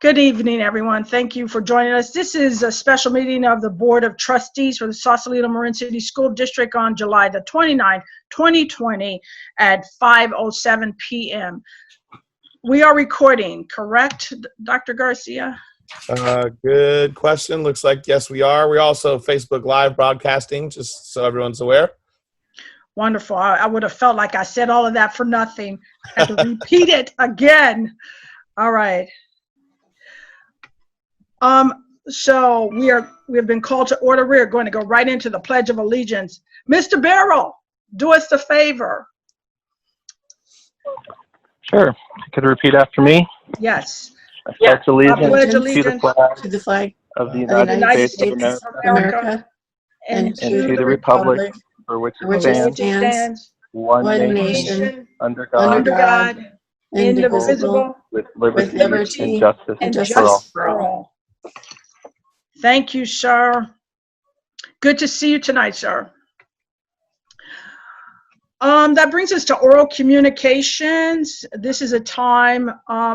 Good evening, everyone. Thank you for joining us. This is a special meeting of the Board of Trustees for the Sausalito Marin City School District on July the 29th, 2020 at 5:07 p.m. We are recording, correct, Dr. Garcia? Good question. Looks like yes, we are. We're also Facebook Live broadcasting, just so everyone's aware. Wonderful. I would have felt like I said all of that for nothing. I had to repeat it again. All right. So we have been called to order. We're going to go right into the Pledge of Allegiance. Mr. Barrow, do us the favor. Sure. Could you repeat after me? Yes. I pledge allegiance to the flag of the United States of America and to the republic for which it stands, one nation, under God, indivisible, with liberty and justice for all. Thank you, sir. Good to see you tonight, sir. That brings us to oral communications. This is a time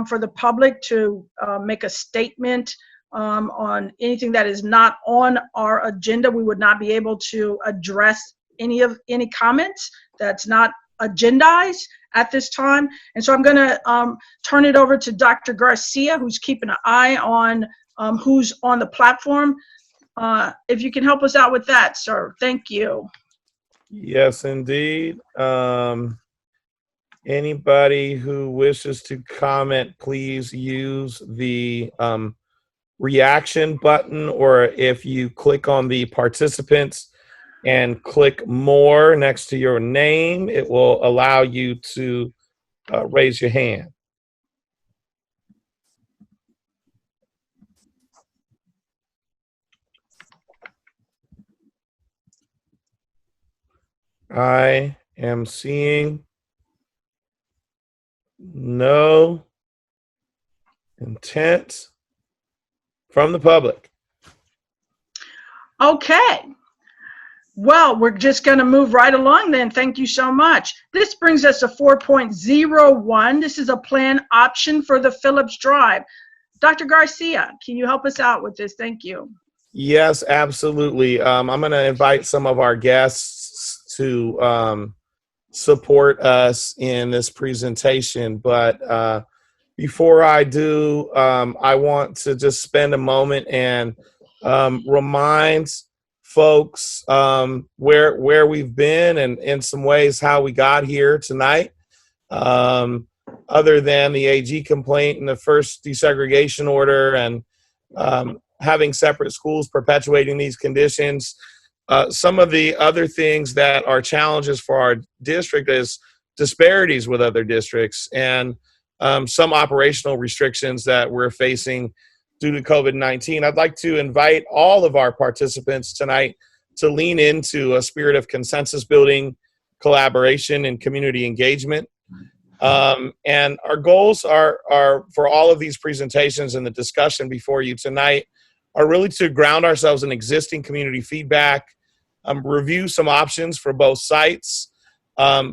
for the public to make a statement on anything that is not on our agenda. We would not be able to address any comments that's not agendized at this time. And so I'm going to turn it over to Dr. Garcia, who's keeping an eye on who's on the platform. If you can help us out with that, sir. Thank you. Yes, indeed. Anybody who wishes to comment, please use the reaction button, or if you click on the participants and click more next to your name, it will allow you to raise your hand. I am seeing no intent from the public. Okay. Well, we're just going to move right along then. Thank you so much. This brings us to 4.01. This is a plan option for the Phillips Drive. Dr. Garcia, can you help us out with this? Thank you. Yes, absolutely. I'm going to invite some of our guests to support us in this presentation. But before I do, I want to just spend a moment and remind folks where we've been and in some ways how we got here tonight. Other than the AG complaint and the first desegregation order and having separate schools perpetuating these conditions, some of the other things that are challenges for our district is disparities with other districts and some operational restrictions that we're facing due to COVID-19. I'd like to invite all of our participants tonight to lean into a spirit of consensus building, collaboration, and community engagement. And our goals are for all of these presentations and the discussion before you tonight are really to ground ourselves in existing community feedback, review some options for both sites,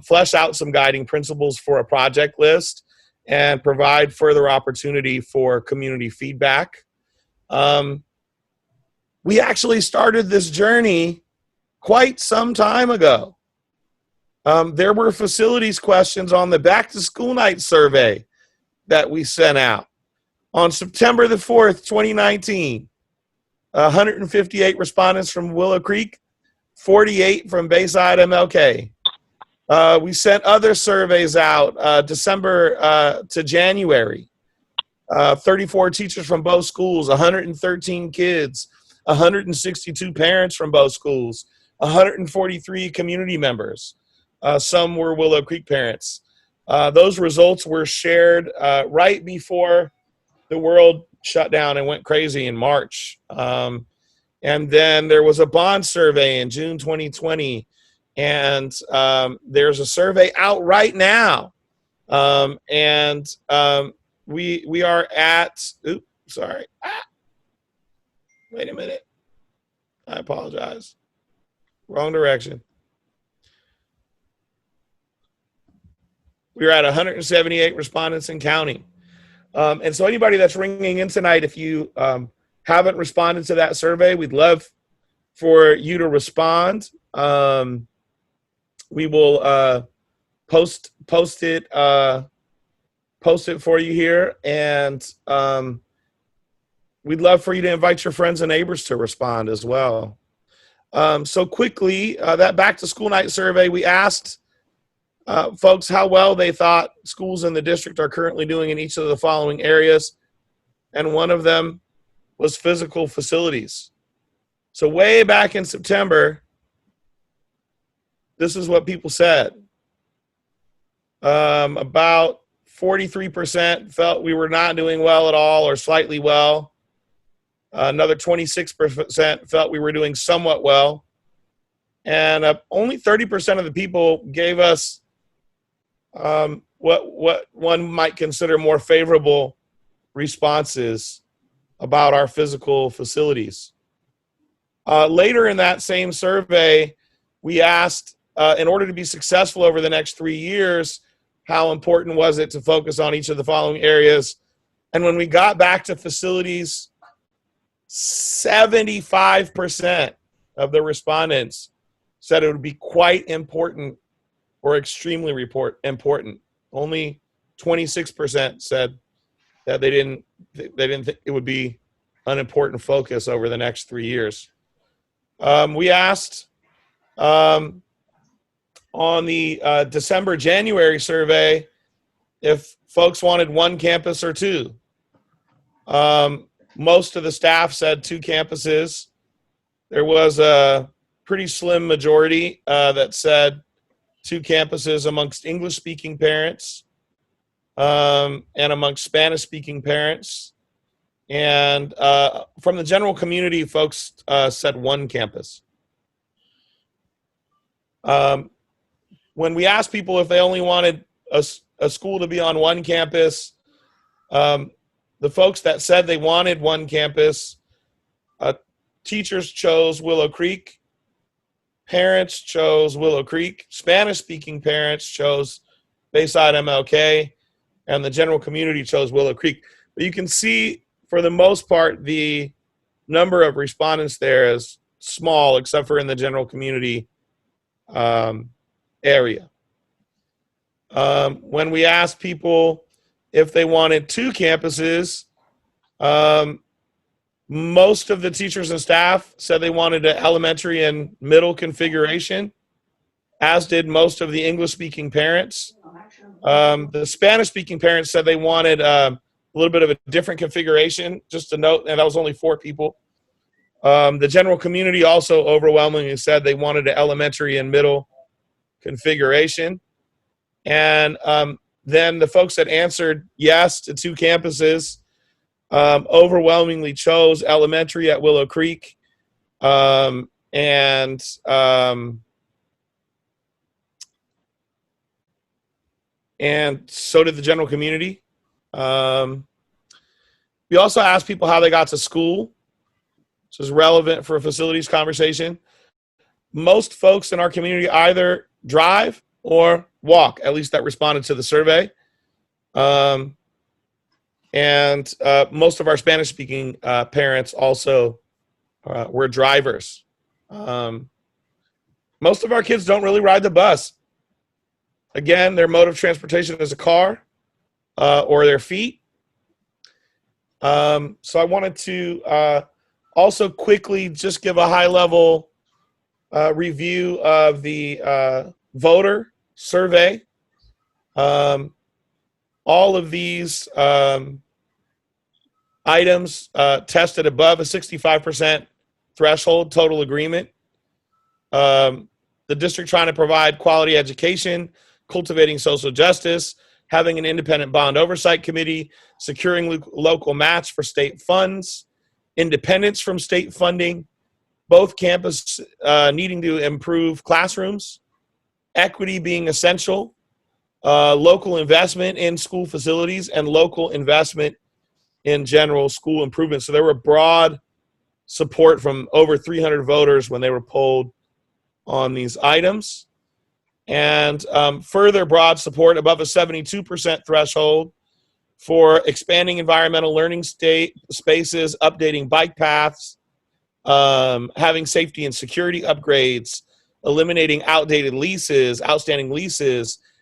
flesh out some guiding principles for a project list, and provide further opportunity for community feedback. We actually started this journey quite some time ago. There were facilities questions on the back to school night survey that we sent out on September the 4th, 2019. 158 respondents from Willow Creek, 48 from Bayside MLK. We sent other surveys out December to January. 34 teachers from both schools, 113 kids, 162 parents from both schools, 143 community members. Some were Willow Creek parents. Those results were shared right before the world shut down and went crazy in March. And then there was a bond survey in June 2020. And there's a survey out right now. We are at, oops, sorry. Wait a minute. I apologize. Wrong direction. We are at 178 respondents and counting. And so anybody that's ringing in tonight, if you haven't responded to that survey, we'd love for you to respond. We will post it for you here, and we'd love for you to invite your friends and neighbors to respond as well. So quickly, that back to school night survey, we asked folks how well they thought schools in the district are currently doing in each of the following areas, and one of them was physical facilities. So way back in September, this is what people said. About 43% felt we were not doing well at all or slightly well. Another 26% felt we were doing somewhat well. And only 30% of the people gave us what one might consider more favorable responses about our physical facilities. Later in that same survey, we asked, in order to be successful over the next 3 years, how important was it to focus on each of the following areas? And when we got back to facilities, 75% of the respondents said it would be quite important or extremely important. Only 26% said that they didn't think it would be an important focus over the next 3 years. We asked on the December-January survey if folks wanted one campus or two. Most of the staff said 2 campuses. There was a pretty slim majority that said 2 campuses amongst English-speaking parents and amongst Spanish-speaking parents. And from the general community, folks said 1 campus. When we asked people if they only wanted a school to be on 1 campus, the folks that said they wanted 1 campus, teachers chose Willow Creek, parents chose Willow Creek, Spanish-speaking parents chose Bayside MLK, and the general community chose Willow Creek. But you can see, for the most part, the number of respondents there is small, except for in the general community area. When we asked people if they wanted 2 campuses, most of the teachers and staff said they wanted an elementary and middle configuration, as did most of the English-speaking parents. The Spanish-speaking parents said they wanted a little bit of a different configuration, just to note, and that was only 4 people. The general community also overwhelmingly said they wanted an elementary and middle configuration. And then the folks that answered yes to 2 campuses overwhelmingly chose elementary at Willow Creek, and so did the general community. We also asked people how they got to school, which is relevant for a facilities conversation. Most folks in our community either drive or walk, at least that responded to the survey. And most of our Spanish-speaking parents also were drivers. Most of our kids don't really ride the bus. Again, their mode of transportation is a car or their feet. So I wanted to also quickly just give a high-level review of the voter survey. All of these items tested above a 65% threshold total agreement. The district trying to provide quality education, cultivating social justice, having an independent bond oversight committee, securing local match for state funds, independence from state funding, both campus needing to improve classrooms, equity being essential, local investment in school facilities, and local investment in general school improvement. So there were broad support from over 300 voters when they were polled on these items. And further broad support above a 72% threshold for expanding environmental learning spaces, updating bike paths, having safety and security upgrades, eliminating outstanding leases,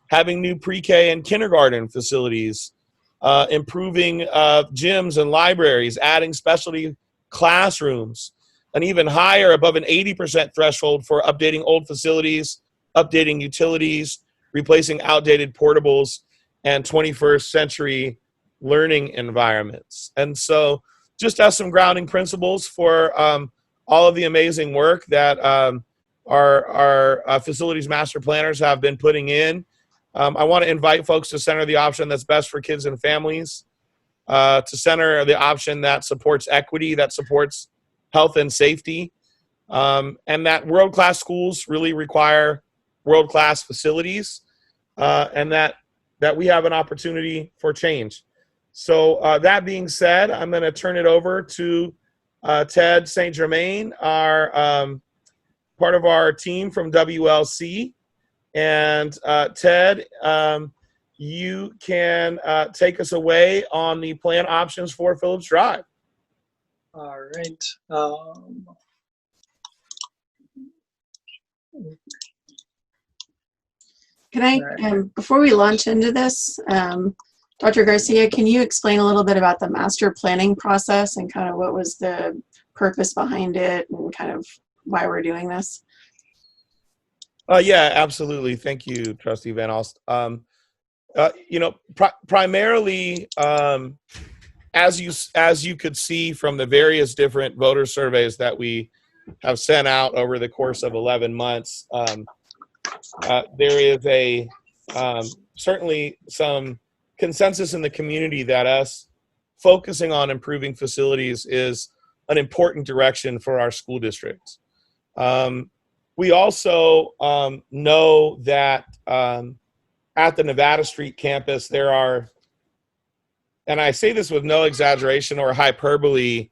having new pre-K and kindergarten facilities, improving gyms and libraries, adding specialty classrooms, an even higher, above an 80% threshold for updating old facilities, updating utilities, replacing outdated portables, and 21st century learning environments. And so just as some grounding principles for all of the amazing work that our facilities master planners have been putting in, I want to invite folks to center the option that's best for kids and families, to center the option that supports equity, that supports health and safety, and that world-class schools really require world-class facilities, and that we have an opportunity for change. So that being said, I'm going to turn it over to Ted St. Germain, our part of our team from WLC. And Ted, you can take us away on the plan options for Phillips Drive. All right. Can I, before we launch into this, Dr. Garcia, can you explain a little bit about the master planning process and kind of what was the purpose behind it and kind of why we're doing this? Yeah, absolutely. Thank you, Trustee Van Alst. You know, primarily, as you could see from the various different voter surveys that we have sent out over the course of 11 months, there is certainly some consensus in the community that us focusing on improving facilities is an important direction for our school districts. We also know that at the Nevada Street campus, there are, and I say this with no exaggeration or hyperbole,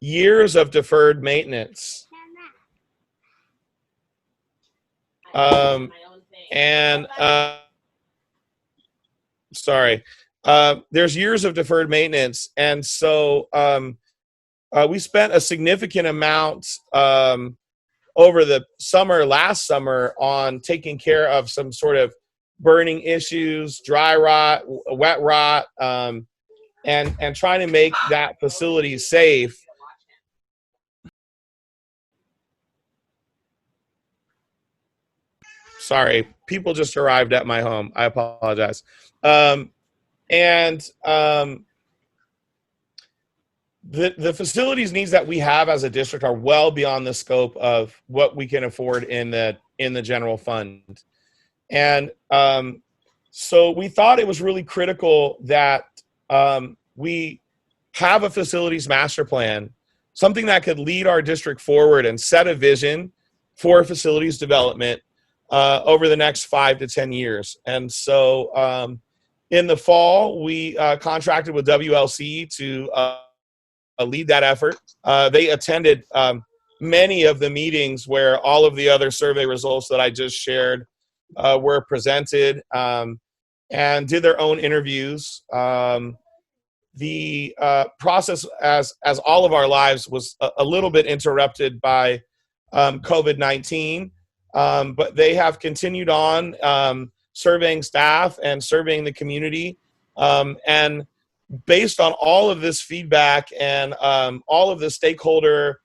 years of deferred maintenance. There's years of deferred maintenance. And so we spent a significant amount over the last summer, on taking care of some sort of burning issues, dry rot, wet rot, and trying to make that facility safe. Sorry, people just arrived at my home. I apologize. The facilities needs that we have as a district are well beyond the scope of what we can afford in the general fund. And so we thought it was really critical that we have a facilities master plan, something that could lead our district forward and set a vision for facilities development over the next 5 to 10 years. And so in the fall, we contracted with WLC to lead that effort. They attended many of the meetings where all of the other survey results that I just shared were presented, and did their own interviews. The process, as all of our lives, was a little bit interrupted by COVID-19, but they have continued on surveying staff and surveying the community, and based on all of this feedback and all of the stakeholder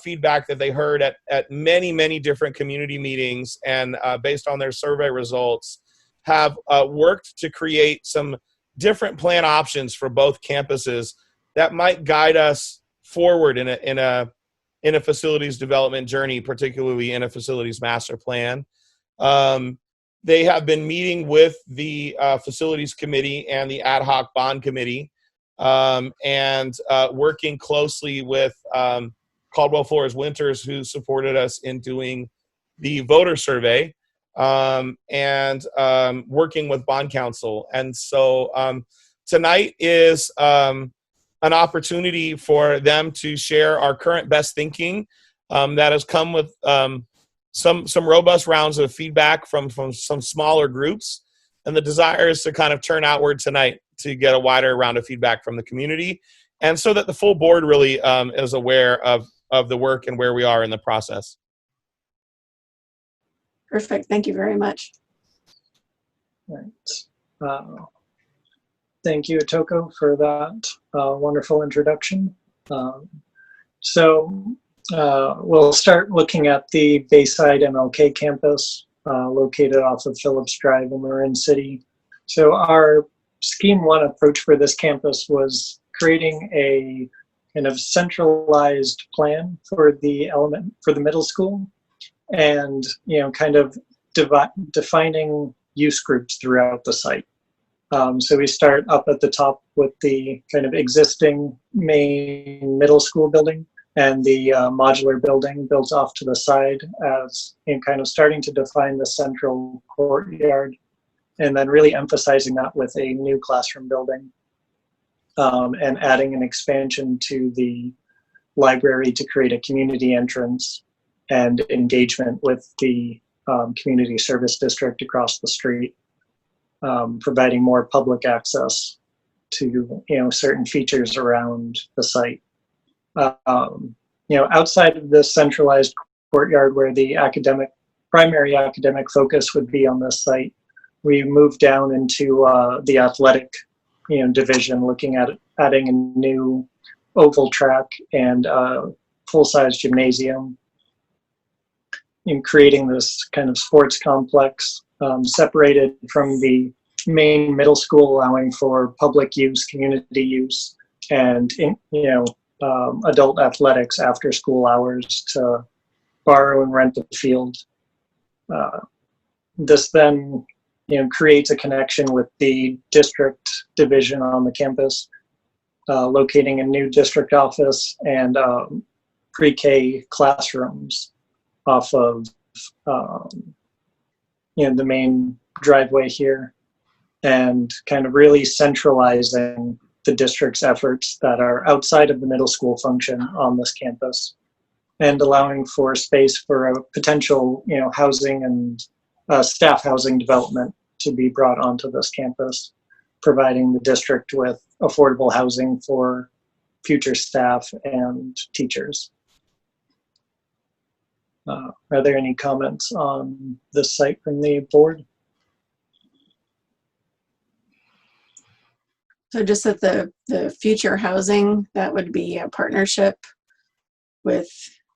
feedback that they heard at many, many different community meetings, and based on their survey results, have worked to create some different plan options for both campuses that might guide us forward in a facilities development journey, particularly in a facilities master plan. They have been meeting with the facilities committee and the ad hoc bond committee, and working closely with Caldwell Flores Winters, who supported us in doing the voter survey, and working with bond counsel. And so tonight is an opportunity for them to share our current best thinking that has come with some robust rounds of feedback from some smaller groups, And the desire is to kind of turn outward tonight to get a wider round of feedback from the community, and so that the full board really is aware of the work and where we are in the process. Perfect. Thank you very much. Right. Thank you, Atoko, for that wonderful introduction. We'll start looking at the Bayside MLK campus located off of Phillips Drive in Marin City. So our Scheme 1 approach for this campus was creating a kind of centralized plan for the middle school, and kind of defining use groups throughout the site. So we start up at the top with the kind of existing main middle school building and the modular building built off to the side, as in kind of starting to define the central courtyard, and then really emphasizing that with a new classroom building, and adding an expansion to the library to create a community entrance and engagement with the community service district across the street, providing more public access to certain features around the site. Outside of this centralized courtyard where the primary academic focus would be on this site, we moved down into the athletic division, looking at adding a new oval track and full-size gymnasium, in creating this kind of sports complex separated from the main middle school, allowing for public use, community use, and adult athletics after school hours to borrow and rent the field. This then creates a connection with the district division on the campus, locating a new district office and pre-K classrooms off of the main driveway here, and kind of really centralizing the district's efforts that are outside of the middle school function on this campus, and allowing for space for a potential housing and staff housing development to be brought onto this campus, providing the district with affordable housing for future staff and teachers. Are there any comments on this site from the board? So just that the future housing, that would be a partnership with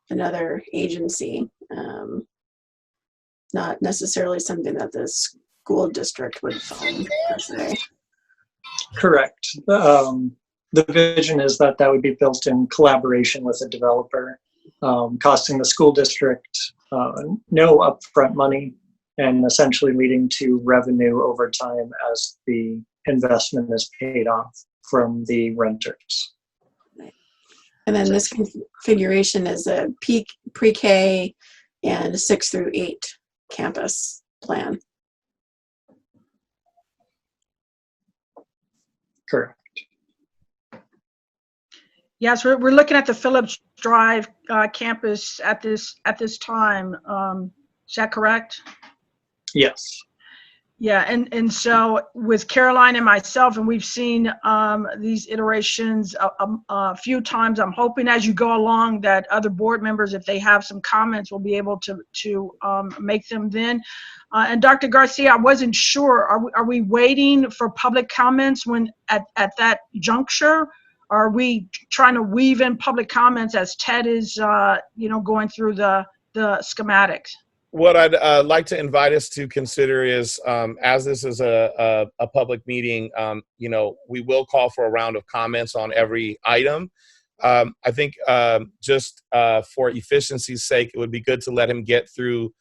another agency, not necessarily something that the school district would fund per se. Correct. The vision is that would be built in collaboration with a developer, costing the school district no upfront money, and essentially leading to revenue over time as the investment is paid off from the renters. And then this configuration is a pre-K and 6 through 8 campus plan. Correct. Yes, we're looking at the Phillips Drive campus at this time. Is that correct? Yes. Yeah, and so with Caroline and myself, and we've seen these iterations a few times. I'm hoping as you go along that other board members, if they have some comments, will be able to make them then. And Dr. Garcia, I wasn't sure. Are we waiting for public comments when at that juncture? Are we trying to weave in public comments as Ted is going through the schematics? What I'd like to invite us to consider is, as this is a public meeting, we will call for a round of comments on every item. I think just for efficiency's sake, it would be good to let him get through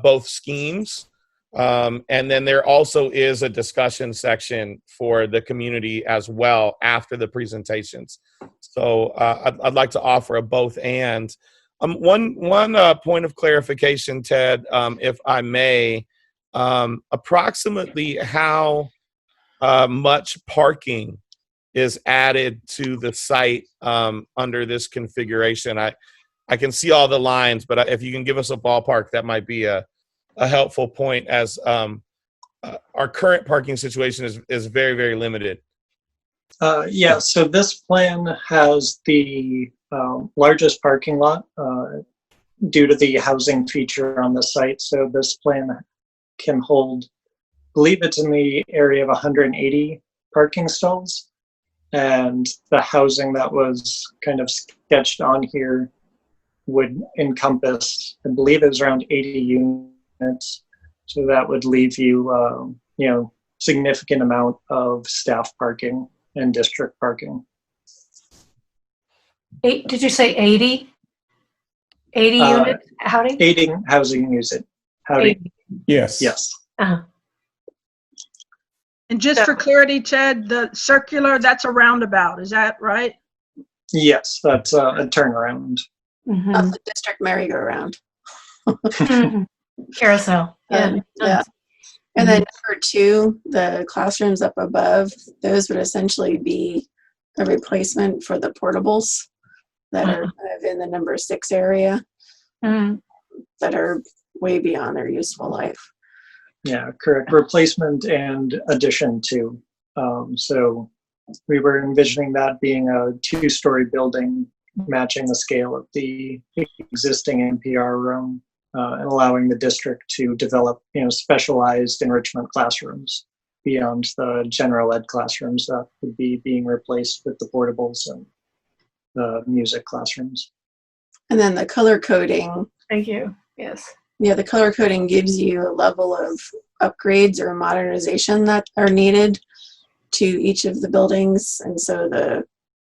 both schemes. And then there also is a discussion section for the community as well after the presentations. So I'd like to offer a both and. One point of clarification, Ted, if I may, approximately how much parking is added to the site under this configuration? I can see all the lines, but if you can give us a ballpark, that might be a helpful point as our current parking situation is very, very limited. Yeah, so this plan has the largest parking lot due to the housing feature on the site. So this plan can hold, I believe it's in the area of 180 parking stalls. And the housing that was kind of sketched on here would encompass, I believe it was around 80 units. So that would leave you, significant amount of staff parking and district parking. Did you say 80? 80 units? Howdy? 80 housing units. Howdy. 80. Yes. Yes. Uh-huh. And just for clarity, Ted, the circular, that's a roundabout, is that right? Yes, that's a turnaround. Mhm. Of the district merry-go-round. Mhm. Carousel. Yeah. Yeah. And then number 2, the classrooms up above, those would essentially be a replacement for the portables that are kind of in the number 6 area Mhm. that are way beyond their useful life. Yeah, correct. Replacement and addition to. So we were envisioning that being a 2-story building, matching the scale of the existing NPR room, and allowing the district to develop, specialized enrichment classrooms beyond the general ed classrooms that would be being replaced with the portables and the music classrooms. And then the color coding, Thank you. Yes. yeah, the color coding gives you a level of upgrades or modernization that are needed to each of the buildings. And so the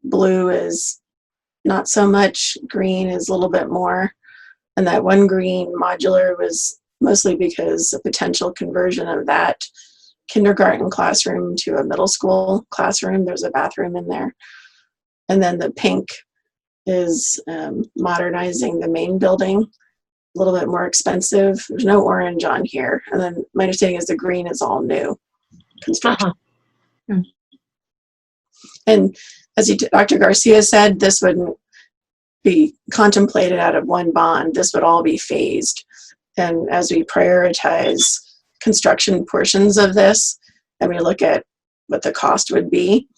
blue is not so much, green is a little bit more. And that one green modular was mostly because a potential conversion of that kindergarten classroom to a middle school classroom. There's a bathroom in there. And then the pink is modernizing the main building. A little bit more expensive. There's no orange on here. And then my understanding is the green is all new construction. Uh-huh. And as Dr. Garcia said, this wouldn't be contemplated out of one bond. This would all be phased. And as we prioritize construction portions of this, and we look at what the cost would be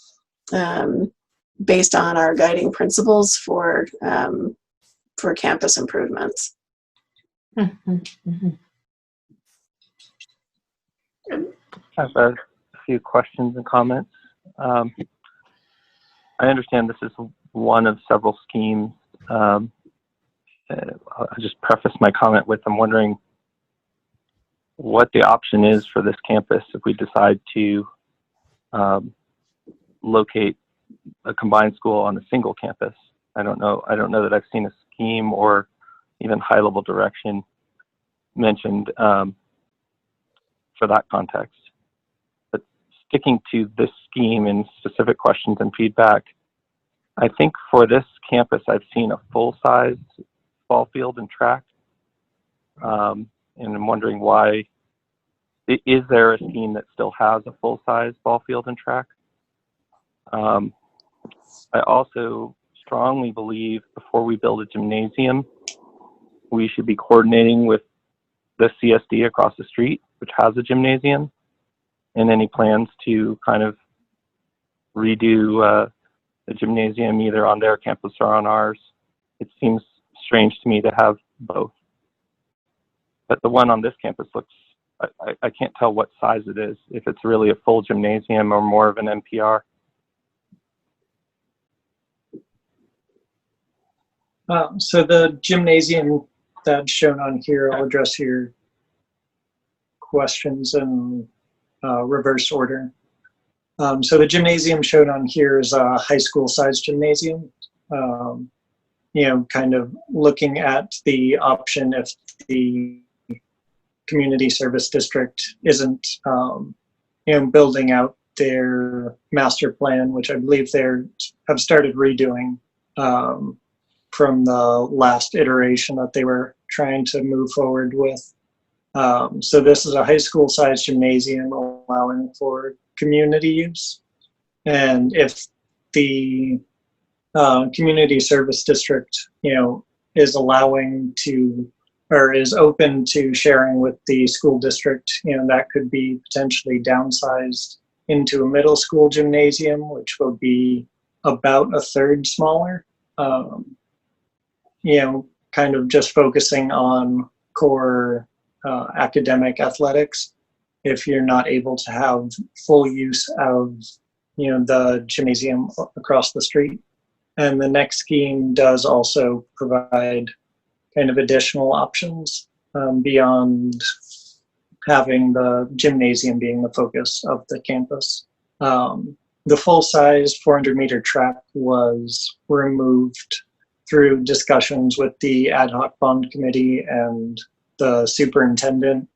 based on our guiding principles for campus improvements. Mhm. I have a few questions and comments. I understand this is one of several schemes. I'll just preface my comment with, I'm wondering what the option is for this campus if we decide to locate a combined school on a single campus. I don't know that I've seen a scheme or even high-level direction mentioned for that context. But sticking to this scheme and specific questions and feedback, I think for this campus, I've seen a full-size ball field and track. And I'm wondering why, is there a scheme that still has a full-size ball field and track? I also strongly believe before we build a gymnasium, we should be coordinating with the CSD across the street, which has a gymnasium, and any plans to kind of redo the gymnasium either on their campus or on ours. It seems strange to me to have both. But the one on this campus looks, I can't tell what size it is, if it's really a full gymnasium or more of an NPR. So the gymnasium that's shown on here, I'll address your questions in reverse order. So the gymnasium shown on here is a high school sized gymnasium. Kind of looking at the option if the community service district isn't, building out their master plan, which I believe they have started redoing from the last iteration that they were trying to move forward with. So this is a high school sized gymnasium allowing for community use. And if the community service district, is allowing to or is open to sharing with the school district. That could be potentially downsized into a middle school gymnasium, which will be about a third smaller. Kind of just focusing on core academic athletics. If you're not able to have full use of the gymnasium across the street. And the next scheme does also provide kind of additional options beyond having the gymnasium being the focus of the campus. The full-size 400-meter track was removed through discussions with the ad hoc bond committee and the superintendent.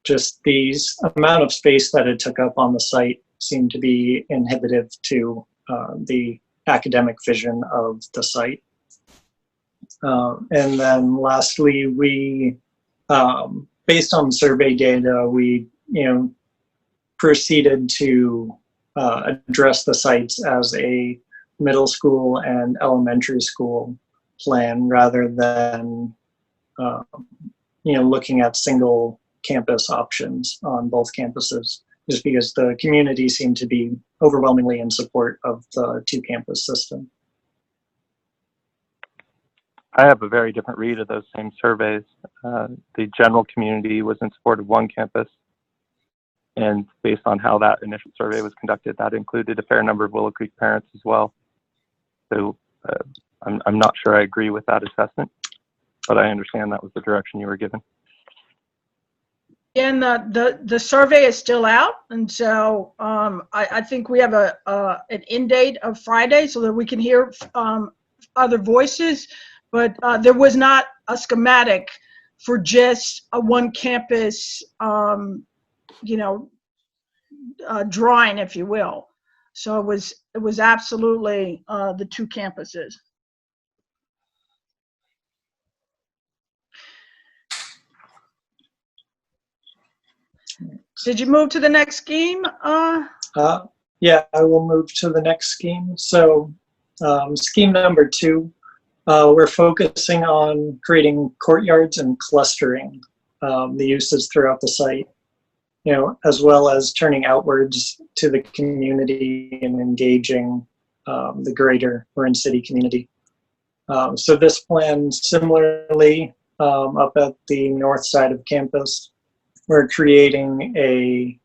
Just the amount of space that it took up on the site seemed to be inhibitive to the academic vision of the site. And then lastly, we, based on survey data, we proceeded to address the sites as a middle school and elementary school plan rather than looking at single campus options on both campuses, just because the community seemed to be overwhelmingly in support of the two campus system. I have a very different read of those same surveys. The general community was in support of one campus, and based on how that initial survey was conducted, that included a fair number of Willow Creek parents as well. So I'm not sure I agree with that assessment, but I understand that was the direction you were given. And the survey is still out, and so I think we have an end date of Friday so that we can hear other voices. But there was not a schematic for just a one campus, drawing, if you will. So it was absolutely the two campuses. Did you move to the next scheme? Yeah, I will move to the next scheme. So scheme number 2, we're focusing on creating courtyards and clustering the uses throughout the site, as well as turning outwards to the community and engaging the greater Marin City community. So this plan, similarly, up at the north side of campus, we're creating a,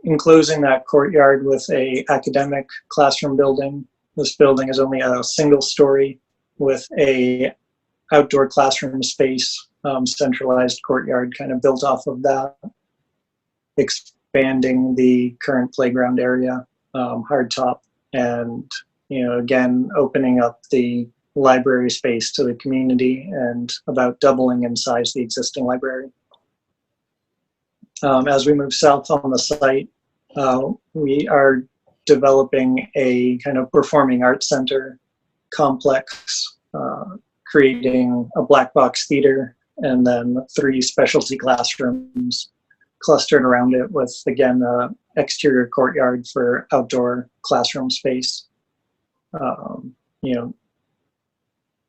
enclosing that courtyard with a academic classroom building. This building is only a single story with a outdoor classroom space, centralized courtyard kind of built off of that, expanding the current playground area, hardtop, and, again, opening up the library space to the community and about doubling in size the existing library. As we move south on the site, we are developing a kind of performing arts center complex, creating a black box theater and then 3 specialty classrooms clustered around it with, again, an exterior courtyard for outdoor classroom space.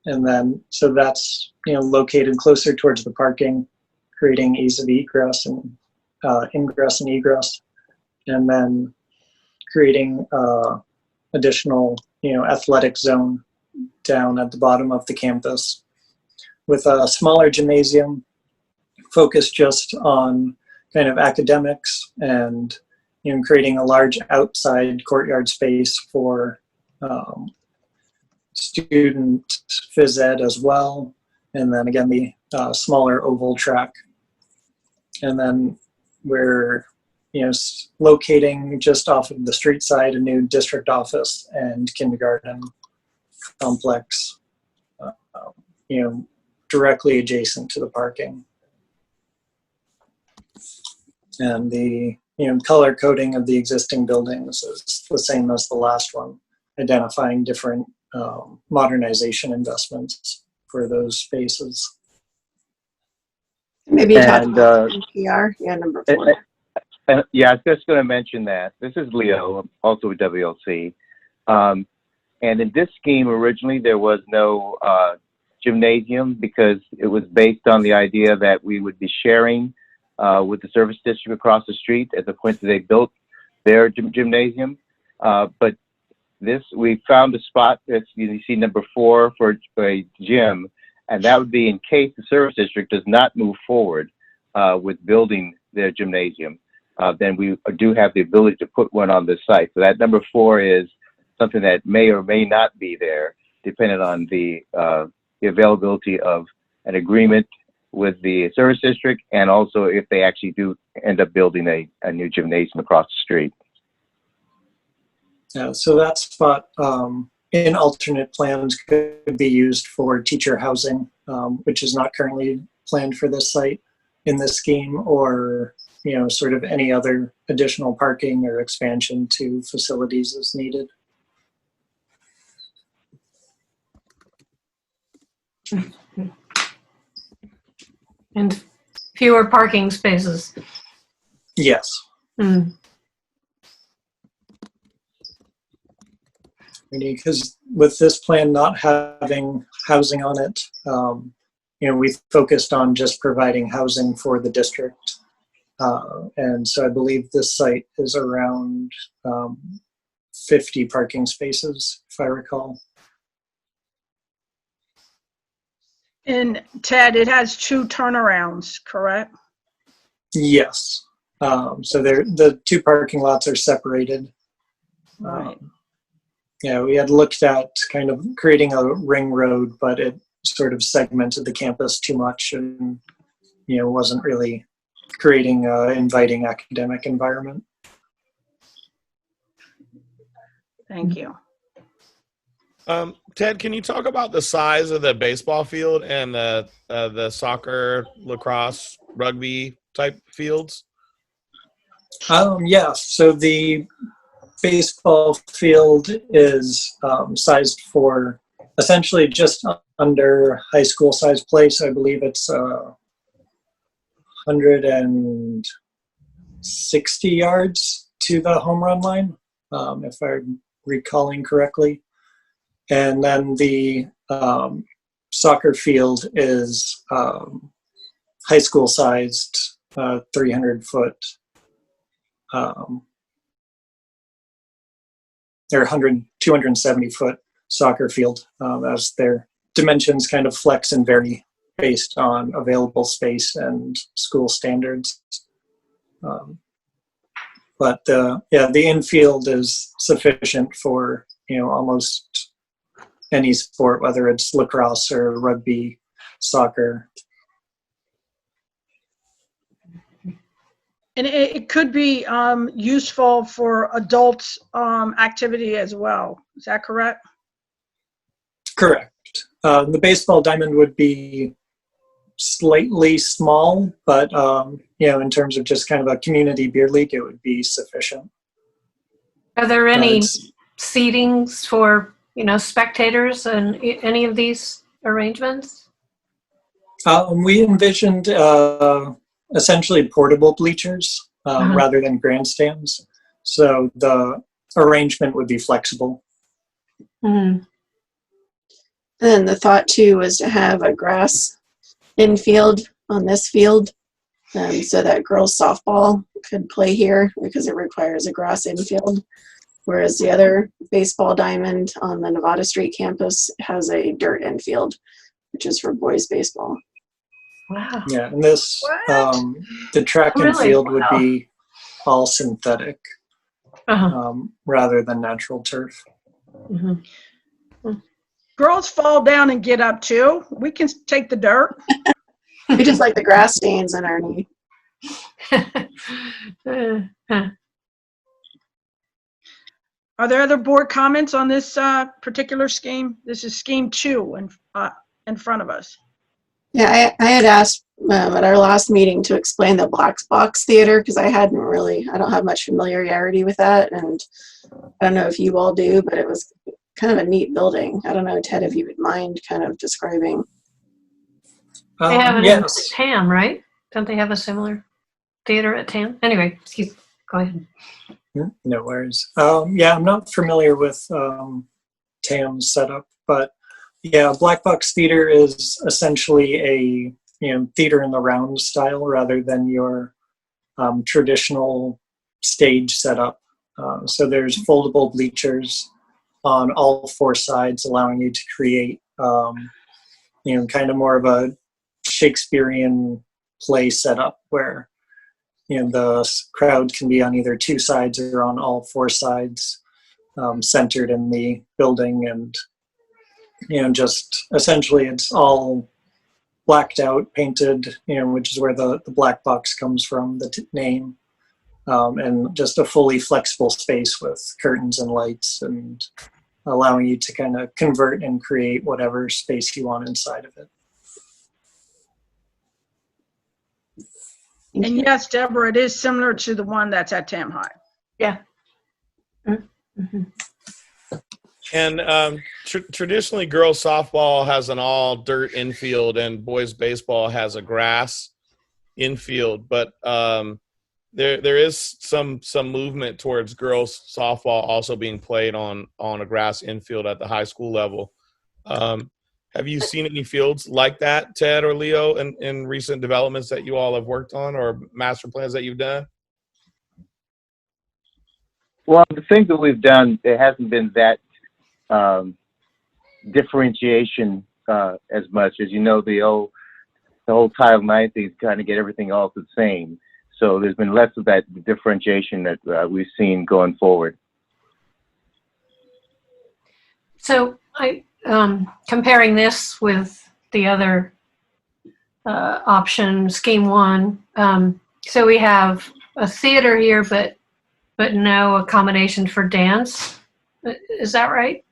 And then, so that's, located closer towards the parking, creating ease of egress and ingress and egress, and then creating additional, athletic zone down at the bottom of the campus with a smaller gymnasium focused just on kind of academics and, creating a large outside courtyard space for student phys ed as well, and then again the smaller oval track. And then we're locating just off of the street side a new district office and kindergarten complex, directly adjacent to the parking. And the color coding of the existing buildings is the same as the last one, identifying different modernization investments for those spaces. Maybe talk And about NPR. Yeah, number 4. yeah, I was just going to mention that. This is Leo, I'm also with WLC. And in this scheme, originally, there was no gymnasium because it was based on the idea that we would be sharing with the service district across the street at the point that they built their gymnasium. But we found a spot that's, you see number 4 for a gym, and that would be in case the service district does not move forward with building their gymnasium. Then we do have the ability to put one on the site. So that number 4 is something that may or may not be there, depending on the availability of an agreement with the service district, and also if they actually do end up building a new gymnasium across the street. Yeah, so that spot in alternate plans could be used for teacher housing, which is not currently planned for this site in this scheme, or sort of any other additional parking or expansion to facilities as needed. And fewer parking spaces. Yes. Because with this plan not having housing on it, we focused on just providing housing for the district. And so I believe this site is around 50 parking spaces, if I recall. And Ted, it has 2 turnarounds, correct? Yes. So the 2 parking lots are separated. Right. Yeah, we had looked at kind of creating a ring road, but it sort of segmented the campus too much and, wasn't really creating an inviting academic environment. Thank you. Ted, can you talk about the size of the baseball field and the soccer, lacrosse, rugby type fields? Yeah, so the baseball field is sized for essentially just under high school size place. I believe it's 160 yards to the home run line, if I'm recalling correcectly. And then the soccer field is high school sized, 300 foot, or 270 foot soccer field, as their dimensions kind of flex and vary based on available space and school standards. But the infield is sufficient for almost any sport, whether it's lacrosse or rugby, soccer. And it could be useful for adult activity as well. Is that correct? Correct. The baseball diamond would be slightly small, but in terms of just kind of a community beer league, it would be sufficient. Are there any seatings for spectators in any of these arrangements? We envisioned essentially portable bleachers rather than grandstands, so the arrangement would be flexible. Mm-hmm. And the thought too was to have a grass infield on this field, so that girls softball could play here because it requires a grass infield, whereas the other baseball diamond on the Nevada Street campus has a dirt infield, which is for boys baseball. Wow. Yeah, and this the track and field would be all synthetic rather than natural turf. Mm-hmm. Girls fall down and get up too. We can take the dirt. We just like the grass stains on our knee. Are there other board comments on this particular scheme? This is scheme 2 in front of us. Yeah, I had asked at our last meeting to explain the black box theater because I don't have much familiarity with that, and I don't know if you all do, but it was kind of a neat building. I don't know, Ted, if you would mind kind of describing. They have it yes. in TAM, right? Don't they have a similar theater at TAM? Anyway, go ahead. No worries. I'm not familiar with TAM's setup, but Yeah, black box theater is essentially a theater in the round style rather than your traditional stage setup. So there's foldable bleachers on all four sides, allowing you to create kind of more of a Shakespearean play setup where the crowd can be on either two sides or on all four sides, centered in the building, and just essentially it's all blacked out, painted, which is where the black box comes from, the name, and just a fully flexible space with curtains and lights, and allowing you to kind of convert and create whatever space you want inside of it. And yes, Deborah, it is similar to the one that's at Tam High. Yeah. Mm-hmm. And traditionally, girls softball has an all dirt infield, and boys baseball has a grass infield. But there is some movement towards girls softball also being played on a grass infield at the high school level. Have you seen any fields like that, Ted or Leo, in recent developments that you all have worked on or master plans that you've done? Well, the things that we've done, there hasn't been that differentiation as much as the whole Title IX thing is kind of get everything all the same. So there's been less of that differentiation that we've seen going forward. So comparing this with the other option, scheme one. So we have a theater here, but no accommodation for dance. Is that right?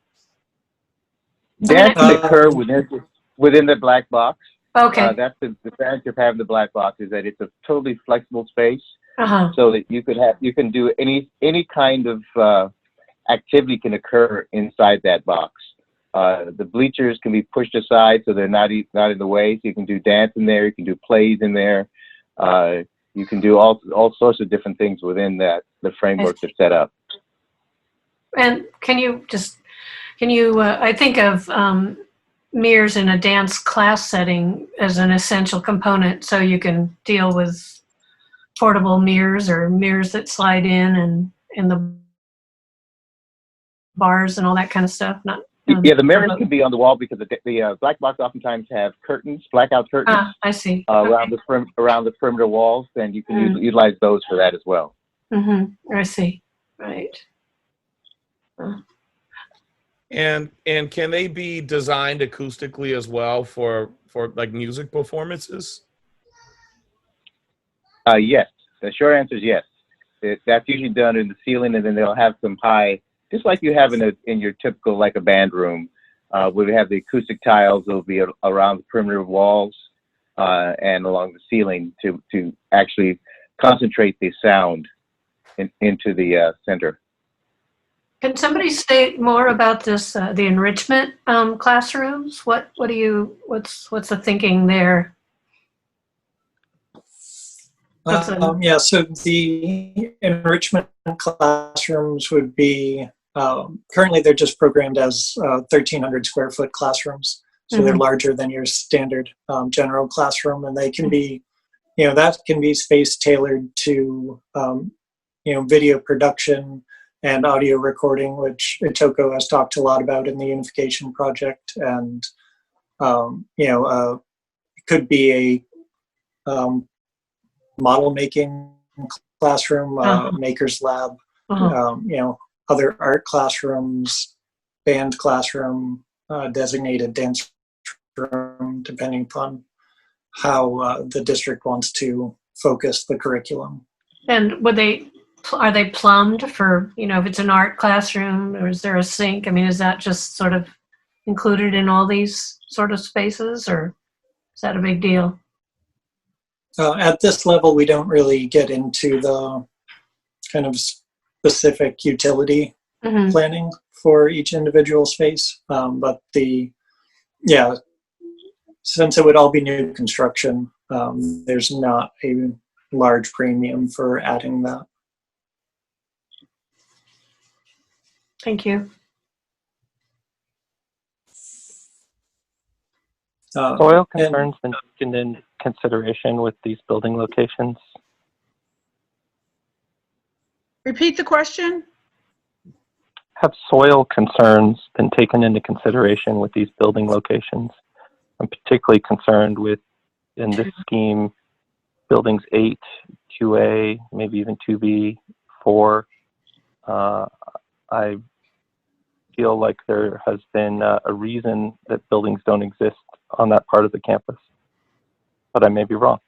Dance can occur within the black box. Okay. That's the advantage of having the black box, is that it's a totally flexible space, Uh-huh. so that you can do any kind of activity can occur inside that box. The bleachers can be pushed aside so they're not in the way. So you can do dance in there, you can do plays in there, you can do all sorts of different things within the framework that's set up. And I think of mirrors in a dance class setting as an essential component, so you can deal with portable mirrors or mirrors that slide in the bars and all that kind of stuff. Yeah, the mirrors can be on the wall because the black box oftentimes have curtains, blackout curtains. I see. Around the perimeter walls, and you can utilize those for that as well. Mm-hmm. I see. Right. And can they be designed acoustically as well for like music performances? Yes. The short answer is yes. That's usually done in the ceiling, and then they'll have some high, just like you have in your typical, like a band room, where we have the acoustic tiles. They'll be around the perimeter walls and along the ceiling to actually concentrate the sound into the center. Can somebody state more about this, the enrichment classrooms? What's the thinking there? Yeah, so the enrichment classrooms would be, currently they're just programmed as 1,300 square foot classrooms. So they're larger than your standard general classroom, and they can be, that can be space tailored to, video production and audio recording, which Itoko has talked a lot about in the unification project. And, it could be a model making classroom, maker's lab, other art classrooms, band classroom, designated dance room, depending upon how the district wants to focus the curriculum. And are they plumbed for, if it's an art classroom, or is there a sink? I mean, is that just sort of included in all these sort of spaces, or is that a big deal? At this level, we don't really get into the kind of specific utility planning for each individual space. But since it would all be new construction, there's not a large premium for adding that. Thank you. Soil And concerns been taken in consideration with these building locations? Repeat the question. Have soil concerns been taken into consideration with these building locations? I'm particularly concerned with, in this scheme, buildings 8, 2A, maybe even 2B, 4. I feel like there has been a reason that buildings don't exist on that part of the campus, but I may be wrong.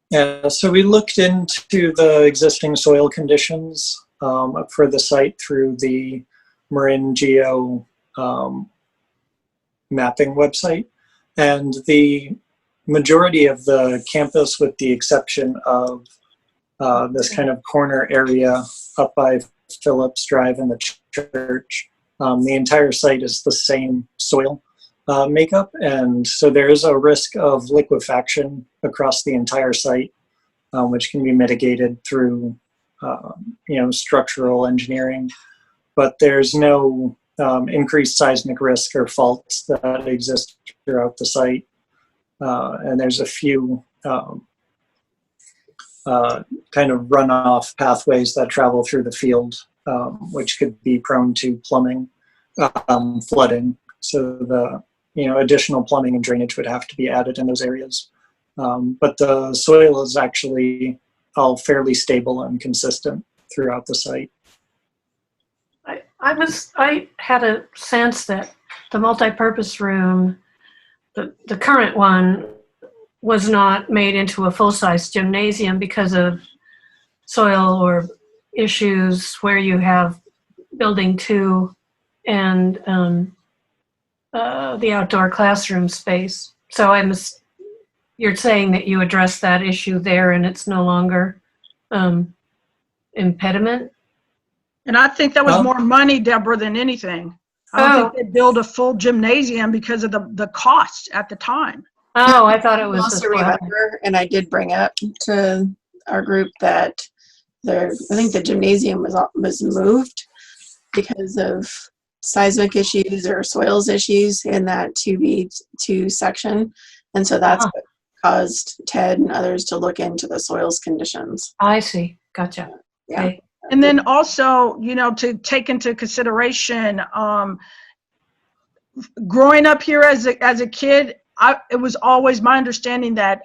yeah, so we looked into the existing soil conditions for the site through the Marin Geo mapping website. And the majority of the campus, with the exception of this kind of corner area up by Phillips Drive and the church, the entire site is the same soil makeup. And so there is a risk of liquefaction across the entire site, which can be mitigated through structural engineering. But there's no increased seismic risk or faults that exist throughout the site. And there's a few kind of runoff pathways that travel through the field, which could be prone to plumbing, flooding. So the additional plumbing and drainage would have to be added in those areas. But the soil is actually all fairly stable and consistent throughout the site. I had a sense that the multipurpose room, the current one, was not made into a full-size gymnasium because of soil or issues where you have building 2 and the outdoor classroom space. So you're saying that you addressed that issue there and it's no longer impediment? And I think that was more money, Deborah, than anything. I don't think they built a full gymnasium because of the cost at the time. Oh, I thought it was also remember, and I did bring up to our group that I think the gymnasium was moved because of seismic issues or soils issues in that 2B2 section. And so that's what caused Ted and others to look into the soils conditions. I see. Gotcha. Yeah. Okay. And then also, to take into consideration, growing up here as a kid, it was always my understanding that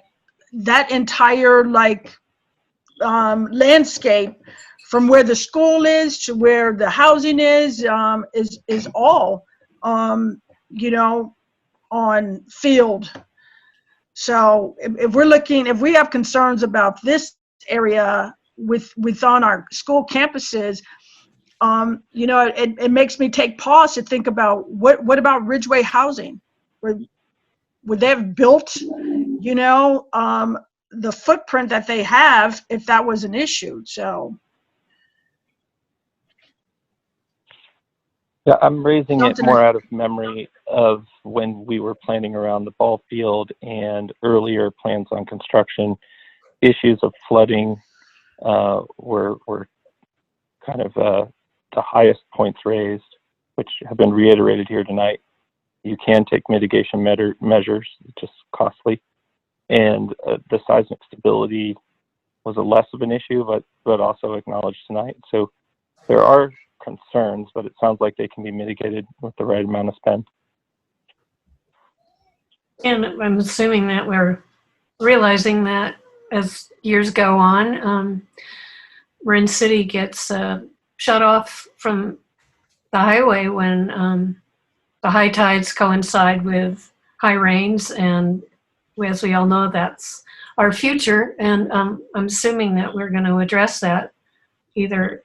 entire landscape, from where the school is to where the housing is all on field. So if we have concerns about this area within our school campuses, it makes me take pause to think about what about Ridgeway housing? Would they have built, the footprint that they have if that was an issue? So. Yeah, I'm raising it Something more out of memory of when we were planning around the ball field and earlier plans on construction. Issues of flooding were kind of the highest points raised, which have been reiterated here tonight. You can take mitigation measures, just costly. And the seismic stability was a less of an issue, but also acknowledged tonight. So there are concerns, but it sounds like they can be mitigated with the right amount of spend. And I'm assuming that we're realizing that as years go on, Marin City gets shut off from the highway when the high tides coincide with high rains, and as we all know, that's our future. And I'm assuming that we're going to address that either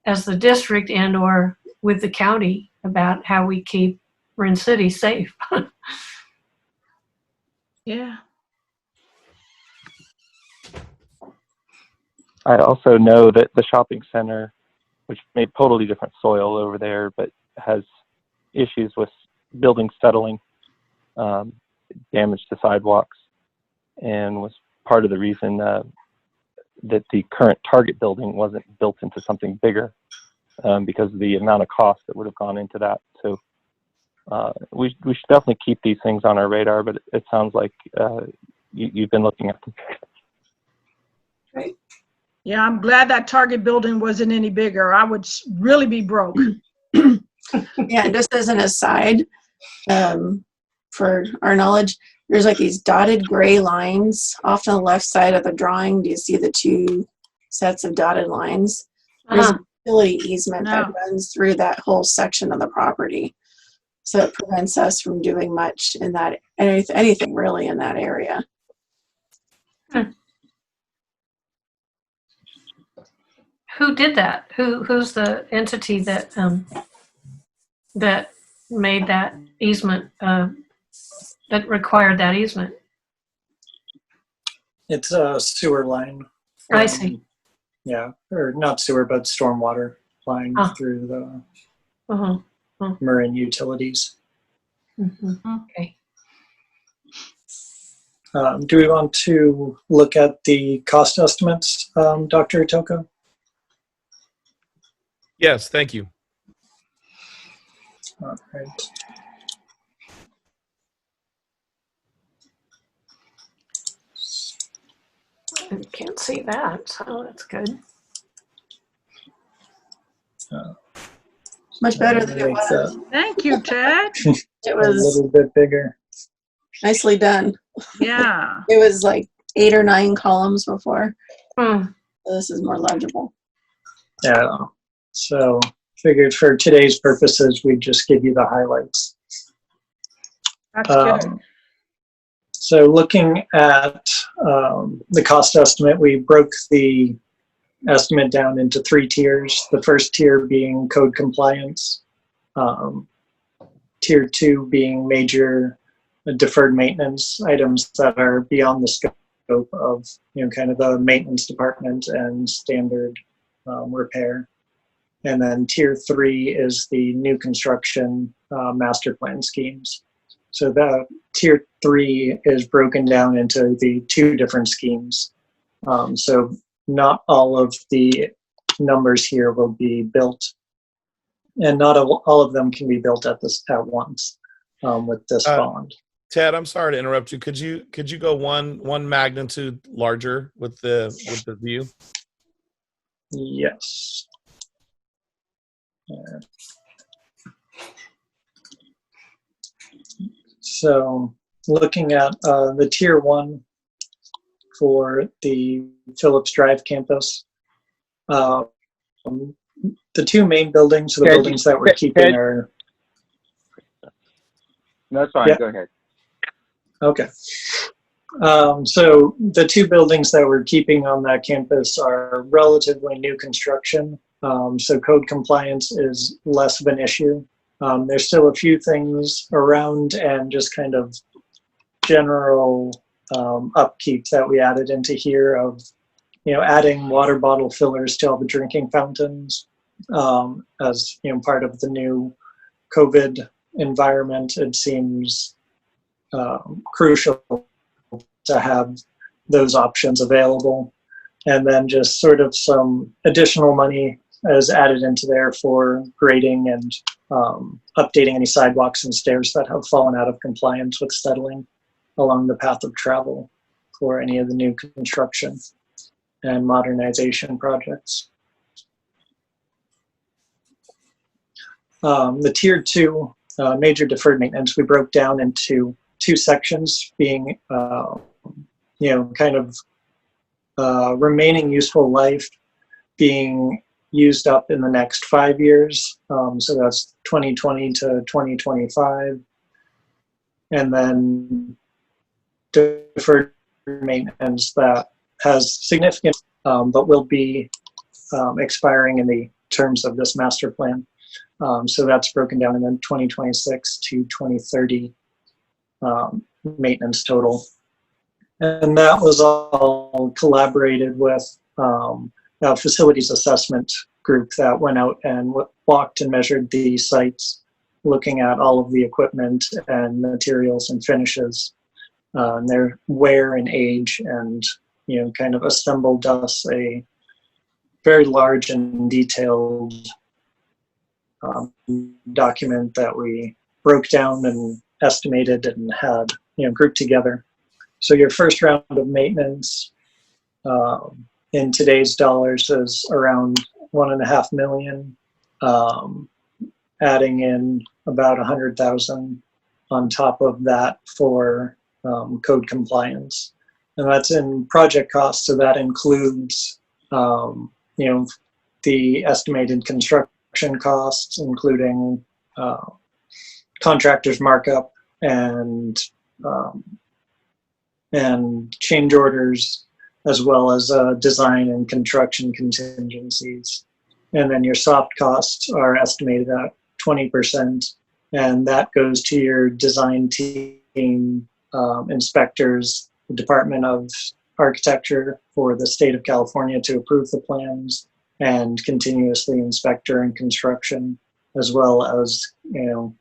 as the district and or with the county about how we keep Marin City safe. Yeah. I also know that the shopping center, which made totally different soil over there, but has issues with buildings settling, damage to sidewalks, and was part of the reason that the current Target building wasn't built into something bigger because of the amount of cost that would have gone into that. So we should definitely keep these things on our radar, but it sounds like you've been looking at them. Right. Yeah, I'm glad that Target building wasn't any bigger. I would really be broke. Yeah, and just as an aside, for our knowledge, there's like these dotted gray lines off to the left side of the drawing. Do you see the two sets of dotted lines? There's a utility easement that No. runs through that whole section of the property. So it prevents us from doing much in that, anything really in that area. Who did that? Who's the entity that that made that easement, that required that easement? It's a sewer line. I see. Yeah, or not sewer, but stormwater line through the Marin Utilities. Okay. Do we want to look at the cost estimates, Dr. Itoka? Yes, thank you. All right. I can't see that, so that's good. Much better than it Make was. that Thank you, Ted. It a was little bit bigger. nicely done. Yeah. It was like 8 or 9 columns before. Hmm. So this is more legible. Yeah. So figured for today's purposes, we'd just give you the highlights. That's good. So looking at the cost estimate, we broke the estimate down into 3 tiers. The first tier being code compliance, tier 2 being major deferred maintenance items that are beyond the scope of kind of the maintenance department and standard repair. And then tier 3 is the new construction master plan schemes. So the tier 3 is broken down into the 2 different schemes. So not all of the numbers here will be built, and not all of them can be built at once with this bond. Ted, I'm sorry to interrupt you. Could you go one magnitude larger with the view? Yes. So looking at the tier 1 for the Phillips Drive campus, the 2 main buildings, the buildings that we're keeping are... No, that's fine. Yeah. Go ahead. Okay. So the 2 buildings that we're keeping on that campus are relatively new construction. So code compliance is less of an issue. There's still a few things around and just kind of general upkeep that we added into here of, adding water bottle fillers to all the drinking fountains as, part of the new COVID environment. It seems crucial to have those options available. And then just sort of some additional money is added into there for grading and updating any sidewalks and stairs that have fallen out of compliance with settling along the path of travel for any of the new construction and modernization projects. The tier 2 major deferred maintenance, we broke down into 2 sections, being kind of remaining useful life being used up in the next 5 years. So that's 2020 to 2025. And then deferred maintenance that has significant, but will be expiring in the terms of this master plan. So that's broken down in the 2026 to 2030 maintenance total. And that was all collaborated with a facilities assessment group that went out and walked and measured the sites, looking at all of the equipment and materials and finishes, and their wear and age, and kind of assembled us a very large and detailed document that we broke down and estimated and had, grouped together. So your first round of maintenance in today's dollars is around 1.5 million, adding in about 100,000 on top of that for code compliance. And that's in project costs, so that includes, the estimated construction costs, including contractor's markup and change orders, as well as design and construction contingencies. And then your soft costs are estimated at 20%, and that goes to your design team, inspectors, the Department of Architecture for the state of California to approve the plans, and continuously inspector and construction, as well as,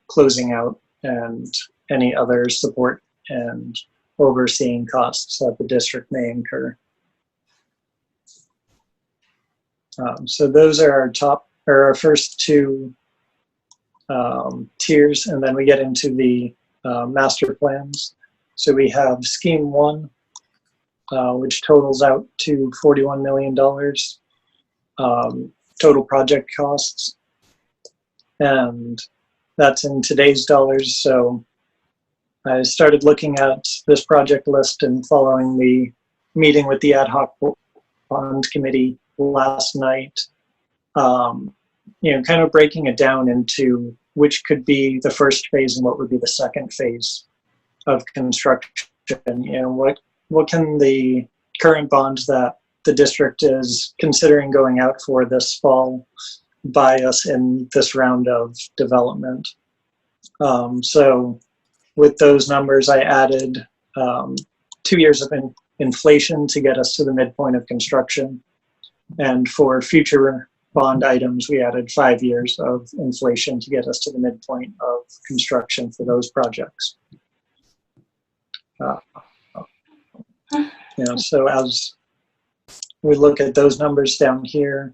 closing out and any other support and overseeing costs that the district may incur. So those are our first two tiers, and then we get into the master plans. So we have Scheme 1, which totals out to $41 million total project costs, and that's in today's dollars. So I started looking at this project list and following the meeting with the ad hoc bond committee last night, kind of breaking it down into which could be the first phase and what would be the second phase of construction. What can the current bonds that the district is considering going out for this fall buy us in this round of development? So with those numbers, I added 2 years of inflation to get us to the midpoint of construction. And for future bond items, we added 5 years of inflation to get us to the midpoint of construction for those projects. So as we look at those numbers down here,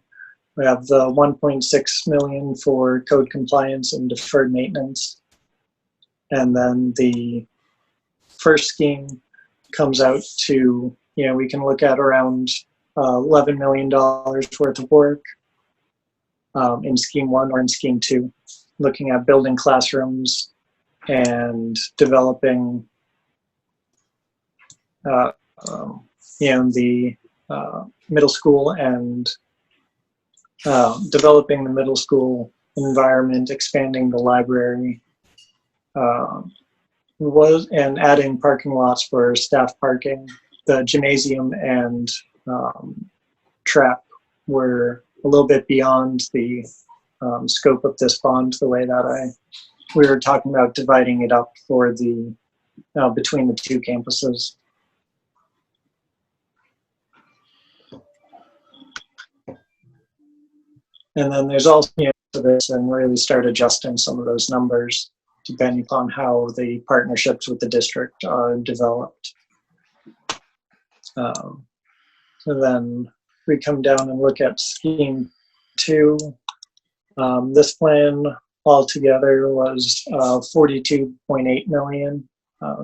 we have the 1.6 million for code compliance and deferred maintenance. And then the first scheme comes out to, we can look at around $11 million worth of work in Scheme 1 or in Scheme 2, looking at building classrooms and developing the middle school and developing the middle school environment, expanding the library, and adding parking lots for staff parking. The gymnasium and track were a little bit beyond the scope of this bond, the way that we were talking about dividing it up for the between the two campuses. And then there's also this, and really start adjusting some of those numbers depending upon how the partnerships with the district are developed. So then we come down and look at Scheme 2. This plan altogether was 42.8 million.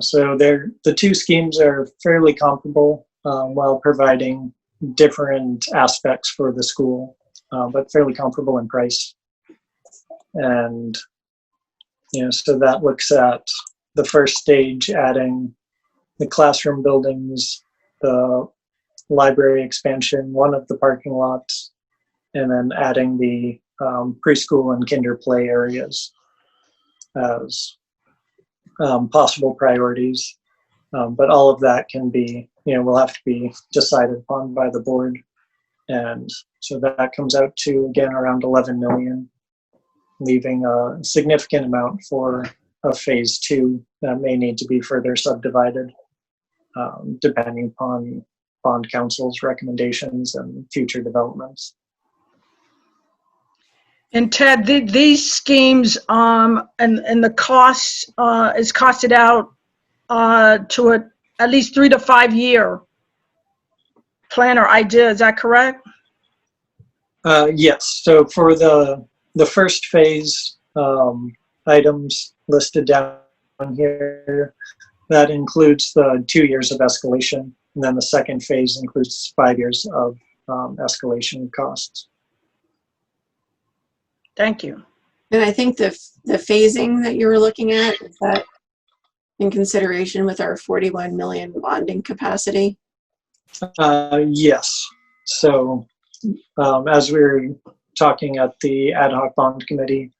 So the two schemes are fairly comparable while providing different aspects for the school, but fairly comparable in price. And so that looks at the first stage, adding the classroom buildings, the library expansion, one of the parking lots, and then adding the preschool and kinder play areas as possible priorities. But all of that can be, will have to be decided upon by the board. And so that comes out to, again, around 11 million, leaving a significant amount for a phase 2 that may need to be further subdivided, depending upon bond council's recommendations and future developments. And Ted, these schemes and the costs is costed out to at least 3 to 5 year plan or idea. Is that correct? Yes. So for the first phase, items listed down here. That includes the 2 years of escalation, and then the second phase includes 5 years of escalation costs. Thank you. And I think the phasing that you were looking at, is that in consideration with our 41 million bonding capacity? Yes. So as we were talking at the ad hoc bond committee,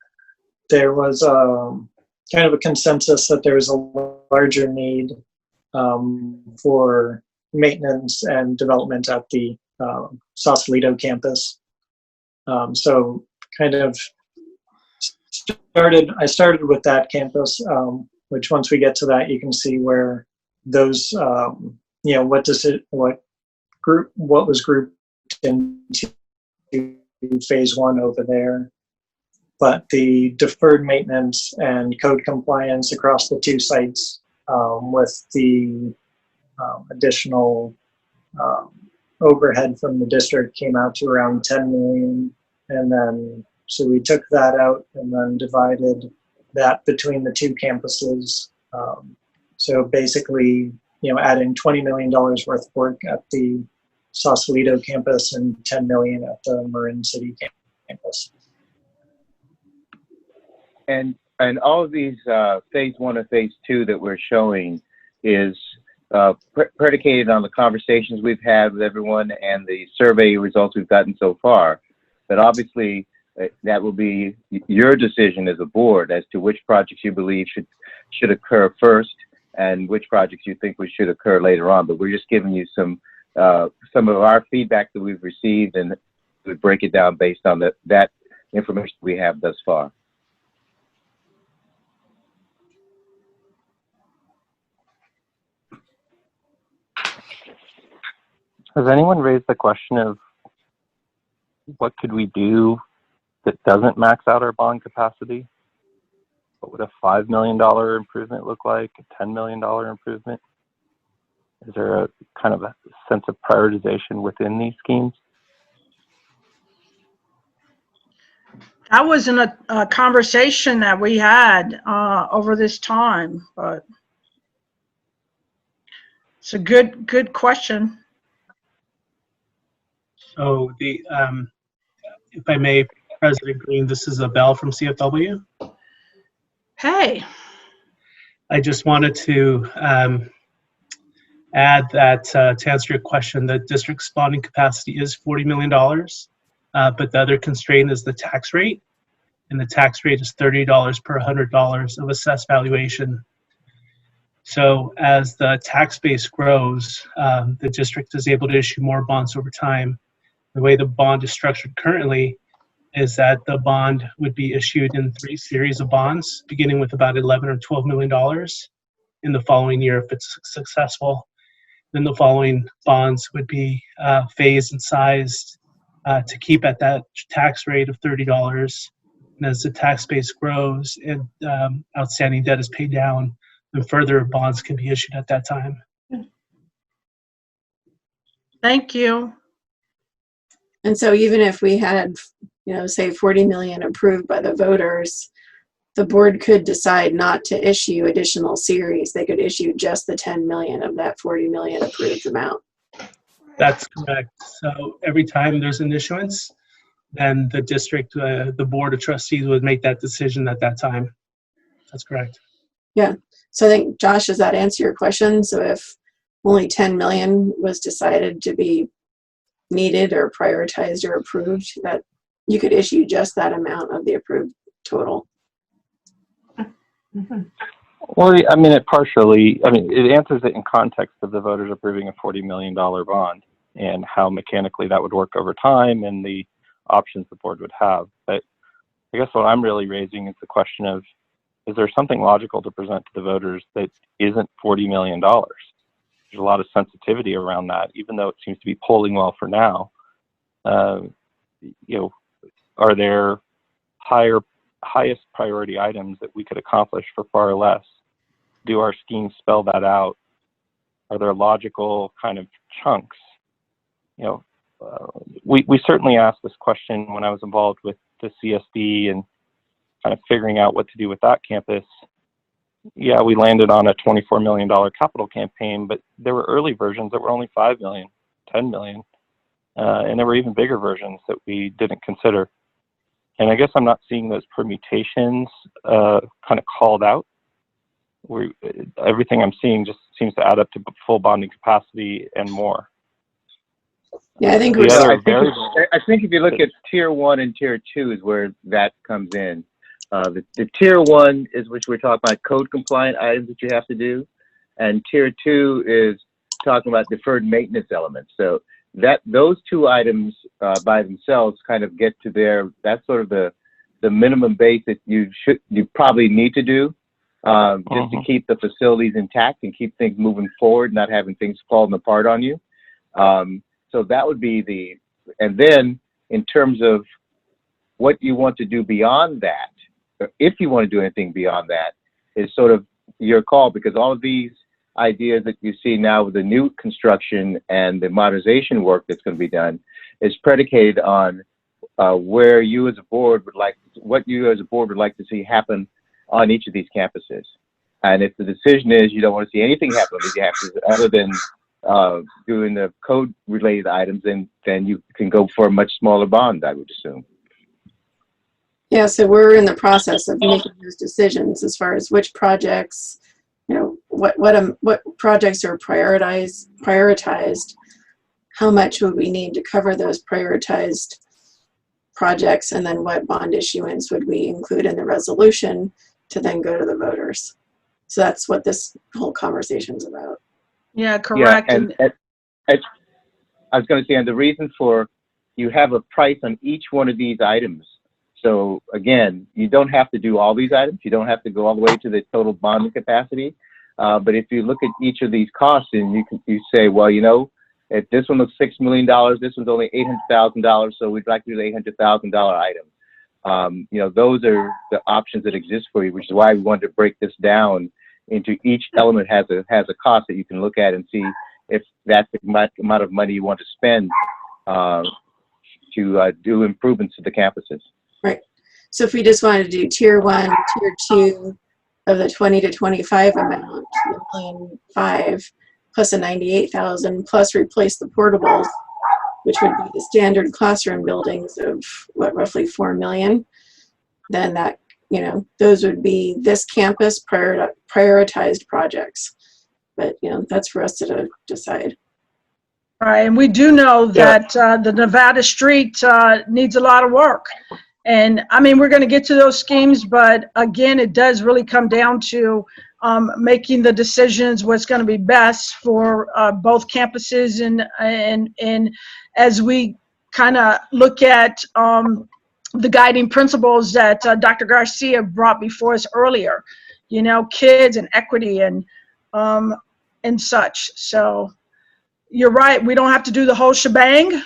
there was kind of a consensus that there was a larger need for maintenance and development at the Sausalito campus. So kind of I started with that campus, which once we get to that, you can see where those, you know, what was grouped into phase one over there. But the deferred maintenance and code compliance across the two sites with the additional overhead from the district came out to around 10 million. And then, so we took that out and then divided that between the two campuses. So basically, you know, adding $20 million worth of work at the Sausalito campus and 10 million at the Marin City campus. And all of these phase one and phase two that we're showing is predicated on the conversations we've had with everyone and the survey results we've gotten so far. But obviously, that will be your decision as a board as to which projects you believe should occur first and which projects you think should occur later on. But we're just giving you some of our feedback that we've received, and we break it down based on that information we have thus far. Has anyone raised the question of what could we do that doesn't max out our bond capacity? What would a $5 million improvement look like? A $10 million improvement? Is there a kind of a sense of prioritization within these schemes? That wasn't a conversation that we had over this time, but it's a good question. So if I may, President Green, this is Abel from CFW. Hey. I just wanted to add that to answer your question, the district's bonding capacity is $40 million, but the other constraint is the tax rate, and the tax rate is $30 per $100 of assessed valuation. So as the tax base grows, the district is able to issue more bonds over time. The way the bond is structured currently is that the bond would be issued in 3 series of bonds, beginning with about $11 or $12 million in the following year if it's successful. Then the following bonds would be phased and sized to keep at that tax rate of $30. And as the tax base grows and outstanding debt is paid down, then further bonds can be issued at that time. Thank you. And so even if we had, you know, say 40 million approved by the voters, the board could decide not to issue additional series. They could issue just the 10 million of that 40 million approved amount. That's correct. So every time there's an issuance, then the district, the board of trustees would make that decision at that time. That's correct. Yeah. So I think, Josh, does that answer your question? So if only 10 million was decided to be needed or prioritized or approved, that you could issue just that amount of the approved total. Mm-hmm. Well, I mean, it answers it in context of the voters approving a $40 million bond and how mechanically that would work over time and the options the board would have. But I guess what I'm really raising is the question of, is there something logical to present to the voters that isn't $40 million? There's a lot of sensitivity around that, even though it seems to be polling well for now. You know, are there highest priority items that we could accomplish for far less? Do our schemes spell that out? Are there logical kind of chunks? You know, we certainly asked this question when I was involved with the CSD and kind of figuring out what to do with that campus, yeah, we landed on a $24 million capital campaign, but there were early versions that were only 5 million, 10 million, and there were even bigger versions that we didn't consider. And I guess I'm not seeing those permutations kind of called out. Everything I'm seeing just seems to add up to full bonding capacity and more. Yeah, I think The we're other I think, variable, I think if you look at tier 1 and tier 2 is where that comes in. The tier 1 is which we're talking about code compliant items that you have to do, and tier 2 is talking about deferred maintenance elements. So those two items by themselves kind of get to that's sort of the minimum base that you probably need to do just to keep the facilities intact and keep things moving forward, not having things falling apart on you. So that would be and then in terms of what you want to do beyond that, or if you want to do anything beyond that, is sort of your call, because all of these ideas that you see now with the new construction and the modernization work that's going to be done is predicated on what you as a board would like to see happen on each of these campuses. And if the decision is you don't want to see anything happen on these campuses other than doing the code related items, then you can go for a much smaller bond, I would assume. Yeah, so we're in the process of making those decisions as far as which projects, what projects are prioritized, how much would we need to cover those prioritized projects, and then what bond issuance would we include in the resolution to then go to the voters. So that's what this whole conversation's about. Yeah, correct. Yeah, and I was going to say, and the reason for you have a price on each one of these items. So again, you don't have to do all these items. You don't have to go all the way to the total bonding capacity. But if you look at each of these costs, and you say, well, if this one was $6 million, this one's only $800,000, so we'd like to do the $800,000 item. Those are the options that exist for you, which is why we wanted to break this down into each element has a cost that you can look at and see if that's the amount of money you want to spend to do improvements to the campuses. Right. So if we just wanted to do tier 1, tier 2 of the 20 to 25 amount, $1.5 million plus a 98,000 plus replace the portables, which would be the standard classroom buildings of roughly 4 million, then that, those would be this campus prioritized projects. But, that's for us to decide. Right, and we do know that the Nevada Street needs a lot of work. And I mean, we're going to get to those schemes, but again, it does really come down to making the decisions what's going to be best for both campuses, and as we kind of look at the guiding principles that Dr. Garcia brought before us earlier, kids and equity and such. So you're right, we don't have to do the whole shebang.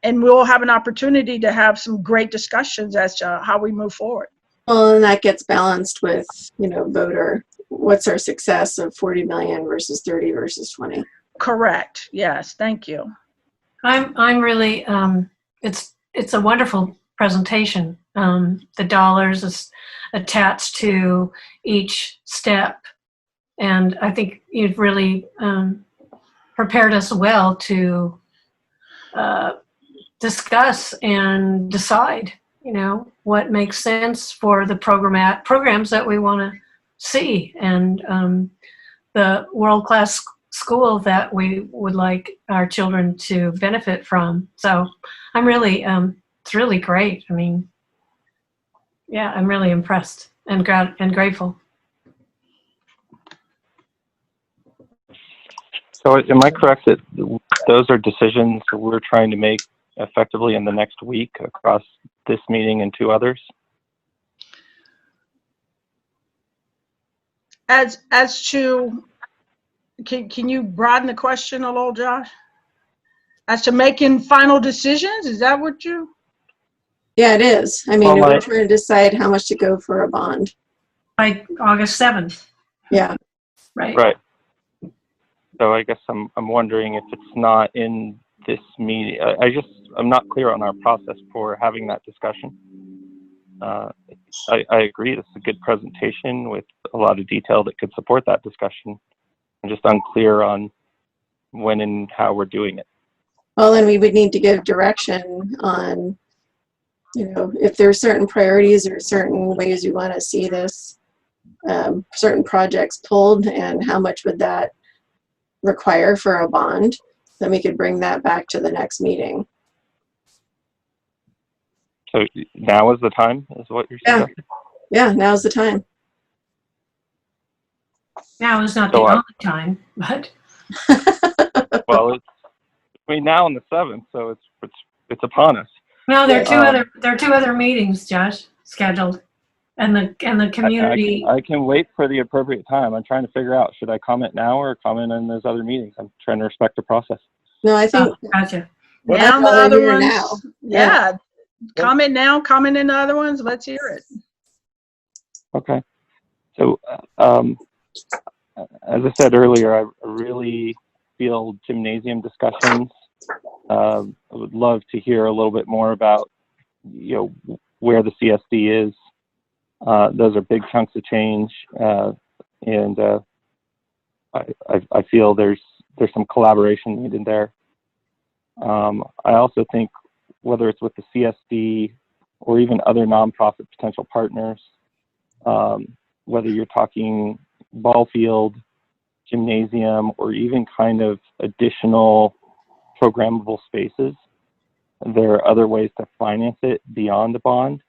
And we'll have an opportunity to have some great discussions as to how we move forward. Well, and that gets balanced with, voter, what's our success of 40 million versus 30 versus 20? Correct. Yes. Thank you. I'm really, it's a wonderful presentation. The dollars is attached to each step. And I think you've really prepared us well to discuss and decide, what makes sense for the programs that we want to see, and the world-class school that we would like our children to benefit from. So I'm really, it's really great. I mean, yeah, I'm really impressed and grateful. so am I correct that those are decisions we're trying to make effectively in the next week across this meeting and 2 others? As to, can you broaden the question a little, Josh? As to making final decisions, is that what you? Yeah, it is. I mean, we're trying to decide how much to go for a bond. By August 7th. Yeah. Right. Right. So I guess I'm wondering if it's not in this meeting. I'm not clear on our process for having that discussion. I agree. This is a good presentation with a lot of detail that could support that discussion. I'm just unclear on when and how we're doing it. Well, then we would need to give direction on, you know, if there are certain priorities or certain ways we want to see this, certain projects pulled, and how much would that require for a bond, then we could bring that back to the next meeting. So now is the time, is what you're Yeah. suggesting? Yeah, now's the time. Now is not the So, only time, but Well, it's between now and the 7th, so it's upon us. no, there Yeah. are two other meetings, Josh, scheduled, and the community. I can wait for the appropriate time. I'm trying to figure out, should I comment now or comment in those other meetings? I'm trying to respect the process. No, I think Gotcha. Now the rather other hear ones. now. Yeah. Comment now, comment in the other ones. Let's hear it. Okay. So, as I said earlier, I really feel gymnasium discussions. I would love to hear a little bit more about, you know, where the CSD is. Those are big chunks of change, and I feel there's some collaboration needed there. I also think whether it's with the CSD or even other nonprofit potential partners, whether you're talking ball field, gymnasium, or even kind of additional programmable spaces, there are other ways to finance it beyond the bond.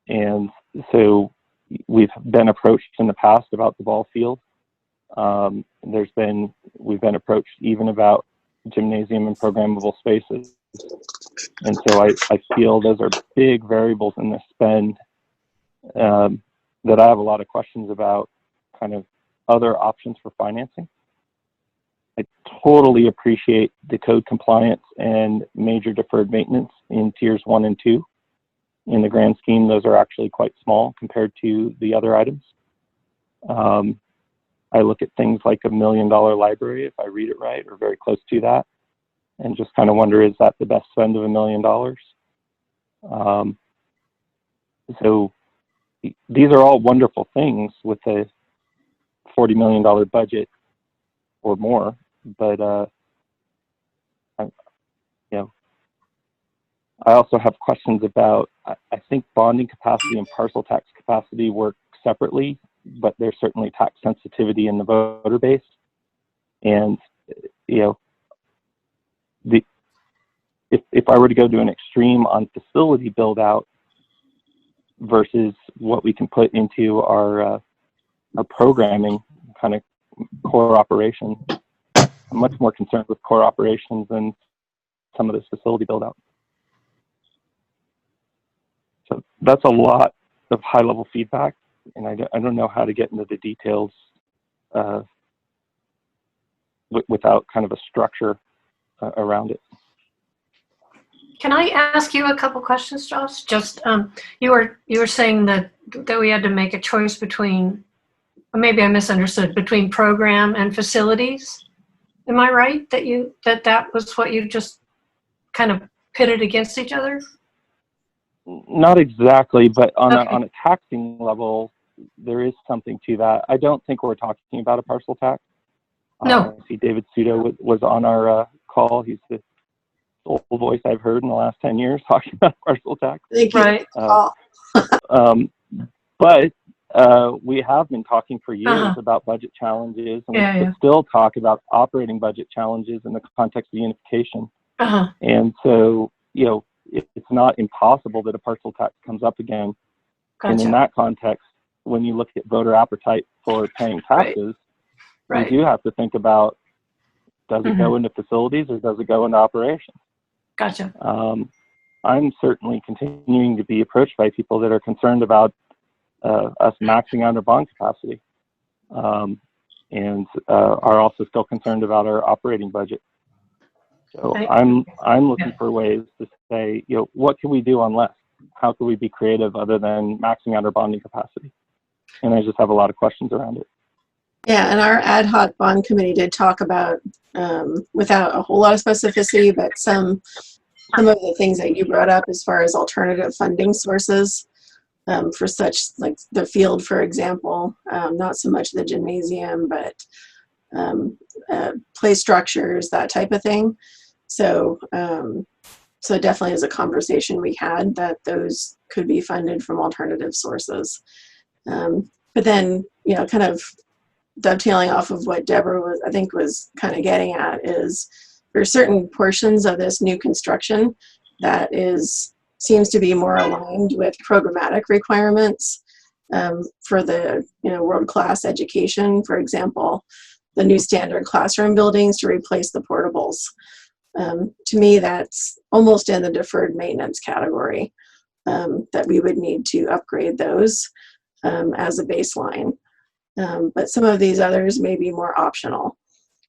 And so we've been approached in the past about the ball field. We've been approached even about gymnasium and programmable spaces. And so I feel those are big variables in this spend that I have a lot of questions about, kind of other options for financing. I totally appreciate the code compliance and major deferred maintenance in tiers 1 and 2. In the grand scheme, those are actually quite small compared to the other items. I look at things like $1 million library, if I read it right, or very close to that, and just kind of wonder, is that the best spend of $1 million? So these are all wonderful things with a $40 million budget or more, but I also have questions about, I think bonding capacity and parcel tax capacity work separately, but there's certainly tax sensitivity in the voter base. And, you know, if I were to go to an extreme on facility build out versus what we can put into our programming kind of core operation, I'm much more concerned with core operations than some of this facility build out. So that's a lot of high level feedback, and I don't know how to get into the details without kind of a structure around it. Can I ask you a couple questions, Josh? Just you were saying that we had to make a choice between, or maybe I misunderstood, between program and facilities. Am I right that that was what you just kind of pitted against each other? Not exactly, but on Okay. a taxing level, there is something to that. I don't think we're talking about a parcel tax. No. I see David Sudo was on our call. He's the old voice I've heard in the last 10 years talking about parcel tax. Thank you. Right. But we have been talking for years about budget challenges, and we could still talk about operating budget challenges in the context of unification. And so, you know, it's not impossible that a parcel tax comes up again. Gotcha. And in that context, when you look at voter appetite for paying taxes, Right. we do have to think about, does it go into facilities or does it go into operations? Gotcha. I'm certainly continuing to be approached by people that are concerned about us maxing out our bond capacity, and are also still concerned about our operating budget. So I'm looking for ways to say, you know, what can we do on less? How can we be creative other than maxing out our bonding capacity? And I just have a lot of questions around it. Yeah, and our ad hoc bond committee did talk about, without a whole lot of specificity, but some of the things that you brought up as far as alternative funding sources. for such like the field, for example, not so much the gymnasium, but play structures, that type of thing. So, so it definitely is a conversation we had that those could be funded from alternative sources. But then, you know, kind of dovetailing off of what Deborah was, I think, was kind of getting at is there are certain portions of this new construction that seems to be more aligned with programmatic requirements for the, you know, world-class education. For example, the new standard classroom buildings to replace the portables. To me, that's almost in the deferred maintenance category, that we would need to upgrade those as a baseline. But some of these others may be more optional.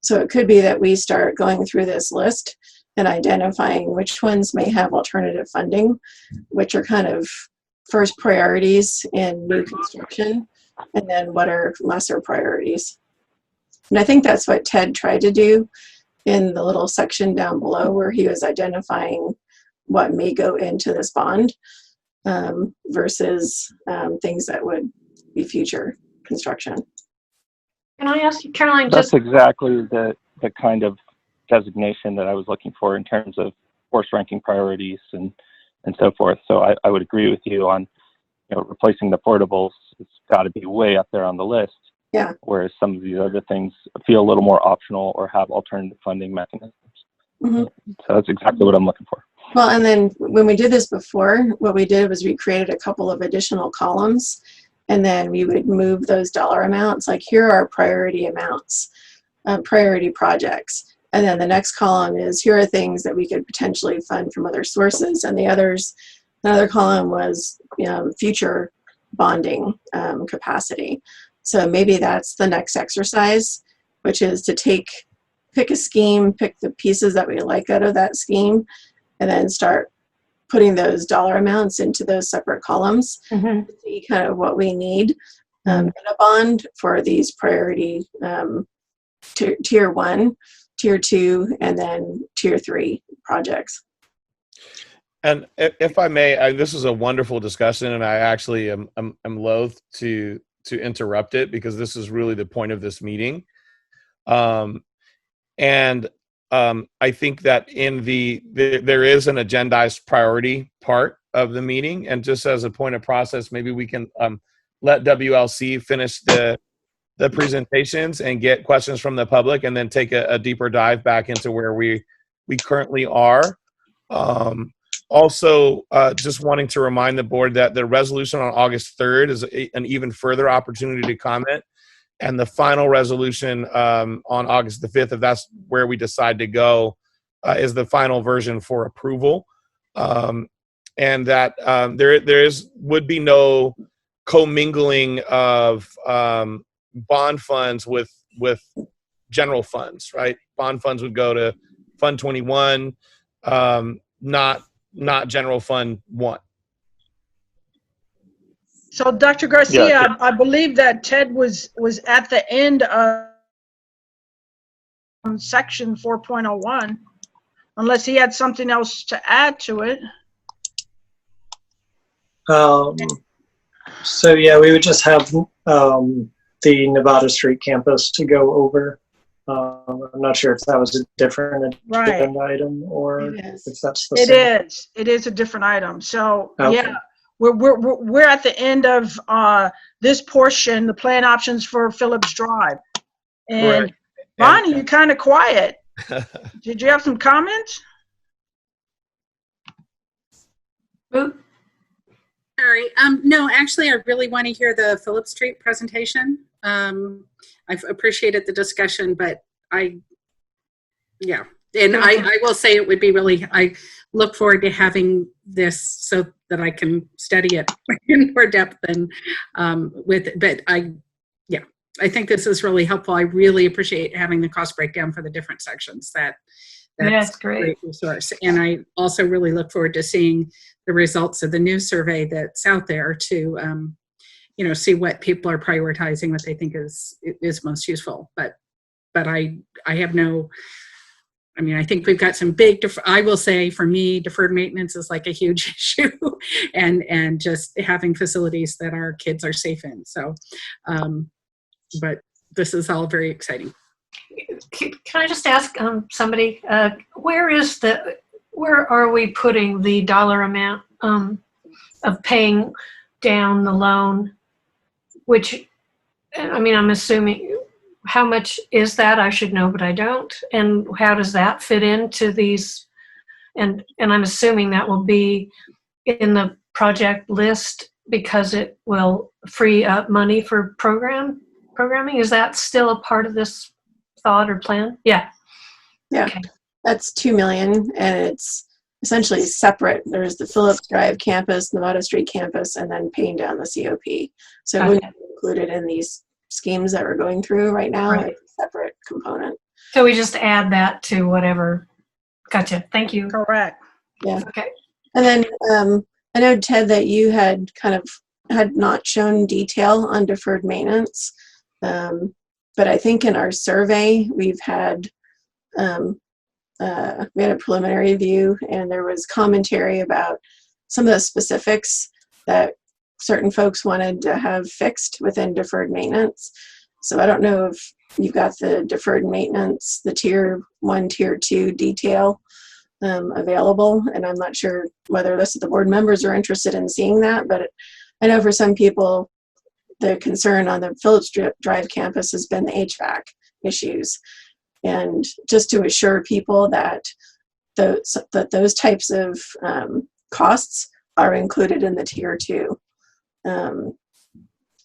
So it could be that we start going through this list and identifying which ones may have alternative funding, which are kind of first priorities in new construction, and then what are lesser priorities. And I think that's what Ted tried to do in the little section down below where he was identifying what may go into this bond versus things that would be future construction. Can I ask you, Caroline, That's just exactly the kind of designation that I was looking for in terms of force ranking priorities and so forth. So I would agree with you on, you know, replacing the portables. It's got to be way up there on the list. Yeah. Whereas some of these other things feel a little more optional or have alternative funding mechanisms. Mm-hmm. So that's exactly what I'm looking for. Well, and then when we did this before, what we did was we created a couple of additional columns, and then we would move those dollar amounts. Like, here are priority amounts, priority projects. And then the next column is, here are things that we could potentially fund from other sources. And another column was, you know, future bonding capacity. So maybe that's the next exercise, which is to pick a scheme, pick the pieces that we like out of that scheme, and then start putting those dollar amounts into those separate columns to see kind of what we need in a bond for these priority tier 1, tier 2, and then tier 3 projects. And if I may, this is a wonderful discussion, and I actually am loath to interrupt it because this is really the point of this meeting. I think that in there is an agendized priority part of the meeting, and just as a point of process, maybe we can let WLC finish the presentations and get questions from the public, and then take a deeper dive back into where we currently are. Also, just wanting to remind the board that the resolution on August 3rd is an even further opportunity to comment. And the final resolution on August the 5th, if that's where we decide to go, is the final version for approval. And that there would be no commingling of bond funds with general funds, right? Bond funds would go to Fund 21, not General Fund 1. So, Dr. Garcia, Yeah. I believe that Ted was at the end of section 4.01, unless he had something else to add to it. So yeah, we would just have the Nevada Street campus to go over. I'm not sure if that was a different agenda item or if that's the same. It is a different item. So Okay. yeah, we're at the end of this portion, the plan options for Phillips Drive. And Correct. Bonnie, you're kind of quiet. Did you have some comments? Sorry. No, actually, I really want to hear the Phillips Street presentation. I've appreciated the discussion, but yeah. And I will say it would be really, I look forward to having this so that I can study it in more depth and but I think this is really helpful. I really appreciate having the cost breakdown for the different sections. That's great. a great resource. And I also really look forward to seeing the results of the new survey that's out there to, see what people are prioritizing, what they think is most useful. But I have no I mean, I think we've got some big, I will say for me, deferred maintenance is like a huge issue, and just having facilities that our kids are safe in. So, but this is all very exciting. Can I just ask somebody, where are we putting the dollar amount of paying down the loan? Which, I mean, I'm assuming, how much is that? I should know, but I don't. And how does that fit into these? And I'm assuming that will be in the project list because it will free up money for programming. Is that still a part of this thought or plan? Yeah. Yeah, Okay. that's 2 million, and it's essentially separate. There's the Phillips Drive campus, Nevada Street campus, and then paying down the COP. So it wouldn't be included in these schemes that we're going through right now. Right. It's a separate component. So we just add that to whatever. Gotcha. Thank you. Correct. Yeah. Okay. And then I know, Ted, that you had had not shown detail on deferred maintenance. But I think in our survey, we've had, we had a preliminary view, and there was commentary about some of the specifics that certain folks wanted to have fixed within deferred maintenance. So I don't know if you've got the deferred maintenance, the tier 1, tier 2 detail available, and I'm not sure whether the rest of the board members are interested in seeing that, but I know for some people, the concern on the Phillips Drive campus has been the HVAC issues. And just to assure people that those types of costs are included in the tier 2.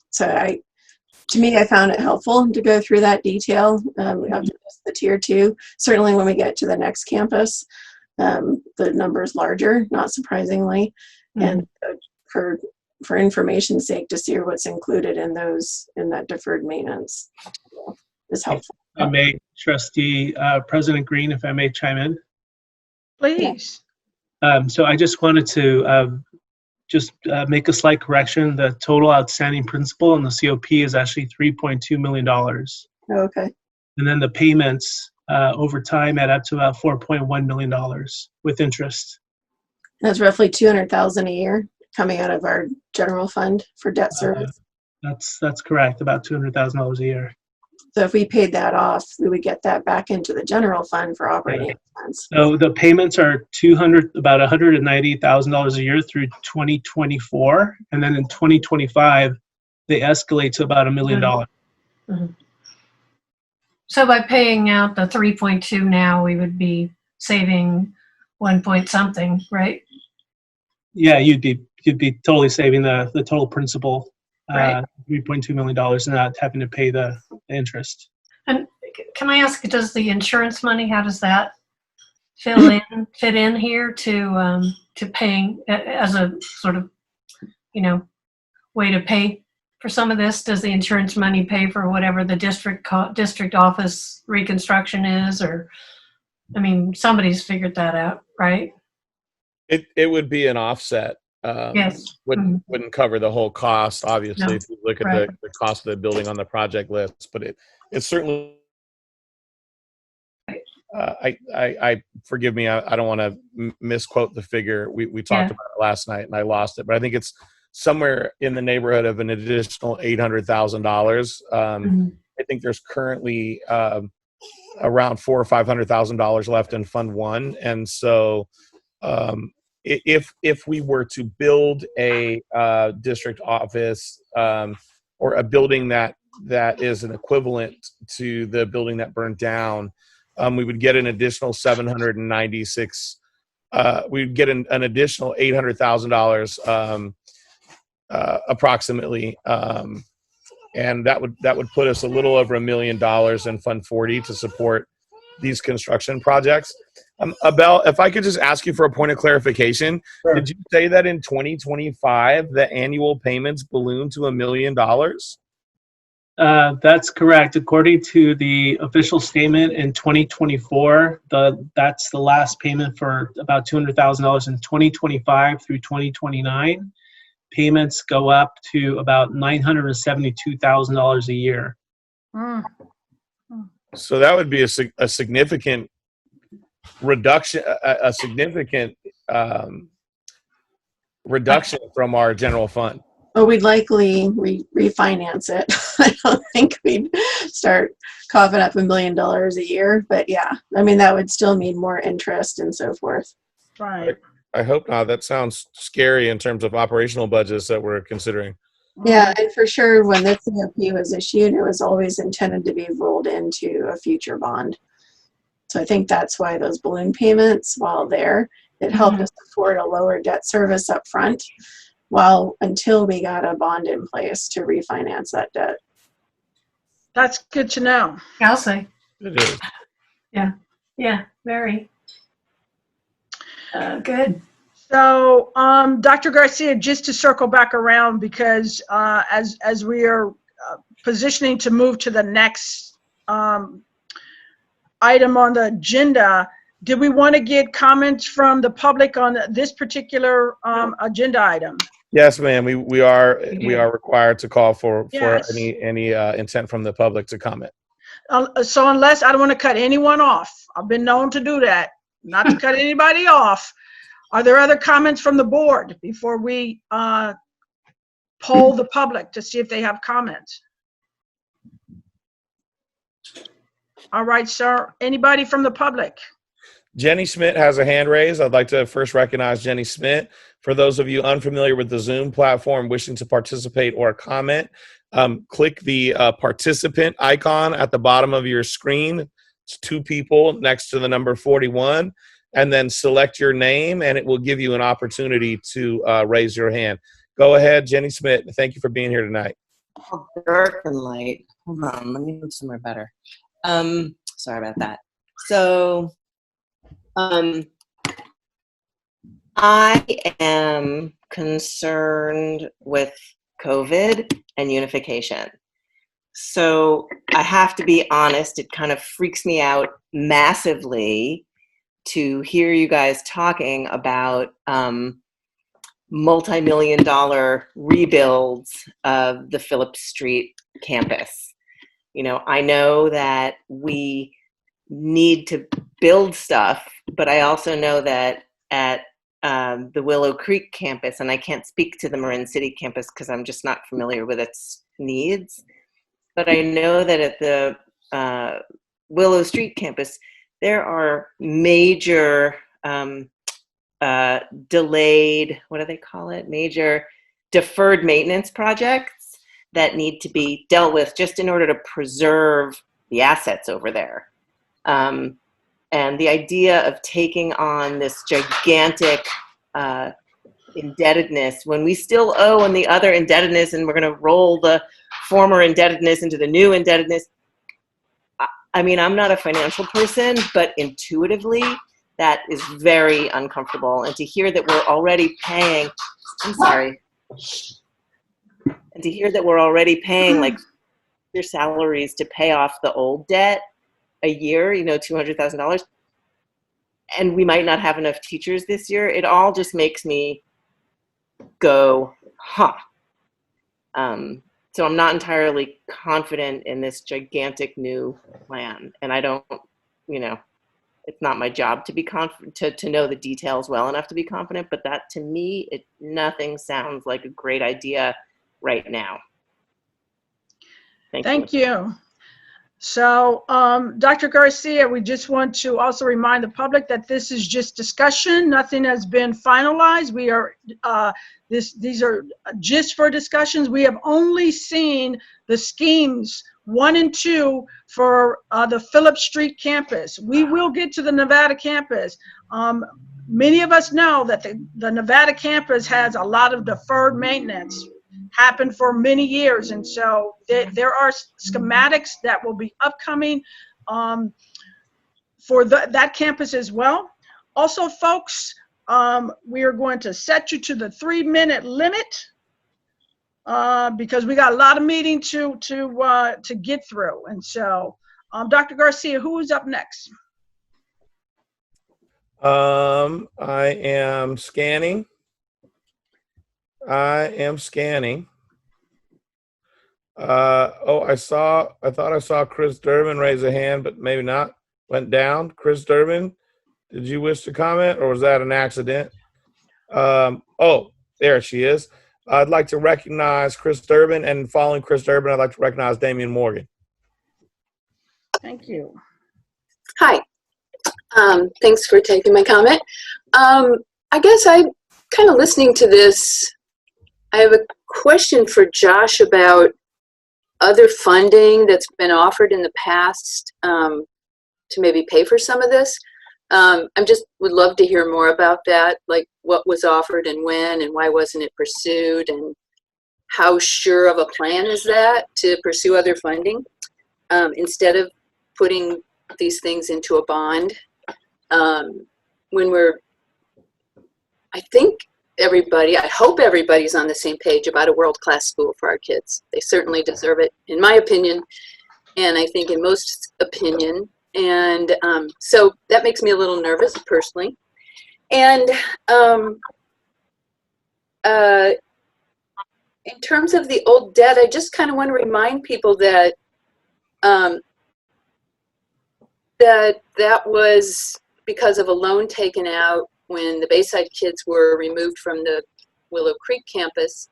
So to me, I found it helpful to go through that detail of the tier 2. Certainly when we get to the next campus, the number is larger, not surprisingly. And for information's sake, to see what's included in that deferred maintenance is helpful. I may, Trustee President Green, if I may chime in. Please. So I just wanted to make a slight correction. The total outstanding principal in the COP is actually $3.2 million. Okay. And then the payments over time add up to about $4.1 million with interest. That's roughly $200,000 a year coming out of our general fund for debt service. That's correct, about $200,000 a year. So if we paid that off, we would get that back into the general fund for operating expense. So the payments are about $190,000 a year through 2024, and then in 2025 they escalate to about $1 million. Mm-hmm. So by paying out the 3.2 now, we would be saving 1 point something, right? Yeah, you'd be totally saving the total principal, Right. $3.2 million, and not having to pay the interest. And can I ask, does the insurance money, how does that fit in here to paying as a sort of, way to pay for some of this? Does the insurance money pay for whatever the district office reconstruction is, or, I mean, somebody's figured that out, right? It would be an offset. Yes. Wouldn't cover the whole cost, obviously, No. if you look at Right. the cost of the building on the project list, but it's certainly, I forgive me, I don't want to misquote the figure. We talked about it last night and I lost it, but I think it's somewhere in the neighborhood of an additional $800,000. I think there's currently around $400,000 or $500,000 left in Fund 1, and so if we were to build a district office or a building that is an equivalent to the building that burned down, we would get an additional $796. We'd get an additional $800,000 approximately, and that would put us a little over $1 million in Fund 40 to support these construction projects. Abel, if I could just ask you for a point of clarification, Sure. Did you say that in 2025 the annual payments ballooned to $1 million? That's correct. According to the official statement in 2024, that's the last payment for about $200,000 in 2025 through 2029. Payments go up to about $972,000 a year. So that would be a significant reduction, a significant reduction from our general fund. Well, we'd likely refinance it. I don't think we'd start coughing up $1 million a year, but yeah, I mean, that would still mean more interest and so forth. Right. I hope not. That sounds scary in terms of operational budgets that we're considering. Yeah, and for sure, when the COP was issued, it was always intended to be rolled into a future bond. So I think that's why those balloon payments, while there, it helped us afford a lower debt service up front, until we got a bond in place to refinance that debt. That's good to know. I'll say. It is. Yeah, very. Good. So, Dr. Garcia, just to circle back around, because as we are positioning to move to the next item on the agenda, did we want to get comments from the public on this particular agenda item? Yes, ma'am. We are required to call for Yes. any intent from the public to comment. So unless, I don't want to cut anyone off. I've been known to do that, not to cut anybody off. Are there other comments from the board before we poll the public to see if they have comments? All right, sir. Anybody from the public? Jenny Schmidt has a hand raised. I'd like to first recognize Jenny Schmidt. For those of you unfamiliar with the Zoom platform wishing to participate or comment, click the participant icon at the bottom of your screen. It's 2 people next to the number 41, and then select your name, and it will give you an opportunity to raise your hand. Go ahead, Jenny Schmidt. Thank you for being here tonight. Oh, dark and light. Hold on, let me move somewhere better. Sorry about that. So, I am concerned with COVID and unification. So I have to be honest, it kind of freaks me out massively to hear you guys talking about multi-million-dollar rebuilds of the Phillips Street campus. You know, I know that we need to build stuff, but I also know that at the Willow Creek campus, and I can't speak to the Marin City campus because I'm just not familiar with its needs, but I know that at the Willow Street campus, there are major delayed, what do they call it? Major deferred maintenance projects that need to be dealt with just in order to preserve the assets over there. And the idea of taking on this gigantic indebtedness when we still owe on the other indebtedness, and we're going to roll the former indebtedness into the new indebtedness. I mean, I'm not a financial person, but intuitively, that is very uncomfortable. And to hear that we're already paying, I'm sorry, and to hear that we're already paying like their salaries to pay off the old debt a year, you know, $200,000, and we might not have enough teachers this year, it all just makes me go, huh. So I'm not entirely confident in this gigantic new plan. And I don't, you know, it's not my job to be confident, to know the details well enough to be confident, but that to me, nothing sounds like a great idea right now. Thank you. So, Dr. Garcia, we just want to also remind the public that this is just discussion. Nothing has been finalized. We are, these are just for discussions. We have only seen the schemes 1 and 2 for the Phillips Street campus. We will get to the Nevada campus. Many of us know that the Nevada campus has a lot of deferred maintenance, happened for many years, and so there are schematics that will be upcoming for that campus as well. Also, folks, we are going to set you to the 3-minute limit because we got a lot of meeting to get through. And so, Dr. Garcia, who is up next? I am scanning. I thought I saw Chris Durbin raise a hand, but maybe not. Went down. Chris Durbin, did you wish to comment, or was that an accident? Oh, there she is. I'd like to recognize Chris Durbin, and following Chris Durbin, I'd like to recognize Damian Morgan. Thank you. Hi. Thanks for taking my comment. I guess I'm kind of listening to this. I have a question for Josh about other funding that's been offered in the past to maybe pay for some of this. I just would love to hear more about that, like what was offered and when and why wasn't it pursued, and how sure of a plan is that to pursue other funding instead of putting these things into a bond. When we're, I think everybody, I hope everybody's on the same page about a world-class school for our kids. They certainly deserve it, in my opinion, and I think in most opinion. And so that makes me a little nervous personally. And in terms of the old debt, I just kind of want to remind people that that was because of a loan taken out when the Bayside kids were removed from the Willow Creek campus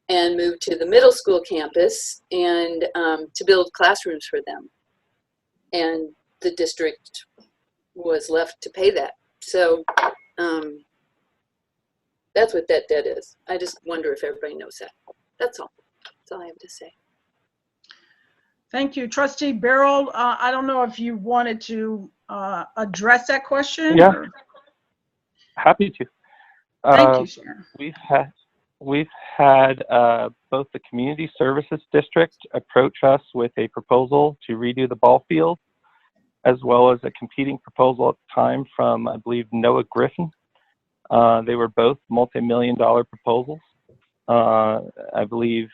and moved to the middle school campus, and to build classrooms for them. And the district was left to pay that. So that's what that debt is. I just wonder if everybody knows that. That's all. That's all I have to say. Thank you. Trustee Barrel, I don't know if you wanted to address that question. Yeah. Or? Happy to. Thank you, sir. We've had both the Community Services District approach us with a proposal to redo the ball field, as well as a competing proposal at the time from, I believe, Noah Griffin. They were both multi-million-dollar proposals. I believe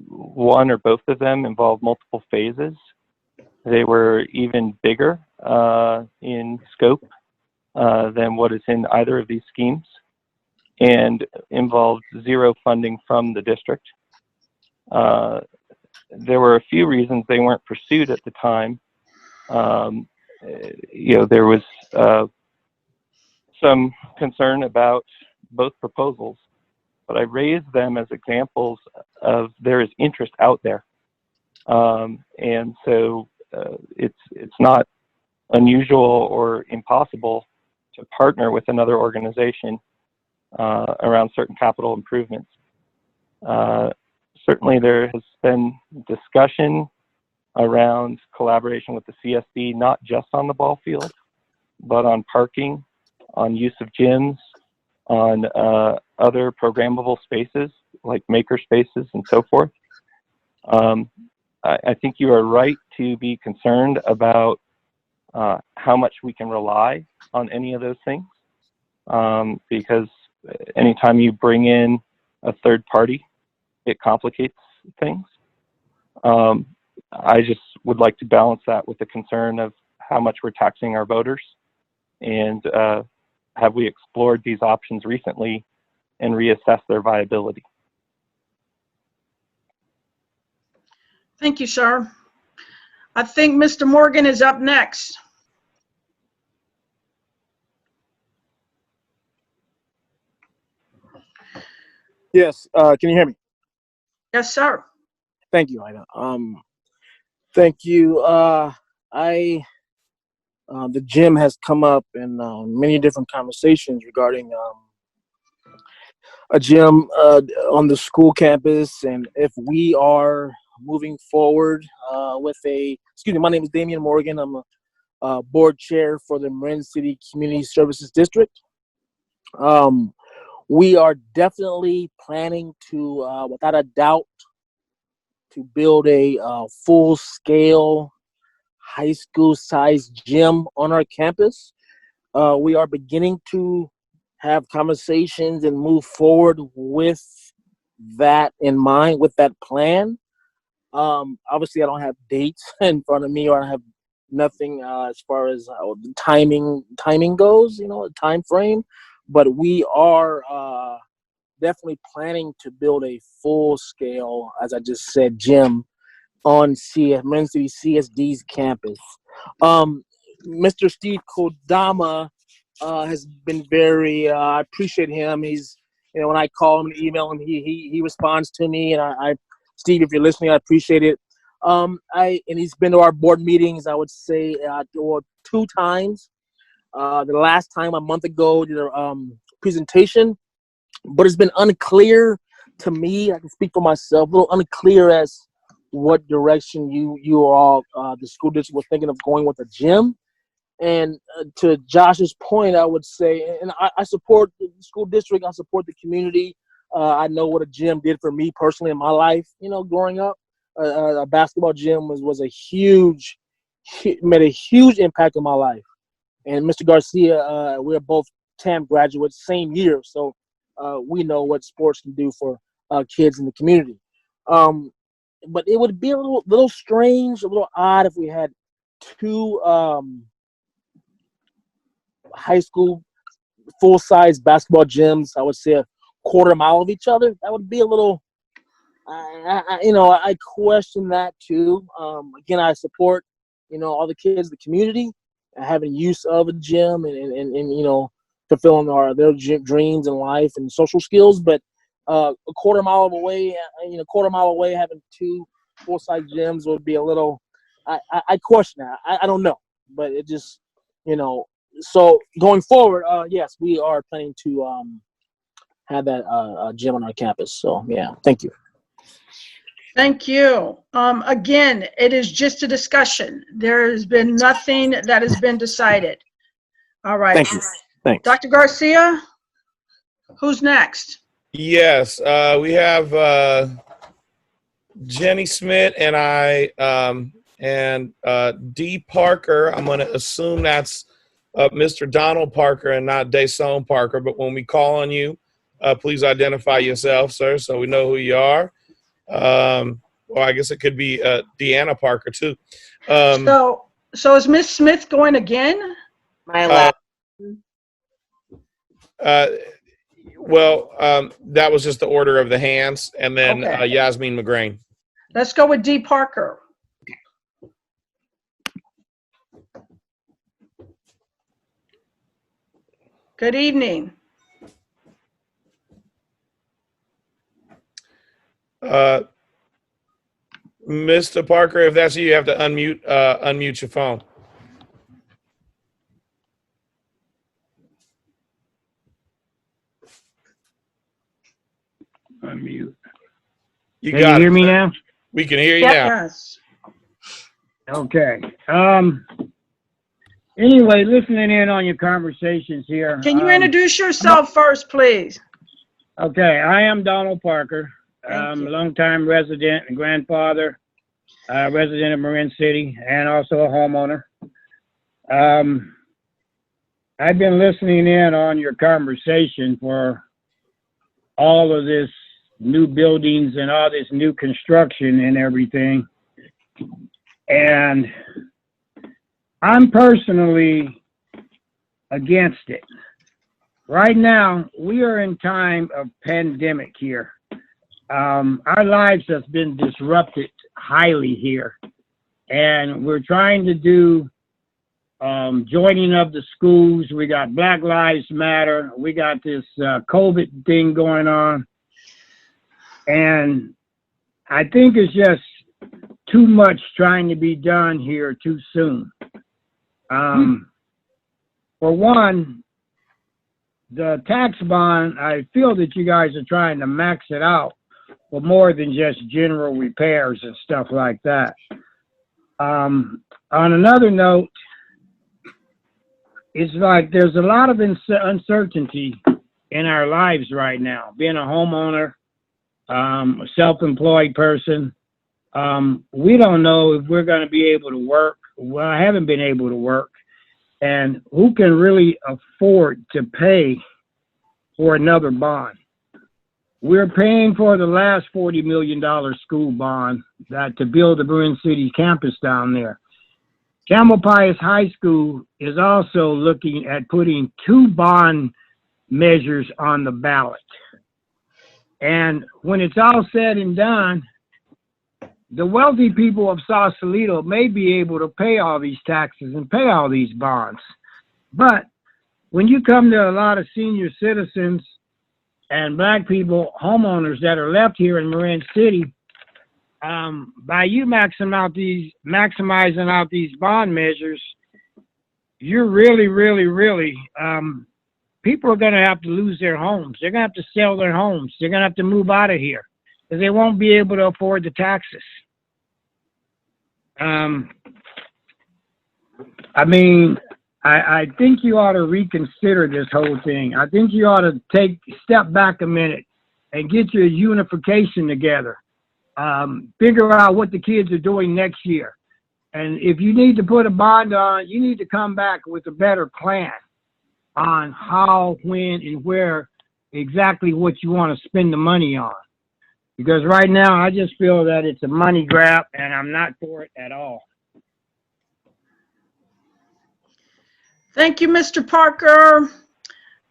one or both of them involved multiple phases. They were even bigger in scope than what is in either of these schemes, and involved zero funding from the district. There were a few reasons they weren't pursued at the time. There was some concern about both proposals, but I raised them as examples of there is interest out there. And so it's not unusual or impossible to partner with another organization around certain capital improvements. Certainly there has been discussion around collaboration with the CSD, not just on the ball field, but on parking, on use of gyms, on other programmable spaces like maker spaces and so forth. I think you are right to be concerned about how much we can rely on any of those things, because anytime you bring in a third party, it complicates things. I just would like to balance that with the concern of how much we're taxing our voters, and have we explored these options recently and reassessed their viability. Thank you, sir. I think Mr. Morgan is up next. Yes, can you hear me? Yes, sir. Thank you, Ida. Thank you. The gym has come up in many different conversations regarding a gym on the school campus, and if we are moving forward with my name is Damian Morgan. I'm a board chair for the Marin City Community Services District. We are definitely planning to, without a doubt, to build a full-scale high school-sized gym on our campus. We are beginning to have conversations and move forward with that in mind, with that plan. Obviously, I don't have dates in front of me, or I have nothing as far as the timing goes, a time frame. But we are definitely planning to build a full-scale, as I just said, gym on Marin City CSD's campus. Mr. Steve Kodama has been very. I appreciate him. He's, when I call him and email him, he responds to me. And Steve, if you're listening, I appreciate it. And he's been to our board meetings. I would say 2 times. The last time a month ago, did a presentation, but it's been unclear to me. I can speak for myself. A little unclear as what direction you all, the school district, was thinking of going with a gym. And to Josh's point, I would say, and I support the school district. I support the community. I know what a gym did for me personally in my life. Growing up, a basketball gym was a huge, made a huge impact on my life. And Mr. Garcia, we're both TAM graduates, same year, so we know what sports can do for kids in the community. But it would be a little strange, a little odd if we had 2 high school full-size basketball gyms, I would say a quarter mile of each other. That would be a little, I question that too. Again, I support, all the kids in the community having use of a gym and fulfilling their dreams in life and social skills. But a quarter mile away, having 2 full-size gyms would be a little, I question that. I don't know, but it just, so going forward, yes, we are planning to have that gym on our campus. So yeah, thank you. Thank you. Again, it is just a discussion. There has been nothing that has been decided. All right. Thank you. Thanks. Dr. Garcia, who's next? Yes, we have Jenny Smith and I, and D. Parker. I'm going to assume that's Mr. Donald Parker and not Dason Parker. But when we call on you, please identify yourself, sir, so we know who you are. Well, I guess it could be Deanna Parker too. So is Miss Smith going again? My last. Well, that was just the order of the hands, and then Okay. Yasmin McGrain. Let's go with D. Parker. Good evening. Mr. Parker, if that's you have to unmute your phone. Unmute. You Can got you hear it, me sir. now? We can hear you Yep. now. Yes. Okay. Anyway, listening in on your conversations here. Can you introduce yourself first, please? Okay, I am Donald Parker. Thank you. A longtime resident and grandfather, resident of Marin City, and also a homeowner. I've been listening in on your conversation for all of this new buildings and all this new construction and everything. And I'm personally against it. Right now, we are in time of pandemic here. Our lives have been disrupted highly here. And we're trying to do joining of the schools. We got Black Lives Matter. We got this COVID thing going on. And I think it's just too much trying to be done here too soon. For one, the tax bond, I feel that you guys are trying to max it out for more than just general repairs and stuff like that. On another note, it's like there's a lot of uncertainty in our lives right now. Being a homeowner, a self-employed person, we don't know if we're going to be able to work. Well, I haven't been able to work. And who can really afford to pay for another bond? We're paying for the last $40 million school bond to build the Marin City campus down there. Tamalpais High School is also looking at putting 2 bond measures on the ballot. And when it's all said and done, the wealthy people of Sausalito may be able to pay all these taxes and pay all these bonds. But when you come to a lot of senior citizens and black people, homeowners that are left here in Marin City, by you maximizing out these bond measures, you're really, people are going to have to lose their homes. They're going to have to sell their homes. They're going to have to move out of here because they won't be able to afford the taxes. I think you ought to reconsider this whole thing. I think you ought to step back a minute and get your unification together. Figure out what the kids are doing next year. And if you need to put a bond on, you need to come back with a better plan on how, when, and where exactly what you want to spend the money on. Because right now, I just feel that it's a money grab, and I'm not for it at all. Thank you, Mr. Parker.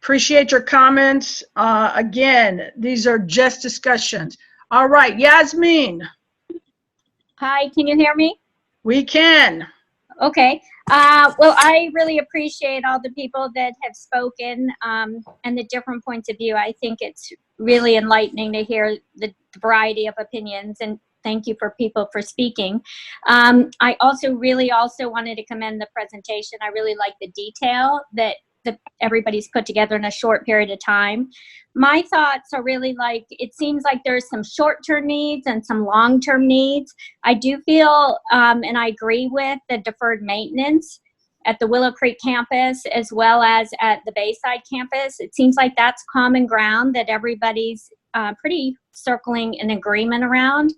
Appreciate your comments. Again, these are just discussions. All right, Yasmin. Hi, can you hear me? We can. Okay. Well, I really appreciate all the people that have spoken and the different points of view. I think it's really enlightening to hear the variety of opinions, and thank you for people for speaking. I also wanted to commend the presentation. I really like the detail that everybody's put together in a short period of time. My thoughts are really like, it seems like there's some short-term needs and some long-term needs. I do feel, and I agree with the deferred maintenance at the Willow Creek campus as well as at the Bayside campus. It seems like that's common ground that everybody's pretty circling an agreement around.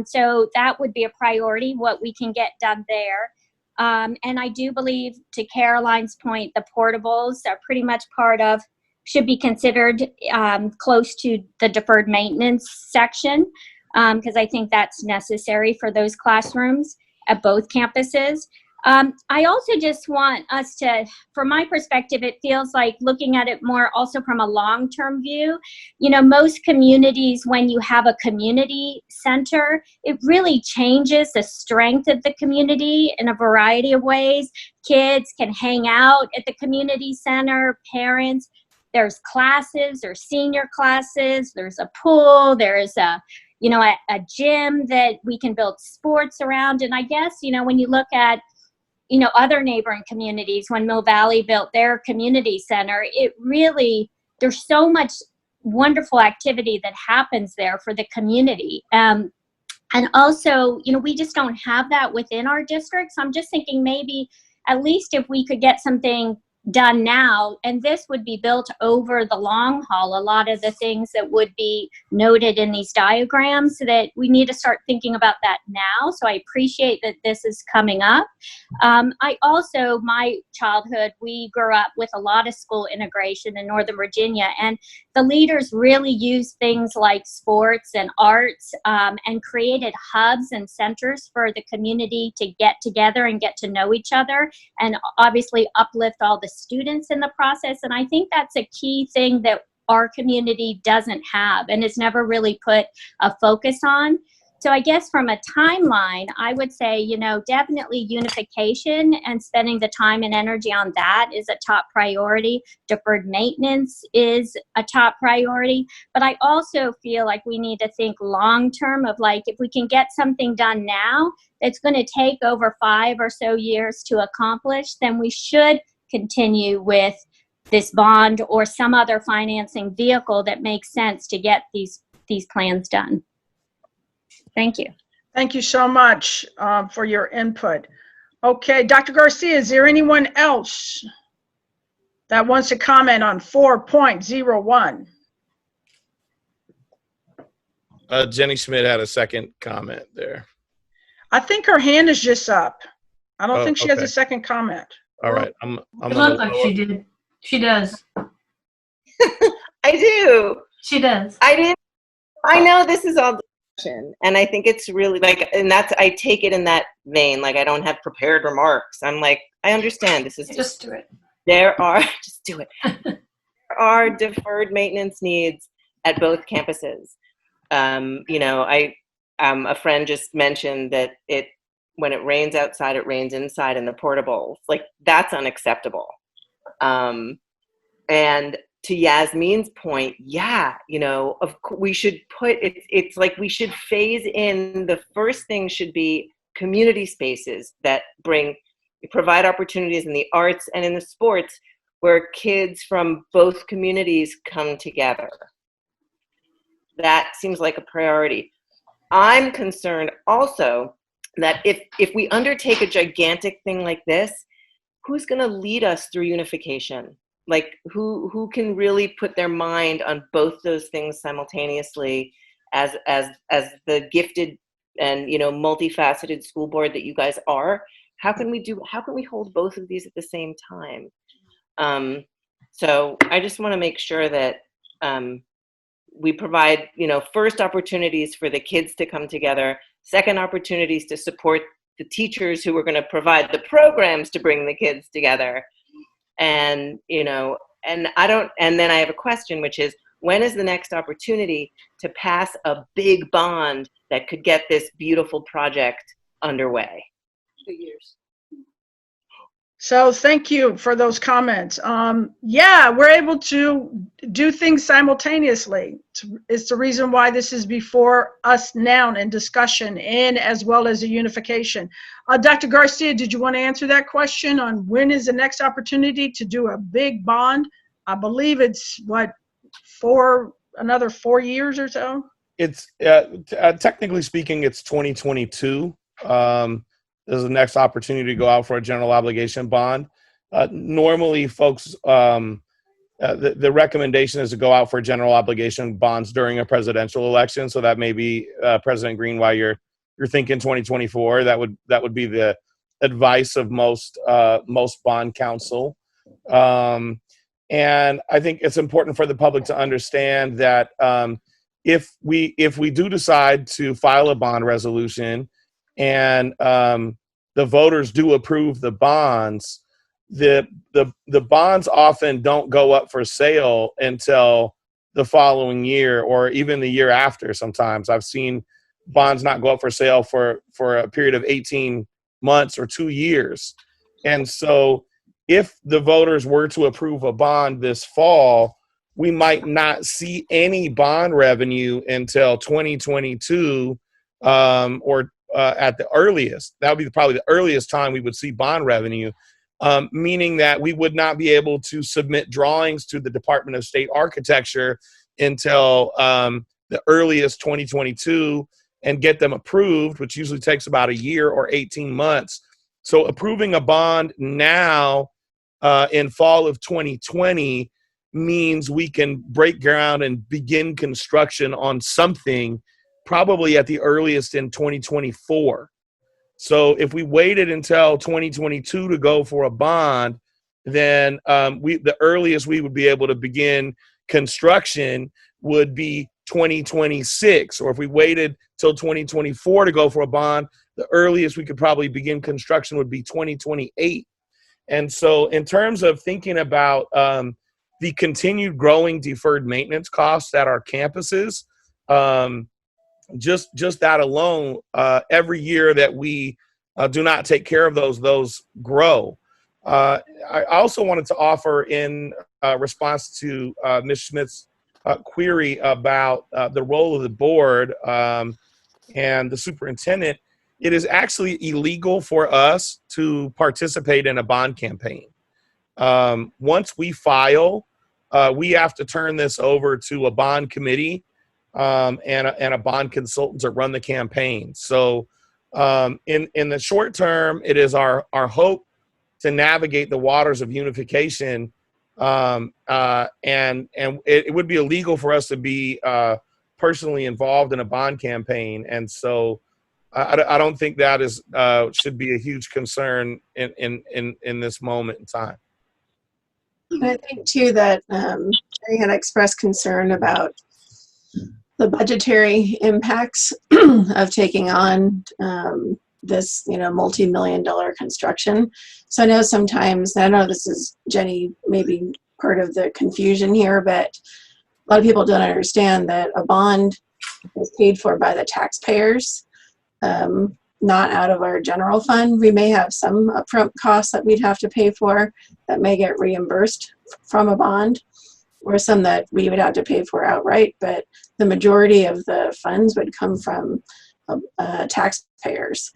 So that would be a priority, what we can get done there. And I do believe, to Caroline's point, the portables are pretty much should be considered close to the deferred maintenance section, because I think that's necessary for those classrooms at both campuses. I also just want us to, from my perspective, it feels like looking at it more also from a long-term view. You know, most communities, when you have a community center, it really changes the strength of the community in a variety of ways. Kids can hang out at the community center, parents, there's classes, there's senior classes, there's a pool, there's a gym that we can build sports around. And I guess, when you look at other neighboring communities, when Mill Valley built their community center, there's so much wonderful activity that happens there for the community. And also, we just don't have that within our district. So I'm just thinking maybe at least if we could get something done now, and this would be built over the long haul, a lot of the things that would be noted in these diagrams, so that we need to start thinking about that now. So I appreciate that this is coming up. My childhood, we grew up with a lot of school integration in Northern Virginia, and the leaders really used things like sports and arts and created hubs and centers for the community to get together and get to know each other, and obviously uplift all the students in the process. And I think that's a key thing that our community doesn't have and has never really put a focus on. So I guess from a timeline, I would say, definitely unification and spending the time and energy on that is a top priority. Deferred maintenance is a top priority. But I also feel like we need to think long-term of if we can get something done now, it's going to take over 5 or so years to accomplish, then we should continue with this bond or some other financing vehicle that makes sense to get these plans done. Thank you. Thank you so much for your input. Okay, Dr. Garcia, is there anyone else that wants to comment on 4.01? Jenny Schmidt had a second comment there. I think her hand is just up. I don't think she has okay. a second comment. All right. I'm It looked like she did. She does. I do. She does. I know this is all discussion, and I think it's really I take it in that vein. I don't have prepared remarks. I'm I understand this is just do it. Just do it. There are deferred maintenance needs at both campuses. A friend just mentioned that when it rains outside, it rains inside in the portables. That's unacceptable. And to Yasmin's point, yeah, we should put it's like we should phase in. The first thing should be community spaces that provide opportunities in the arts and in the sports where kids from both communities come together. That seems like a priority. I'm concerned also that if we undertake a gigantic thing like this, who's going to lead us through unification? Like who can really put their mind on both those things simultaneously as the gifted and multifaceted school board that you guys are? How can we hold both of these at the same time? So I just want to make sure that we provide, first opportunities for the kids to come together, second opportunities to support the teachers who are going to provide the programs to bring the kids together. And, and then I have a question, which is, when is the next opportunity to pass a big bond that could get this beautiful project underway? 2 years. So thank you for those comments. Yeah, we're able to do things simultaneously. It's the reason why this is before us now in discussion and as well as a unification. Dr. Garcia, did you want to answer that question on when is the next opportunity to do a big bond? I believe it's another 4 years or so? It's technically speaking, it's 2022. This is the next opportunity to go out for a general obligation bond. Normally, folks, the recommendation is to go out for general obligation bonds during a presidential election. So that may be President Green, while you're thinking 2024. That would be the advice of most bond counsel. And I think it's important for the public to understand that if we do decide to file a bond resolution, and the voters do approve the bonds, the bonds often don't go up for sale until the following year or even the year after. Sometimes I've seen bonds not go up for sale for a period of 18 months or 2 years. And so if the voters were to approve a bond this fall, we might not see any bond revenue until 2022 or at the earliest. That would be probably the earliest time we would see bond revenue, meaning that we would not be able to submit drawings to the Department of State Architecture until the earliest 2022 and get them approved, which usually takes about a year or 18 months. So approving a bond now in fall of 2020 means we can break ground and begin construction on something probably at the earliest in 2024. So if we waited until 2022 to go for a bond, then the earliest we would be able to begin construction would be 2026. Or if we waited till 2024 to go for a bond, the earliest we could probably begin construction would be 2028. And so in terms of thinking about the continued growing deferred maintenance costs at our campuses, just that alone, every year that we do not take care of those grow. I also wanted to offer in response to Ms. Schmidt's query about the role of the board and the superintendent. It is actually illegal for us to participate in a bond campaign. Once we file, we have to turn this over to a bond committee and a bond consultant to run the campaign. So in the short term, it is our hope to navigate the waters of unification, and it would be illegal for us to be personally involved in a bond campaign. And so I don't think that is should be a huge concern in this moment in time. I think too that I had expressed concern about the budgetary impacts of taking on this, multi-million-dollar construction. So I know sometimes, I know this is, Jenny, maybe part of the confusion here, but a lot of people don't understand that a bond is paid for by the taxpayers. not out of our general fund. We may have some upfront costs that we'd have to pay for that may get reimbursed from a bond, or some that we would have to pay for outright, but the majority of the funds would come from taxpayers.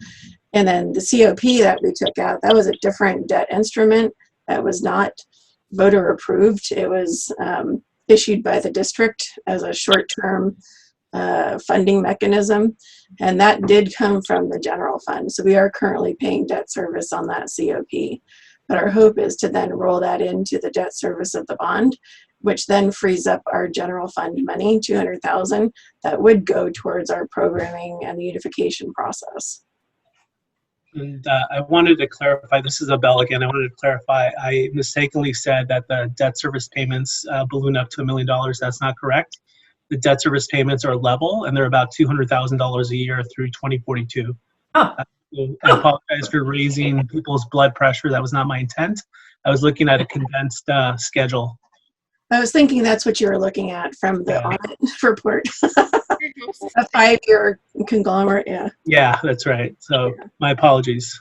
And then the COP that we took out, that was a different debt instrument that was not voter approved. It was issued by the district as a short-term funding mechanism, and that did come from the general fund. So we are currently paying debt service on that COP, but our hope is to then roll that into the debt service of the bond, which then frees up our general fund money, $200,000, that would go towards our programming and the unification process. And I wanted to clarify, this is Abel again, I wanted to clarify, I mistakenly said that the debt service payments balloon up to $1 million. That's not correct. The debt service payments are level, and they're about $200,000 a year through 2042. Oh. So I apologize for raising people's blood pressure. That was not my intent. I was looking at a condensed schedule. I was thinking that's what you were looking at from the audit report. A 5-year conglomerate, yeah. Yeah, that's right. So my apologies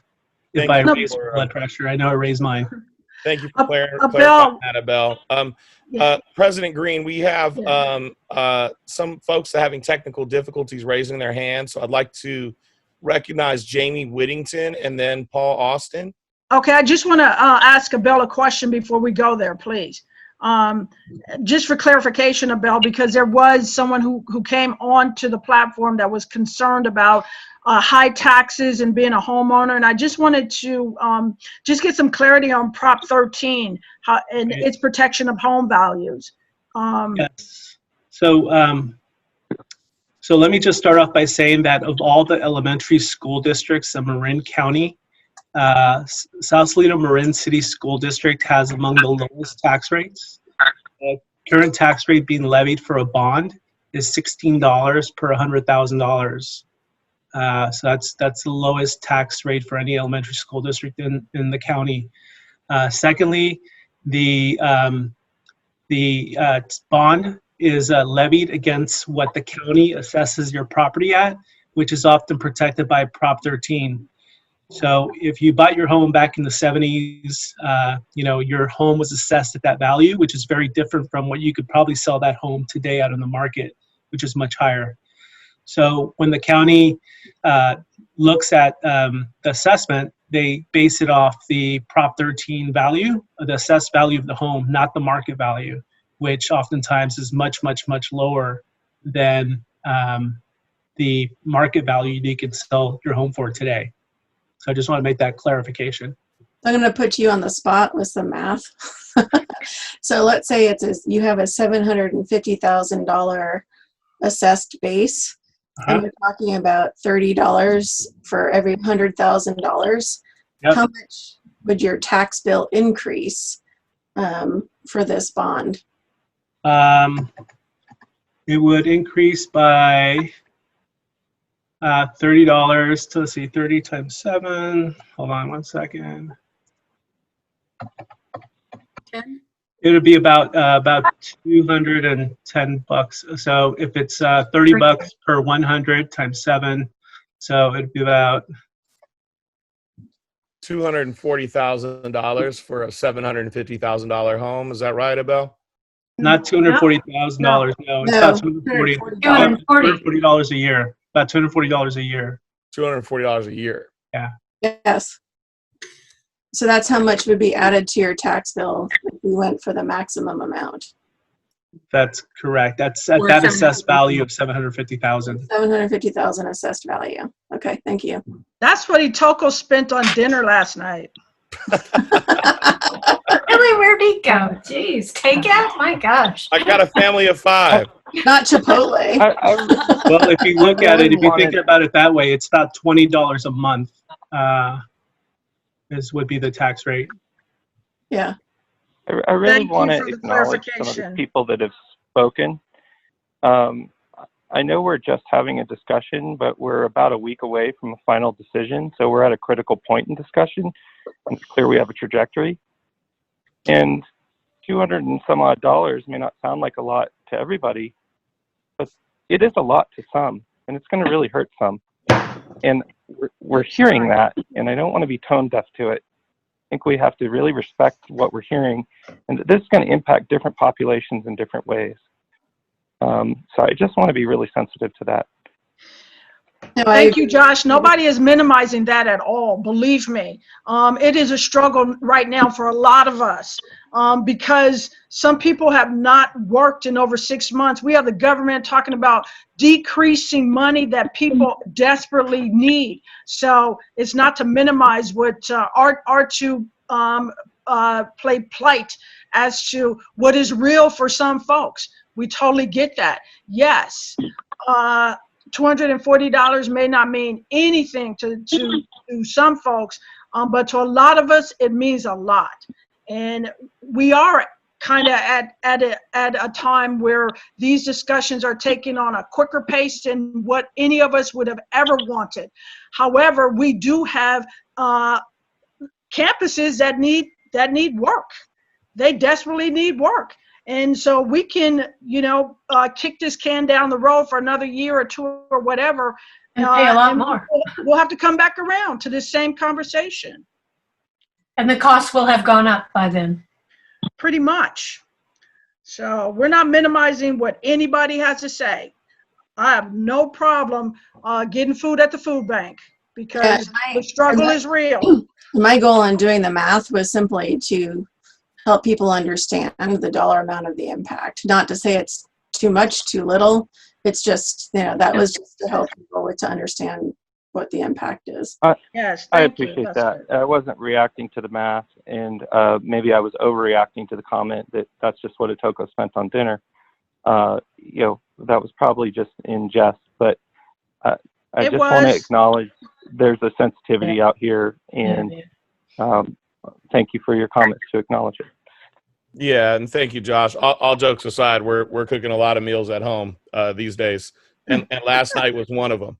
if I raised blood pressure. I know I raised mine. Thank you for clarifying that, Abel. President Green, we have some folks that are having technical difficulties raising their hands, so I'd like to recognize Jamie Whittington and then Paul Austin. Okay, I just want to ask Abel a question before we go there, please. Just for clarification, Abel, because there was someone who came on to the platform that was concerned about high taxes and being a homeowner, and I just wanted to just get some clarity on Prop 13 and its protection of home values. Yes. So let me just start off by saying that of all the elementary school districts in Marin County, South Salina Marin City School District has among the lowest tax rates. The current tax rate being levied for a bond is $16 per $100,000. So that's the lowest tax rate for any elementary school district in the county. Secondly, the bond is levied against what the county assesses your property at, which is often protected by Prop 13. So if you bought your home back in the 70s, your home was assessed at that value, which is very different from what you could probably sell that home today out in the market, which is much higher. So when the county looks at the assessment, they base it off the Prop 13 value, the assessed value of the home, not the market value, which oftentimes is much, much, much lower than the market value you can sell your home for today. So I just want to make that clarification. I'm going to put you on the spot with some math. So let's say you have a $750,000 assessed base, and we're talking about $30 for every $100,000. Yep. How much would your tax bill increase for this bond? It would increase by $30 to, let's see, 30 times 7. Hold on one second. 10? It would be about $210. So if it's 30 bucks per 100 times 7, so it'd be about $240,000 for a $750,000 home. Is that right, Abel? Not $240,000. No, it's about $240 a year. About $240 a year. $240 a year. Yeah. Yes. So that's how much would be added to your tax bill if we went for the maximum amount. That's correct. That's at that assessed value of $750,000. $750,000 assessed value. Okay, thank you. That's what Itoko spent on dinner last night. Really, where'd he go? Jeez, takeout? My gosh. I got a family of 5. Not Chipotle. Well, if you look at it, if you think about it that way, it's about $20 a month would be the tax rate. Yeah. I really want to acknowledge some of the people that have spoken. I know we're just having a discussion, but we're about a week away from a final decision. So we're at a critical point in discussion. And it's clear we have a trajectory. And $200 and some odd may not sound like a lot to everybody, but it is a lot to some, and it's going to really hurt some. And we're hearing that, and I don't want to be tone deaf to it. I think we have to really respect what we're hearing, and that this is going to impact different populations in different ways. So I just want to be really sensitive to that. No, Thank you, Josh. Nobody is minimizing that at all. Believe me. It is a struggle right now for a lot of us because some people have not worked in over 6 months. We have the government talking about decreasing money that people desperately need. So it's not to minimize what or to play plight as to what is real for some folks. We totally get that. Yes. $240 may not mean anything to some folks, but to a lot of us, it means a lot. And we are kind of at a time where these discussions are taking on a quicker pace than what any of us would have ever wanted. However, we do have campuses that need work. They desperately need work. And so we can, kick this can down the road for another year or two or whatever. And pay a lot more. We'll have to come back around to this same conversation. And the cost will have gone up by then. Pretty much. So we're not minimizing what anybody has to say. I have no problem getting food at the food bank because the struggle is real. My goal in doing the math was simply to help people understand the dollar amount of the impact. Not to say it's too much, too little. It's just, that was just to help people to understand what the impact is. Yes, I appreciate that. I wasn't reacting to the math, and maybe I was overreacting to the comment that that's just what Atoko spent on dinner. That was probably just in jest, but I just want to acknowledge there's a sensitivity out here, and thank you for your comments to acknowledge it. Yeah, and thank you, Josh. All jokes aside, we're cooking a lot of meals at home these days, and last night was one of them.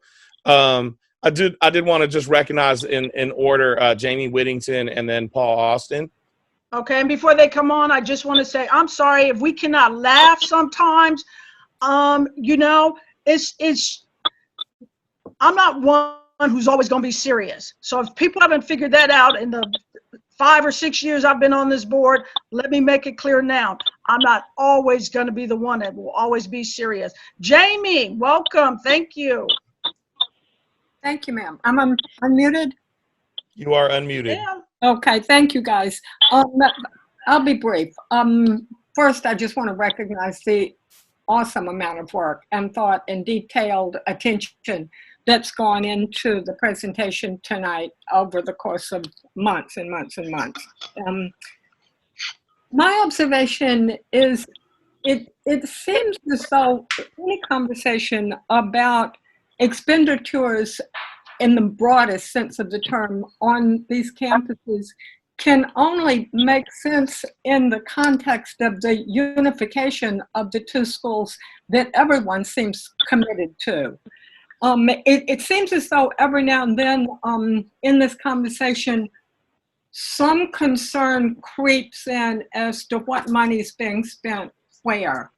I did want to just recognize in order Jamie Whittington and then Paul Austin. Okay, and before they come on, I just want to say I'm sorry if we cannot laugh sometimes. It's I'm not one who's always going to be serious. So if people haven't figured that out in the 5 or 6 years I've been on this board, let me make it clear now. I'm not always going to be the one that will always be serious. Jamie, welcome. Thank you. Thank you, ma'am. I'm unmuted. You are unmuted. Yeah. Okay, thank you, guys. I'll be brief. First, I just want to recognize the awesome amount of work and thought and detailed attention that's gone into the presentation tonight over the course of months and months and months. My observation is it seems as though any conversation about expenditures in the broadest sense of the term on these campuses can only make sense in the context of the unification of the two schools that everyone seems committed to. It seems as though every now and then in this conversation, some concern creeps in as to what money is being spent where.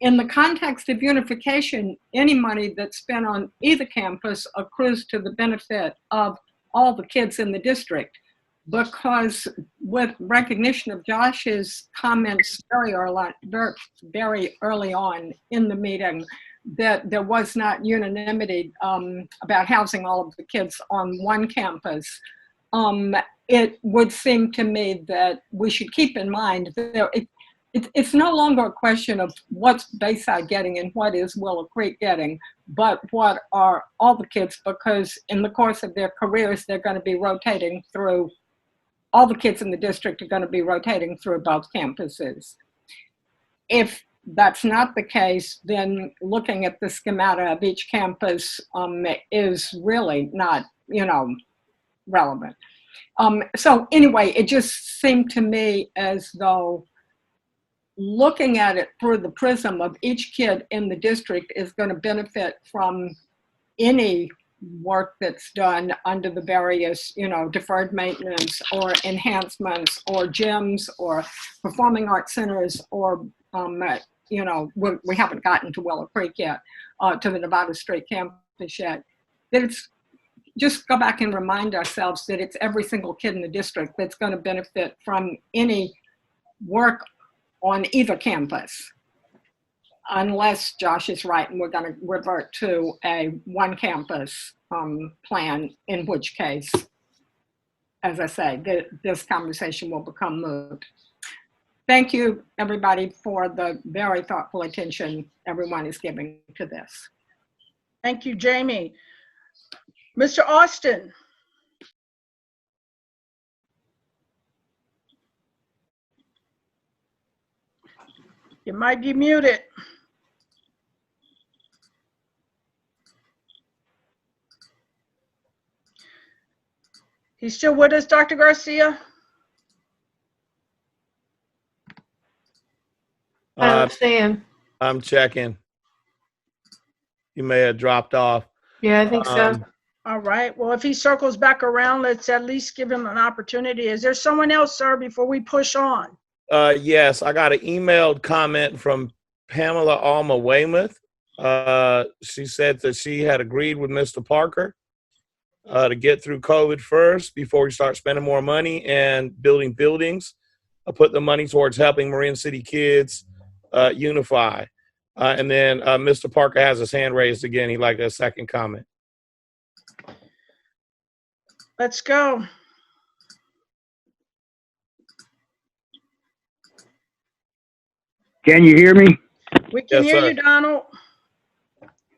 In the context of unification, any money that's spent on either campus accrues to the benefit of all the kids in the district, because with recognition of Josh's comments very early on in the meeting, that there was not unanimity about housing all of the kids on one campus, it would seem to me that we should keep in mind that it's no longer a question of what's Bayside getting and what is Willow Creek getting, but what are all the kids, because in the course of their careers, they're going to be rotating through, all the kids in the district are going to be rotating through both campuses. If that's not the case, then looking at the schemata of each campus is really not, relevant. So anyway, it just seemed to me as though looking at it through the prism of each kid in the district is going to benefit from any work that's done under the various, deferred maintenance or enhancements or gyms or performing arts centers or, we haven't gotten to Willow Creek yet, to the Nevada Street campus yet. That it's just go back and remind ourselves that it's every single kid in the district that's going to benefit from any work on either campus. Unless Josh is right and we're going to revert to a one campus plan, in which case, as I say, this conversation will become moot. Thank you, everybody, for the very thoughtful attention everyone is giving to this. Thank you, Jamie. Mr. Austin. You might be muted. He's still with us, Dr. Garcia? I don't see him. I'm checking. You may have dropped off. Yeah, I think so. All right. Well, if he circles back around, let's at least give him an opportunity. Is there someone else, sir, before we push on? Yes, I got an emailed comment from Pamela Alma Weymouth. She said that she had agreed with Mr. Parker to get through COVID first before we start spending more money and building buildings. Put the money towards helping Marin City kids unify. And then Mr. Parker has his hand raised again. He'd like a second comment. Let's go. Can you hear me? We can Yes, hear sir. you, Donald.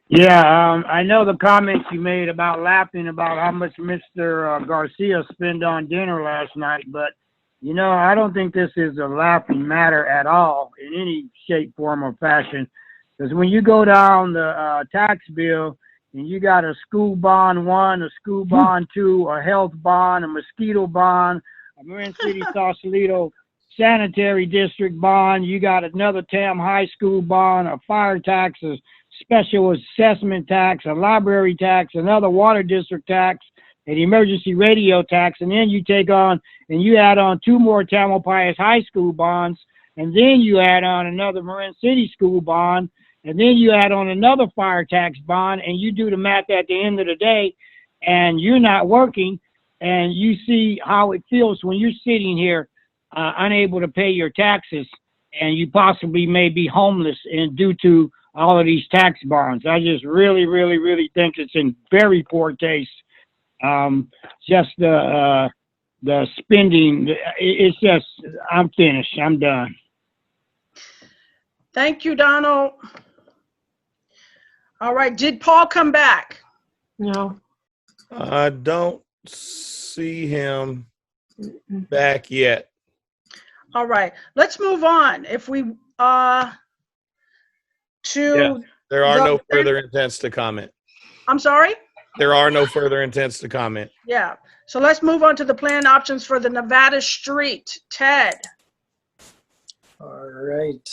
Yeah, I know the comments you made about laughing about how much Mr. Garcia spent on dinner last night, but you know, I don't think this is a laughing matter at all in any shape, form, or fashion. Because when you go down the tax bill and you got a school bond 1, a school bond 2, a health bond, a mosquito bond, a Marin City Sausalito sanitary district bond, you got another Tam High School bond, a fire tax, a special assessment tax, a library tax, another water district tax, an emergency radio tax, and then you take on and you add on 2 more Tamalpais High School bonds, and then you add on another Marin City School bond, and then you add on another fire tax bond, and you do the math at the end of the day, and you're not working, and you see how it feels when you're sitting here unable to pay your taxes, and you possibly may be homeless and due to all of these tax bonds. I just really, really, really think it's in very poor taste. Just the spending, it's just, I'm finished. I'm done. Thank you, Donald. All right. Did Paul come back? No. I don't see him back yet. All right. Let's move on. If we Yeah, to there are the- no further intents to comment. I'm sorry? There are no further intents to comment. Yeah. So let's move on to the plan options for the Nevada Street. Ted. All right.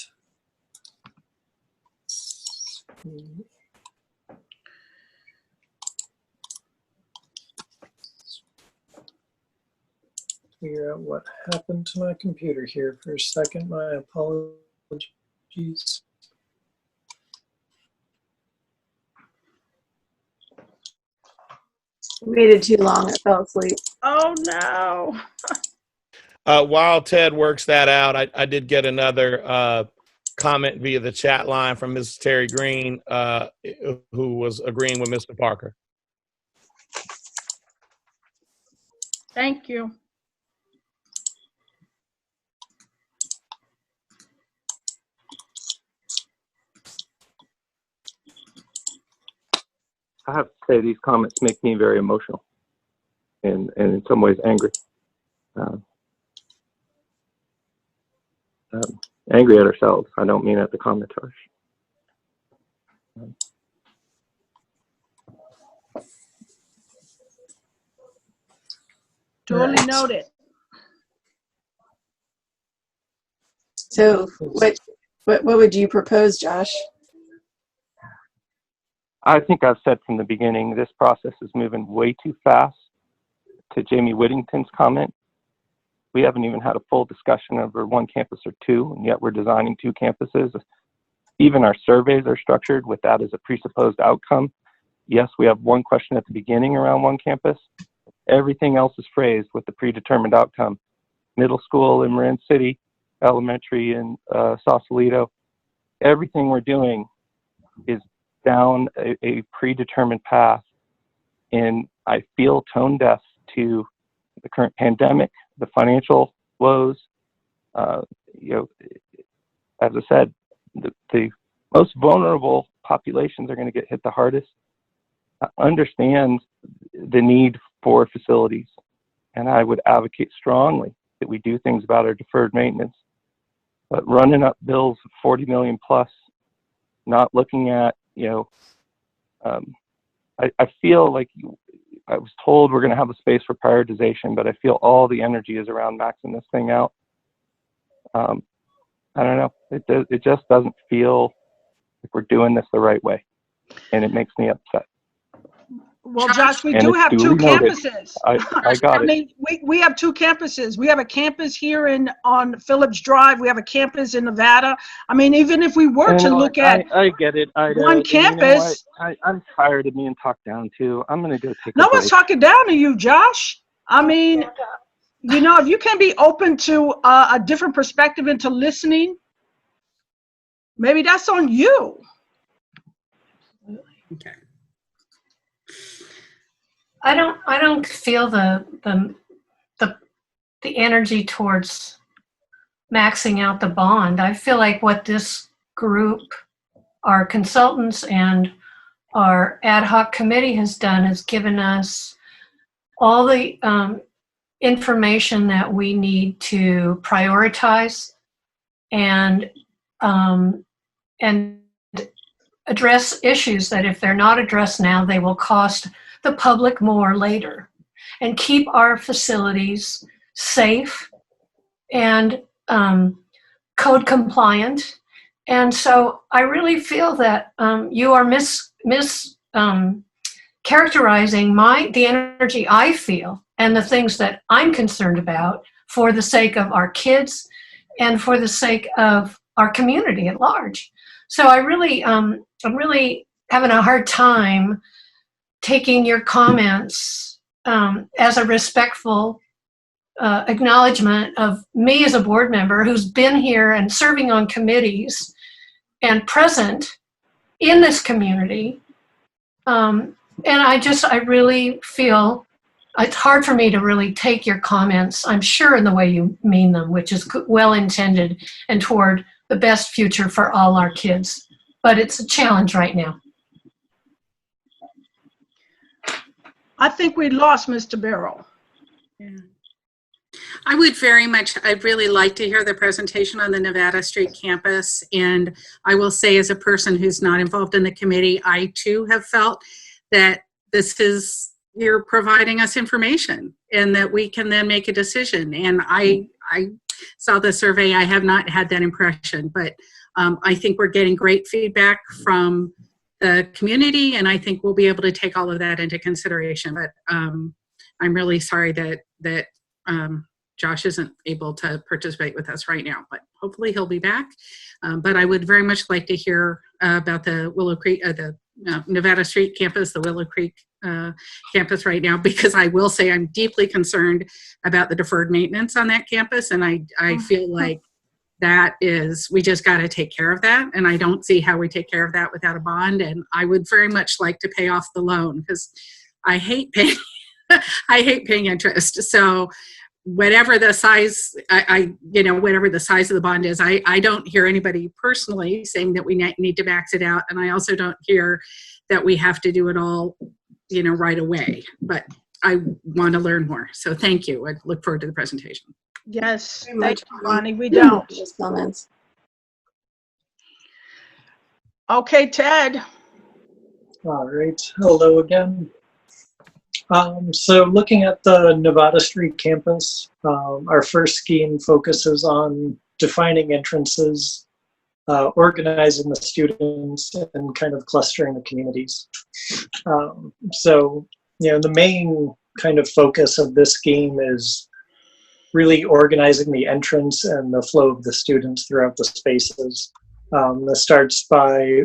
Figure out what happened to my computer here for a second. My apologies. Waited too long. I fell asleep. Oh, no. While Ted works that out, I did get another comment via the chat line from Mrs. Terry Green, who was agreeing with Mr. Parker. Thank you. I have to say these comments make me very emotional and in some ways angry. Angry at ourselves. I don't mean at the commenters. Totally noted. So what would you propose, Josh? I think I've said from the beginning, this process is moving way too fast. To Jamie Whittington's comment, we haven't even had a full discussion over 1 campus or 2, and yet we're designing 2 campuses. Even our surveys are structured with that as a presupposed outcome. Yes, we have one question at the beginning around one campus. Everything else is phrased with the predetermined outcome. Middle school in Marin City, elementary in Sausalito. Everything we're doing is down a predetermined path. And I feel tone deaf to the current pandemic, the financial woes. You know, as I said, the most vulnerable populations are going to get hit the hardest. I understand the need for facilities, and I would advocate strongly that we do things about our deferred maintenance. But running up bills of 40 million plus, not looking at, I feel like I was told we're going to have a space for prioritization, but I feel all the energy is around maxing this thing out. I don't know. It just doesn't feel like we're doing this the right way, and it makes me upset. Well, Josh, we And do it's have two duly noted. campuses. I got it. mean, we have two campuses. We have a campus here on Phillips Drive. We have a campus in Nevada. I mean, even if we were to look at I get it. one campus. I'm tired of being talked down to. I'm going to go take a No break. one's talking down to you, Josh. I mean, if you can be open to a different perspective and to listening, maybe that's on you. Okay. I don't feel the energy towards maxing out the bond. I feel like what this group, our consultants and our ad hoc committee has done is given us all the information that we need to prioritize and address issues that if they're not addressed now, they will cost the public more later, and keep our facilities safe and code compliant. And so I really feel that you are characterizing the energy I feel and the things that I'm concerned about for the sake of our kids and for the sake of our community at large. So I'm really having a hard time taking your comments as a respectful acknowledgement of me as a board member who's been here and serving on committees and present in this community. And I really feel it's hard for me to really take your comments, I'm sure, in the way you mean them, which is well intended and toward the best future for all our kids. But it's a challenge right now. I think we lost Mr. Barrow. Yeah. I'd really like to hear the presentation on the Nevada Street campus. And I will say, as a person who's not involved in the committee, I too have felt that you're providing us information and that we can then make a decision. And I saw the survey. I have not had that impression, but I think we're getting great feedback from the community, and I think we'll be able to take all of that into consideration. But I'm really sorry that Josh isn't able to participate with us right now, but hopefully he'll be back. But I would very much like to hear about the Willow Creek, the Nevada Street campus, the Willow Creek campus right now, because I will say I'm deeply concerned about the deferred maintenance on that campus, and I feel like we just got to take care of that, and I don't see how we take care of that without a bond. And I would very much like to pay off the loan because I hate paying I hate paying interest. So whatever the size, whatever the size of the bond is, I don't hear anybody personally saying that we need to max it out, and I also don't hear that we have to do it all, right away. But I want to learn more. So thank you. I look forward to the presentation. Yes, Very thank much, you, Bonnie. We don't. Those comments. Okay, Ted. All right. Hello again. So looking at the Nevada Street campus, our first scheme focuses on defining entrances, organizing the students, and kind of clustering the communities. The main kind of focus of this scheme is really organizing the entrance and the flow of the students throughout the spaces. This starts by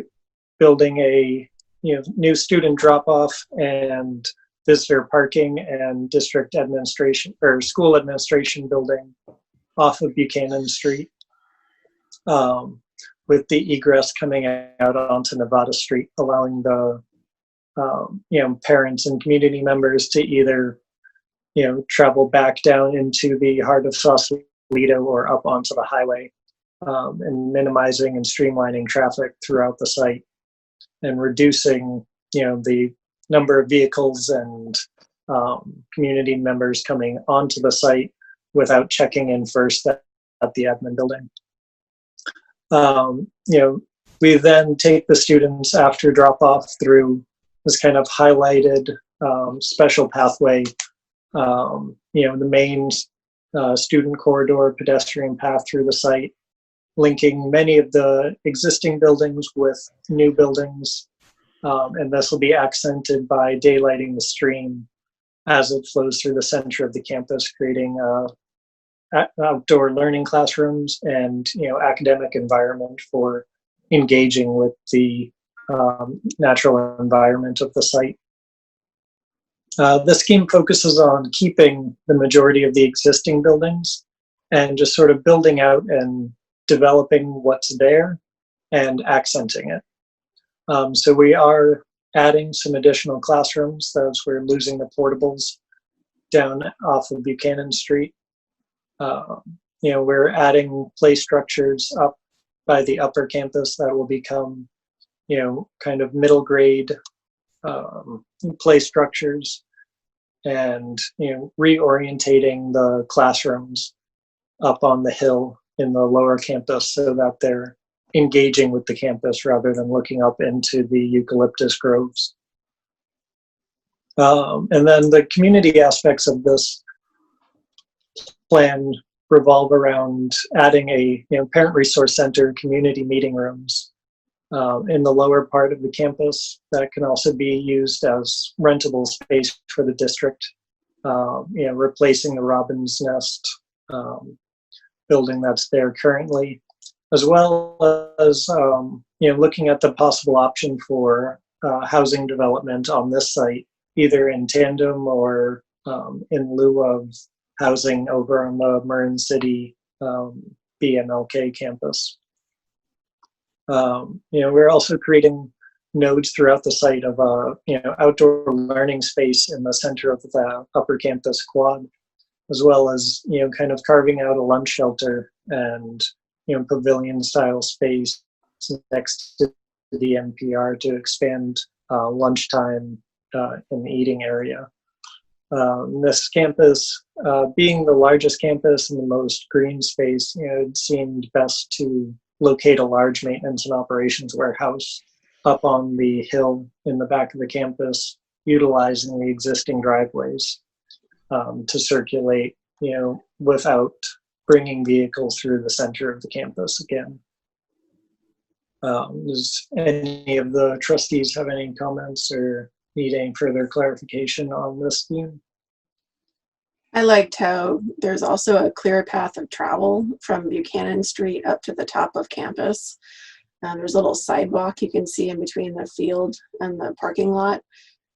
building a new student drop-off and visitor parking and district administration or school administration building off of Buchanan Street, with the egress coming out onto Nevada Street, allowing the parents and community members to either travel back down into the heart of Sausalito or up onto the highway, and minimizing and streamlining traffic throughout the site and reducing the number of vehicles and community members coming onto the site without checking in first at the admin building. We then take the students after drop off through this kind of highlighted special pathway, the main student corridor pedestrian path through the site, linking many of the existing buildings with new buildings. And this will be accented by daylighting the stream as it flows through the center of the campus, creating outdoor learning classrooms and academic environment for engaging with the natural environment of the site. The scheme focuses on keeping the majority of the existing buildings and just sort of building out and developing what's there and accenting it. So we are adding some additional classrooms as we're losing the portables down off of Buchanan Street. We're adding play structures up by the upper campus that will become, kind of middle grade play structures, and reorientating the classrooms up on the hill in the lower campus so that they're engaging with the campus rather than looking up into the eucalyptus groves. And then the community aspects of this plan revolve around adding a parent resource center, community meeting rooms in the lower part of the campus that can also be used as rentable space for the district, replacing the Robin's Nest building that's there currently, as well as looking at the possible option for housing development on this site, either in tandem or in lieu of housing over on the Marin City BMLK campus. We're also creating nodes throughout the site of outdoor learning space in the center of the upper campus quad, as well as kind of carving out a lunch shelter and pavilion style space next to the NPR to expand lunchtime in the eating area. This campus, being the largest campus and the most green space, it seemed best to locate a large maintenance and operations warehouse up on the hill in the back of the campus, utilizing the existing driveways to circulate, without bringing vehicles through the center of the campus again. Does any of the trustees have any comments or need any further clarification on this scheme? I liked how there's also a clear path of travel from Buchanan Street up to the top of campus. There's a little sidewalk you can see in between the field and the parking lot.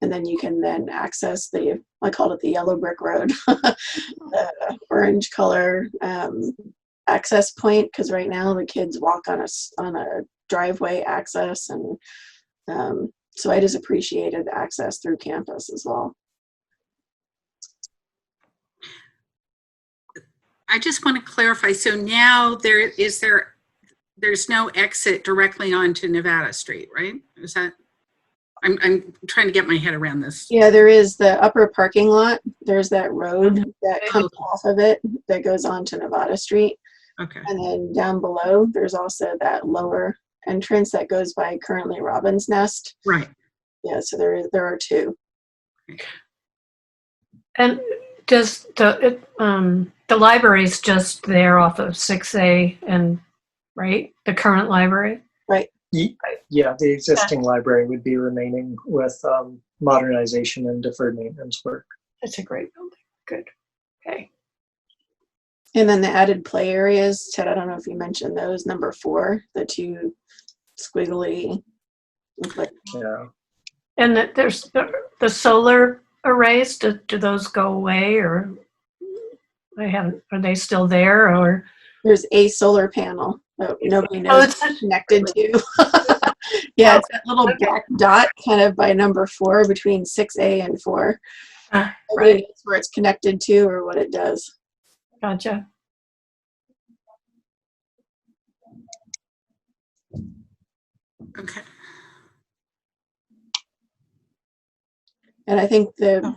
And then you can then access I called it the yellow brick road, the orange color access point, because right now the kids walk on a driveway access. And so I just appreciated access through campus as well. I just want to clarify. So now there's no exit directly onto Nevada Street, right? Is that? I'm trying to get my head around this. Yeah, there is the upper parking lot. There's that road that comes off of it that goes on to Nevada Street. Okay. And then down below, there's also that lower entrance that goes by currently Robin's Nest. Right. Yeah, so there are two. And does the library's just there off of 6A and right? The current library? Right. Yeah, the existing library would be remaining with modernization and deferred maintenance work. That's a great building. Good. Okay. And then the added play areas, Ted, I don't know if you mentioned those, number 4, the two squiggly. Yeah. And there's the solar arrays. Do those go away, or they haven't? Are they still there, or? There's a solar panel that nobody Oh, knows it's it's connected to. Yeah, it's that little black dot kind of by number 4 between 6A and 4. Nobody right. knows where it's connected to or what it does. Gotcha. Okay. And I think Oh, there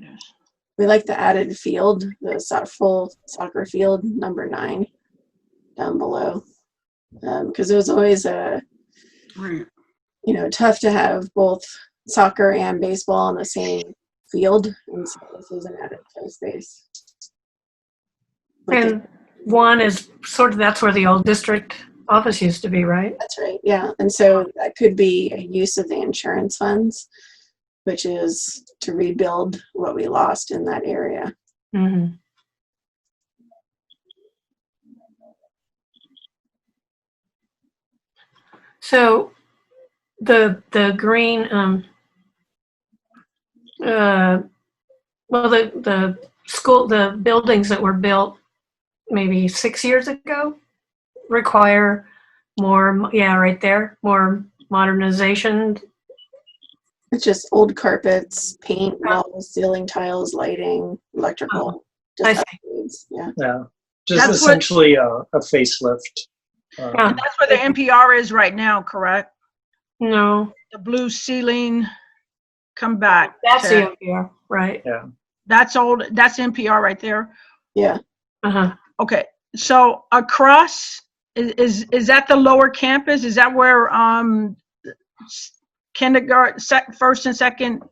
it is. we like the added field, the full soccer field, number 9, down below. Because it was always Right. tough to have both soccer and baseball on the same field, and so this is an added play space. And one is sort of, that's where the old district office used to be, right? That's right, yeah. And so that could be a use of the insurance funds, which is to rebuild what we lost in that area. Mm-hmm. So the green, well, the school, the buildings that were built maybe 6 years ago require more, yeah, right there, more modernization. It's just old carpets, paint, walls, ceiling tiles, lighting, electrical, just upgrades. Yeah. Yeah, just That's essentially a facelift. And that's where the NPR is right now, correct? No. The blue ceiling, come back. That's Ted. the NPR, right? Yeah. That's old, that's NPR right there. Yeah. Uh-huh. Okay, so across, is that the lower campus? Is that where kindergarten, first and second,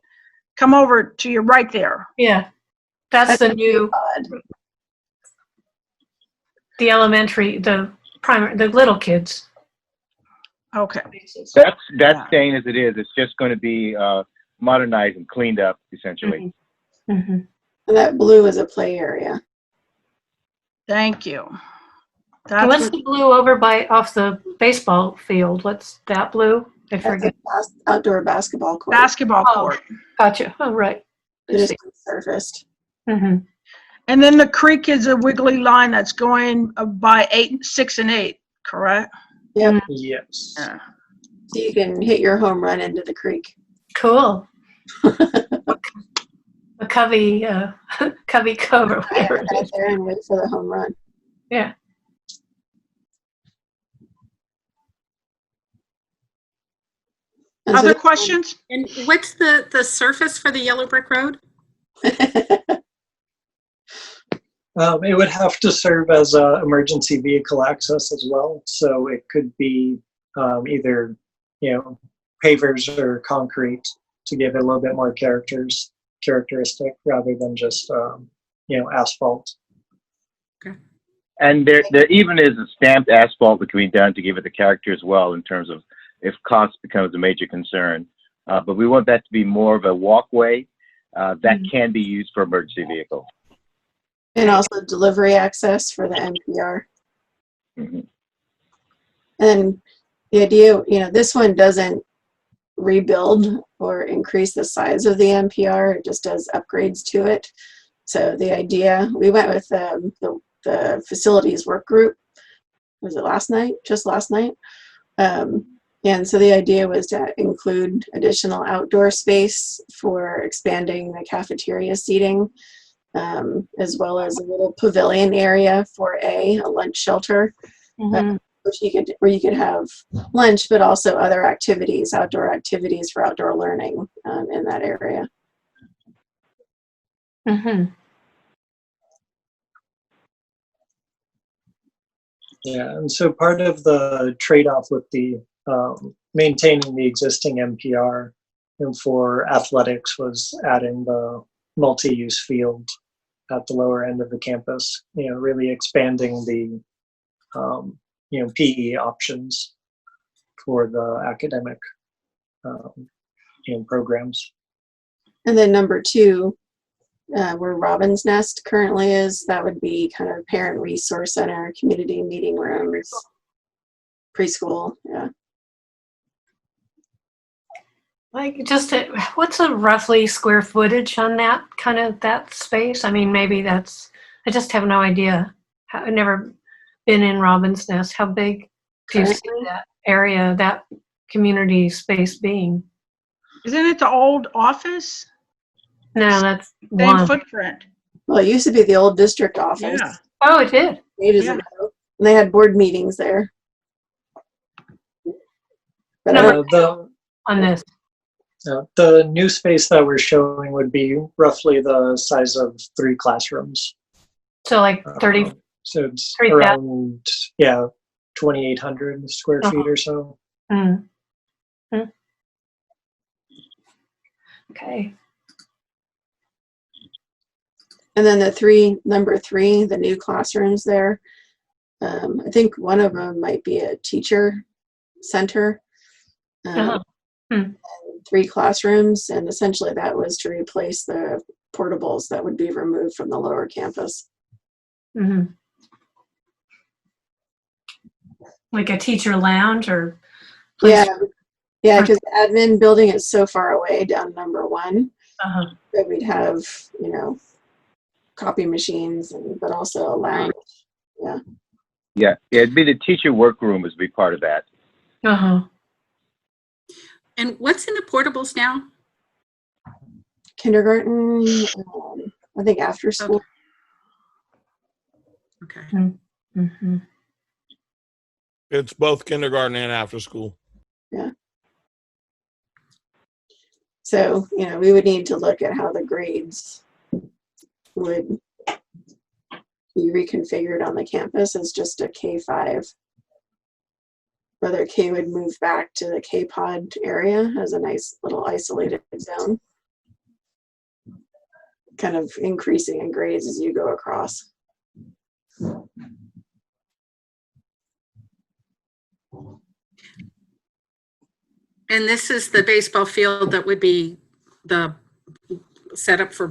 come over to your right there? Yeah. That's the new, the elementary, the primary, the little kids. Okay. That's staying as it is. It's just going to be modernized and cleaned up, essentially. Mm-hmm. And that blue is a play area. Thank you. And what's the blue over by off the baseball field? What's that blue? I forget. Outdoor basketball court. Basketball court. Gotcha. Oh, right. It is surfaced. Mm-hmm. And then the creek is a wiggly line that's going by 6 and 8, correct? Yep. Yes. Yeah. So you can hit your home run into the creek. Cool. A Covey Cove or whatever it is. There and wait for the home run. Yeah. Other questions? And what's the surface for the yellow brick road? It would have to serve as emergency vehicle access as well. So it could be either, pavers or concrete to give it a little bit more characteristic rather than just, asphalt. Okay. And there even is a stamped asphalt that can be done to give it the character as well in terms of if cost becomes a major concern. But we want that to be more of a walkway that can be used for emergency vehicles. And also delivery access for the NPR. Mm-hmm. And the idea, this one doesn't rebuild or increase the size of the NPR. It just does upgrades to it. So the idea, we went with the facilities work group. Was it last night? Just last night. And so the idea was to include additional outdoor space for expanding the cafeteria seating, as well as a little pavilion area for a lunch shelter, where you could have lunch, but also other activities, outdoor activities for outdoor learning in that area. Mm-hmm. Yeah, and so part of the trade-off with the maintaining the existing NPR for athletics was adding the multi-use field at the lower end of the campus, really expanding the, PE options for the academic, programs. And then number 2, where Robin's Nest currently is, that would be kind of parent resource center, community meeting rooms, preschool, yeah. Like, just what's a roughly square footage on that kind of that space? I mean, maybe that's, I just have no idea. I've never been in Robin's Nest. How big do you see that area, that community space being? Isn't it the old office? No, that's Same one. footprint. Well, it used to be the old district office. Yeah. Oh, it did. Ages Yeah. ago. And they had board meetings there. But I Number don't- on this. The new space that we're showing would be roughly the size of 3 classrooms. So like 30. So it's 30,000. around, yeah, 2,800 square feet or so. Mm. Mm. Okay. And then number 3, the new classrooms there. I think one of them might be a teacher center. Uh-huh. And 3 classrooms, and essentially that was to replace the portables that would be removed from the lower campus. Mm-hmm. Like a teacher lounge or Yeah, because the admin building is so far away down number 1 that we'd have, copy machines, but also a lounge. Yeah. Yeah, it'd be the teacher workroom would be part of that. And what's in the portables now? Kindergarten, I think after school. Okay. Mm-hmm. It's both kindergarten and after school. Yeah. So, we would need to look at how the grades would be reconfigured on the campus as just a K-5. Whether K would move back to the K-pod area as a nice little isolated zone. Kind of increasing in grades as you go across. And this is the baseball field that would be the setup for,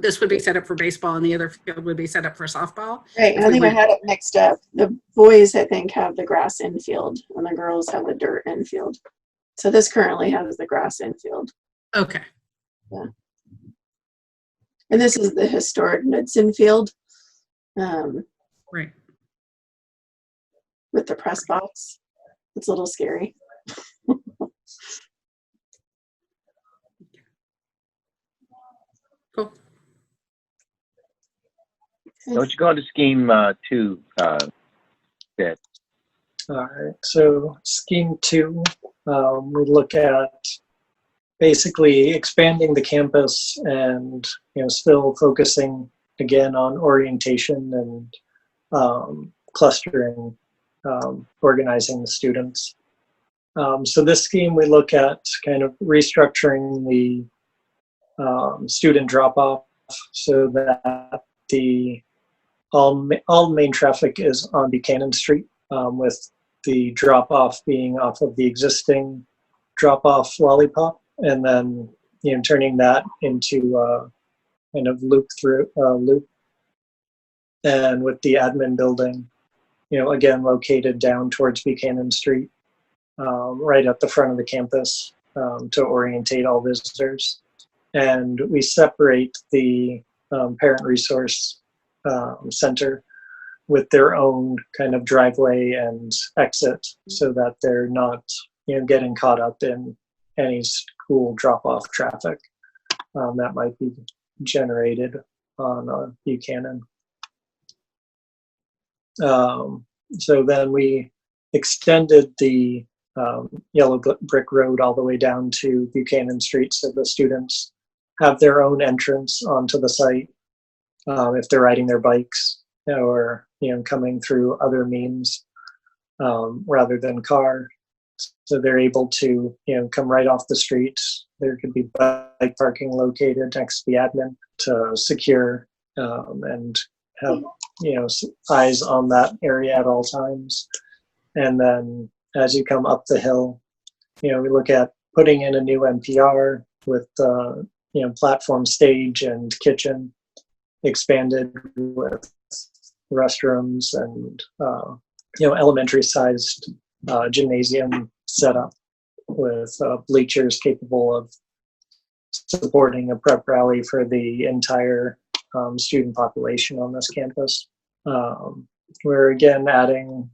this would be set up for baseball and the other field would be set up for softball? Right, I think I had it mixed up. The boys, I think, have the grass infield and the girls have the dirt infield. So this currently has the grass infield. Okay. Yeah. And this is the historic Knudsen field. Right. With the press box. It's a little scary. Cool. Don't you go into scheme 2, Ted? All right, so scheme 2, we look at basically expanding the campus and still focusing again on orientation and clustering, organizing the students. So this scheme we look at kind of restructuring the student drop-off so that all main traffic is on Buchanan Street, with the drop-off being off of the existing drop-off Lollipop, and then turning that into kind of loop. And with the admin building, again located down towards Buchanan Street, right at the front of the campus, to orientate all visitors. And we separate the parent resource center with their own kind of driveway and exit, so that they're not getting caught up in any school drop-off traffic that might be generated on Buchanan. So then we extended the yellow brick road all the way down to Buchanan Street, so the students have their own entrance onto the site if they're riding their bikes or coming through other means rather than car. So they're able to come right off the street. There could be bike parking located next to the admin to secure and have eyes on that area at all times. And then as you come up the hill, we look at putting in a new NPR with platform stage and kitchen expanded with restrooms and elementary sized gymnasium setup. with bleachers capable of supporting a prep rally for the entire student population on this campus. We're again adding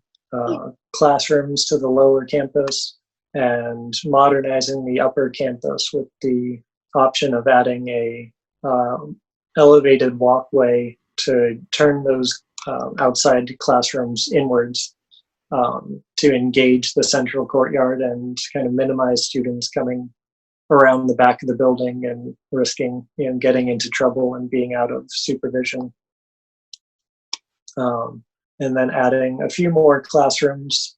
classrooms to the lower campus and modernizing the upper campus with the option of adding a elevated walkway to turn those outside classrooms inwards to engage the central courtyard and kind of minimize students coming around the back of the building and risking, you know, getting into trouble and being out of supervision. And then adding a few more classrooms,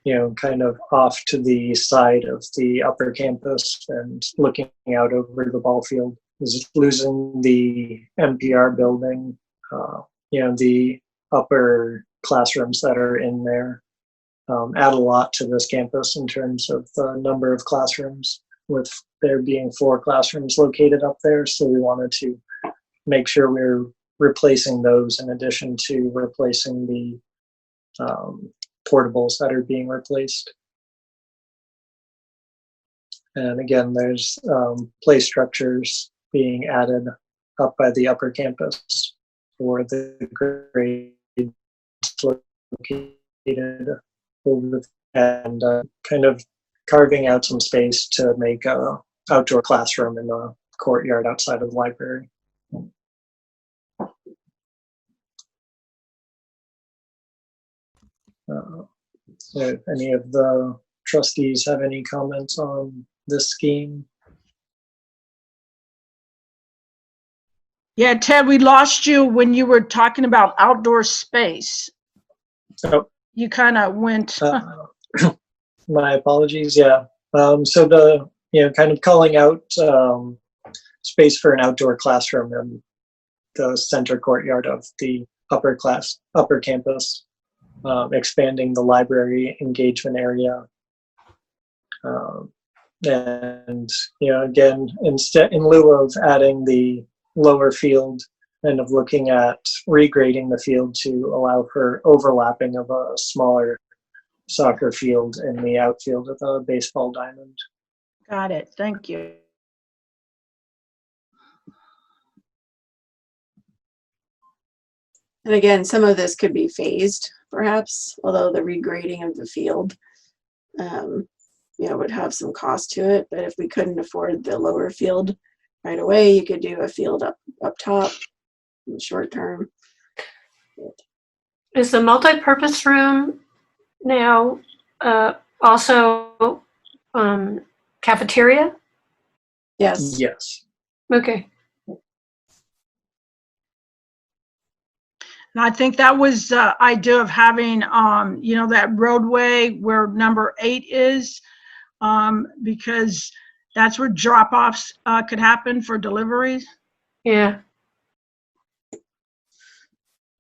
you know, kind of off to the side of the upper campus and looking out over the ball field. Is losing the NPR building, you know, the upper classrooms that are in there add a lot to this campus in terms of the number of classrooms, with there being 4 classrooms located up there. So we wanted to make sure we're replacing those in addition to replacing the portables that are being replaced. And again, there's play structures being added up by the upper campus for the grades located over, and kind of carving out some space to make a outdoor classroom in the courtyard outside of the library. If any of the trustees have any comments on this scheme? Yeah, Ted, we lost you when you were talking about outdoor space. Oh. You kind of went. My apologies. Yeah. So the, you know, kind of calling out space for an outdoor classroom in the center courtyard of the upper campus, expanding the library engagement area, and, you know, again, in lieu of adding the lower field, and of looking at regrading the field to allow for overlapping of a smaller soccer field in the outfield of a baseball diamond. Got it. Thank you. And again, some of this could be phased, perhaps, although the regrading of the field, you know, would have some cost to it. But if we couldn't afford the lower field right away, you could do a field up top in the short term. Is the multi-purpose room now also cafeteria? Yes. Yes. Okay. And I think that was the idea of having, you know, that roadway where number 8 is, because that's where drop-offs could happen for deliveries. Yeah.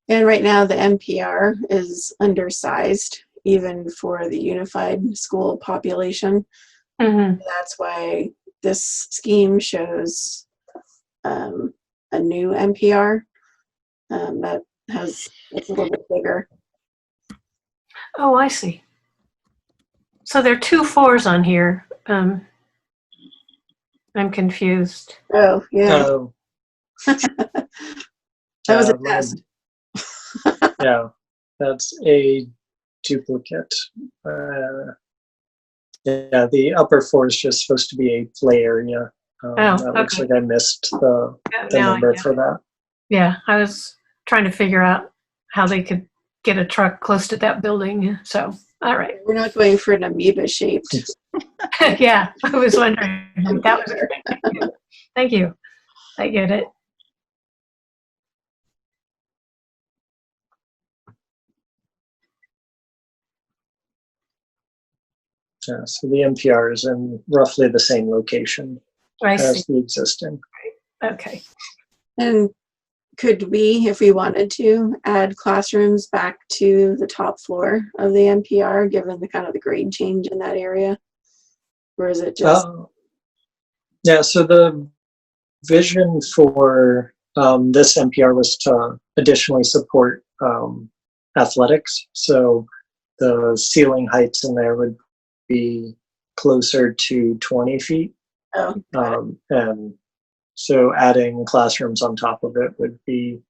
And right now the NPR is undersized, even for the unified school population. Mm-hmm. That's why this scheme shows a new NPR it's a little bit bigger. Oh, I see. So there are 2 floors on here. I'm confused. Oh, yeah. That was a my- test. Yeah, that's a duplicate. Yeah, the upper floor is just supposed to be a play area. That looks like I missed the number for that. Yeah, I was trying to figure out how they could get a truck close to that building. So, all right. We're not going for an amoeba shaped. Yeah, I was wondering. That was great. Thank you. I get it. Yeah, so the NPR is in roughly the same location as the existing. Okay. And could we, if we wanted to, add classrooms back to the top floor of the NPR, given the kind of the grade change in that area? Or is it just? Yeah, so the vision for this NPR was to additionally support athletics. So the ceiling heights in there would be closer to 20 feet. Oh, got it. And so adding classrooms on top of it would be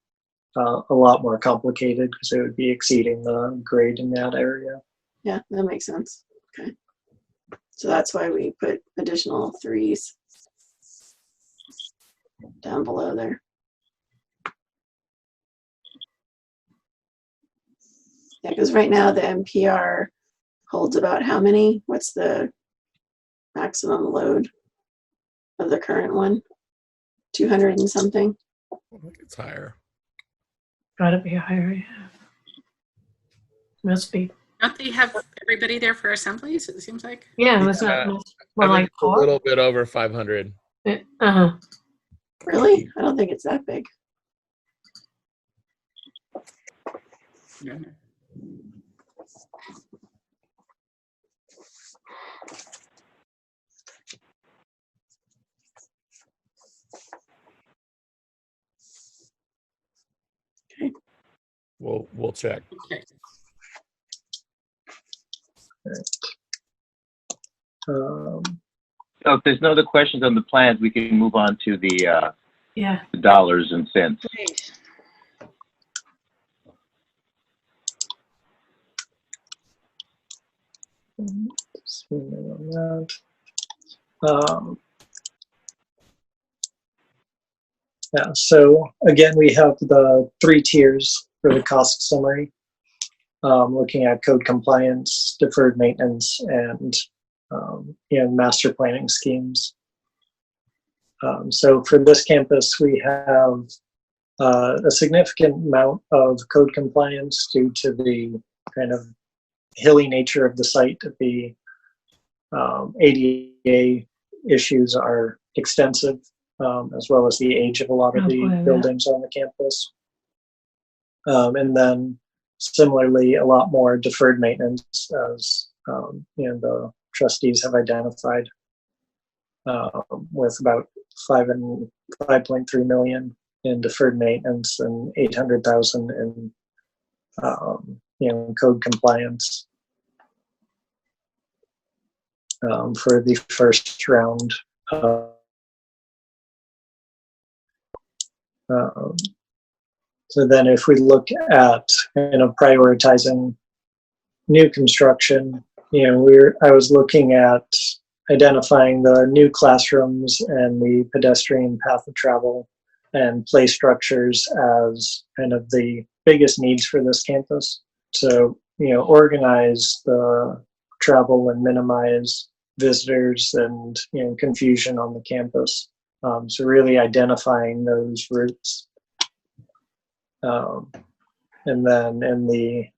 a lot more complicated because it would be exceeding the grade in that area. Yeah, that makes sense. Okay. So that's why we put additional 3s down below there. Yeah, because right now the MPR holds about how many? What's the maximum load of the current one? 200 and something? I think it's higher. Gotta be higher, yeah. Must be. Don't they have everybody there for assemblies, it seems like? Yeah, it was not Yeah. more I think like it's a 4. little bit over 500. Uh-huh. Really? I don't think it's that big. Yeah. We'll check. Okay. So if there's no other questions on the plans, we can move on to the Yeah. dollars and cents. Great. Yeah, so again, we have the 3 tiers for the cost summary, looking at code compliance, deferred maintenance, and master planning schemes. So for this campus, we have a significant amount of code compliance due to the kind of hilly nature of the site. The ADA issues are extensive, as well as the age of a lot of the buildings on the campus. And then similarly, a lot more deferred maintenance, as the trustees have identified, with about 5.3 million in deferred maintenance and 800,000 in code compliance for the first round. So then if we look at prioritizing new construction, I was looking at identifying the new classrooms and the pedestrian path of travel and play structures as kind of the biggest needs for this campus. So, organize the travel and minimize visitors and, confusion on the campus. So really identifying those routes. And then in the,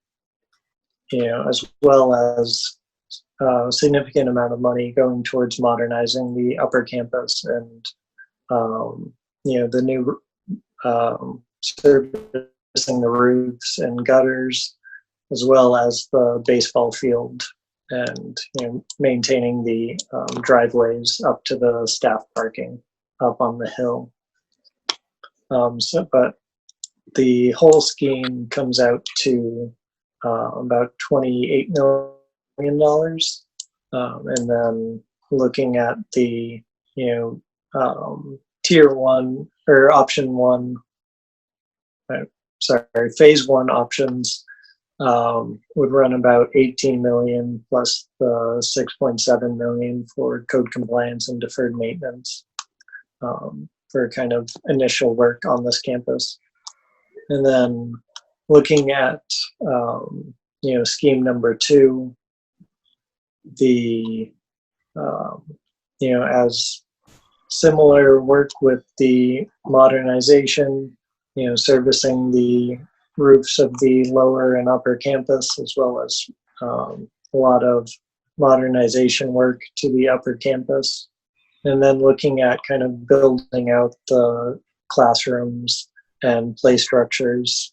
as well as a significant amount of money going towards modernizing the upper campus and, the new servicing the roofs and gutters, as well as the baseball field and maintaining the driveways up to the staff parking up on the hill. But the whole scheme comes out to about $28 million. And then looking at the, tier 1 or option 1, phase 1 options would run about 18 million plus the 6.7 million for code compliance and deferred maintenance for kind of initial work on this campus. And then looking at, scheme number 2, the, as similar work with the modernization, servicing the roofs of the lower and upper campus, as well as a lot of modernization work to the upper campus. And then looking at kind of building out the classrooms and play structures,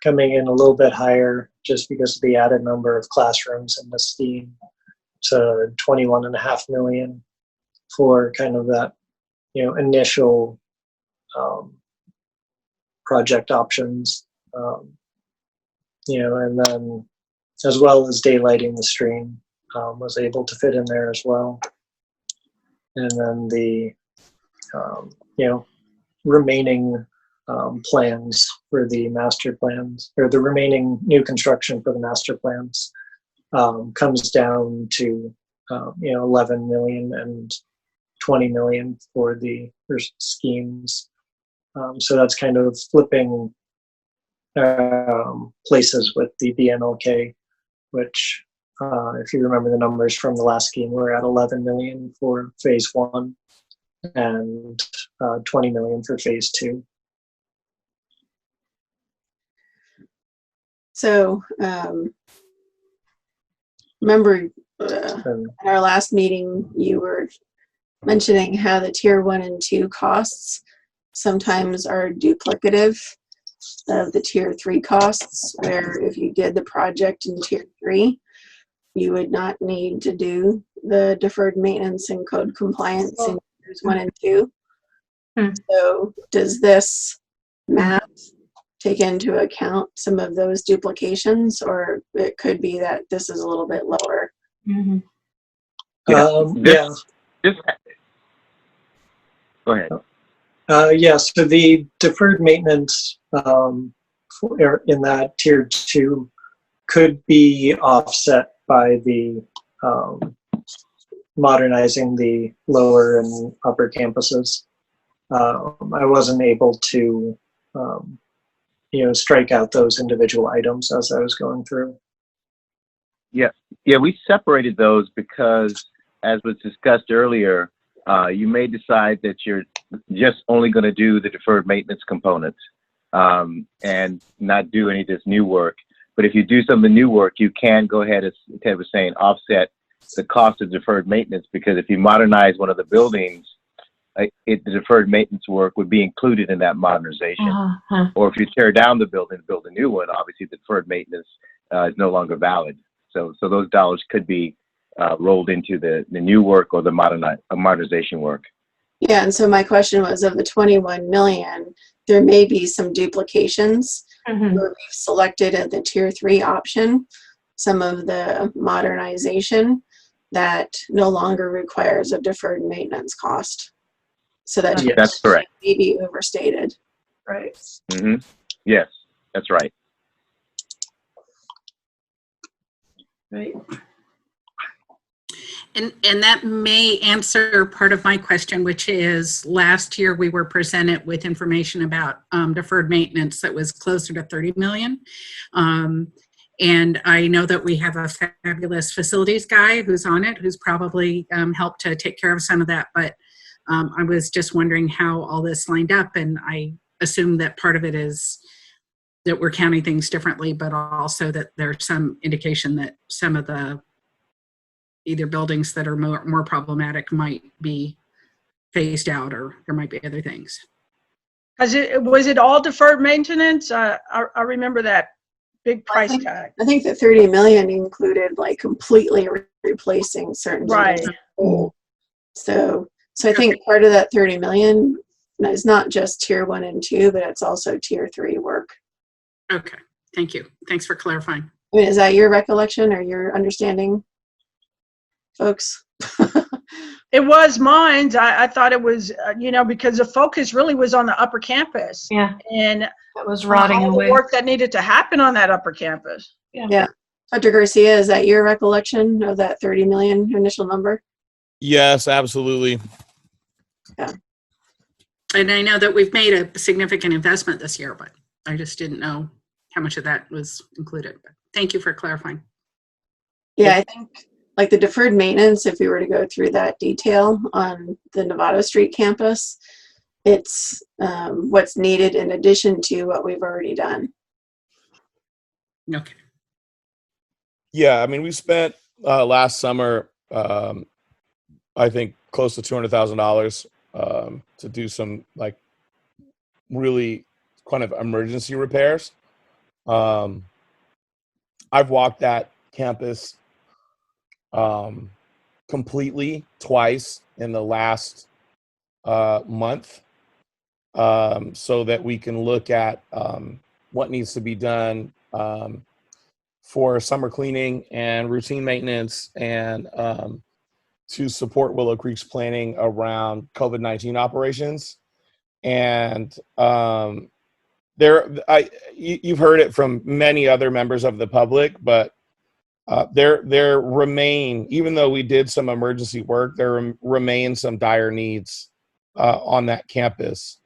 coming in a little bit higher just because of the added number of classrooms in the scheme to 21.5 million for kind of that, initial project options, and then as well as daylighting the stream was able to fit in there as well. And then the remaining plans for the master plans, or the remaining new construction for the master plans, comes down to 11 million and 20 million for the first schemes. So that's kind of flipping places with the BMLK, which if you remember the numbers from the last scheme, we're at 11 million for phase 1 and 20 million for phase 2. So, remember in our last meeting, you were mentioning how the tier 1 and 2 costs sometimes are duplicative of the tier 3 costs, where if you did the project in tier 3, you would not need to do the deferred maintenance and code compliance in tiers 1 and 2. So does this math take into account some of those duplications, or it could be that this is a little bit lower? Yeah. Go ahead. So the deferred maintenance in that tier 2 could be offset by the modernizing the lower and upper campuses. I wasn't able to strike out those individual items as I was going through. Yeah, we separated those because, as was discussed earlier, you may decide that you're just only going to do the deferred maintenance components and not do any of this new work. But if you do some of the new work, you can go ahead, as Ted was saying, offset the cost of deferred maintenance, because if you modernize one of the buildings, the deferred maintenance work would be included in that modernization. Or if you tear down the building and build a new one, obviously the deferred maintenance is no longer valid. So those dollars could be rolled into the new work or the modernization work. Yeah, and so my question was, of the 21 million, there may be some duplications where we've selected at the tier 3 option some of the modernization that no longer requires a deferred maintenance cost. So that that's correct. May be overstated. Right. Yes, that's right. Right. And that may answer part of my question, which is last year we were presented with information about deferred maintenance that was closer to 30 million. And I know that we have a fabulous facilities guy who's on it, who's probably helped to take care of some of that. But I was just wondering how all this lined up. And I assume that part of it is that we're counting things differently, but also that there's some indication that some of the either buildings that are more problematic might be phased out, or there might be other things. Was it all deferred maintenance? I remember that big price tag. I think the 30 million included like completely replacing certain right. So I think part of that 30 million is not just tier 1 and 2, but it's also tier 3 work. Okay, thank you. Thanks for clarifying. I mean, is that your recollection or your understanding, folks? It was mine. I thought it was, because the focus really was on the upper campus. Yeah. And that was rotting all away. the work that needed to happen on that upper campus. Yeah. Dr. Garcia, is that your recollection of that 30 million initial number? Yes, absolutely. Yeah. And I know that we've made a significant investment this year, but I just didn't know how much of that was included. But thank you for clarifying. Yeah, I think like the deferred maintenance, if we were to go through that detail on the Novato Street campus, it's what's needed in addition to what we've already done. Okay. Yeah, I mean, we spent last summer, I think, close to $200,000 to do some like really kind of emergency repairs. I've walked that campus completely twice in the last month, so that we can look at what needs to be done. for summer cleaning and routine maintenance, and to support Willow Creek's planning around COVID-19 operations. And you've heard it from many other members of the public, but there remain, even though we did some emergency work, there remain some dire needs on that campus.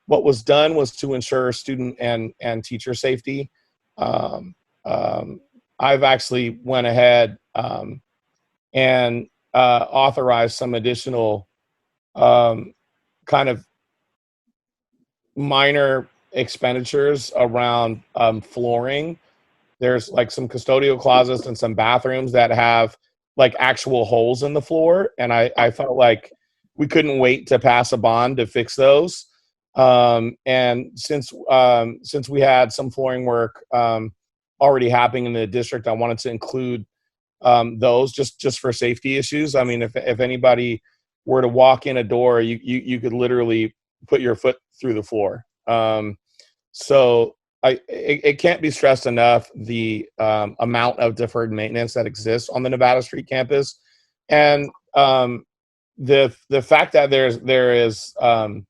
What was done was to ensure student and teacher safety. I've actually went ahead and authorized some additional kind of minor expenditures around flooring. There's like some custodial closets and some bathrooms that have like actual holes in the floor, and I felt like we couldn't wait to pass a bond to fix those. And since we had some flooring work already happening in the district, I wanted to include those just for safety issues. I mean, if anybody were to walk in a door, you could literally put your foot through the floor. So it can't be stressed enough the amount of deferred maintenance that exists on the Nevada Street campus, and the fact that there is I'm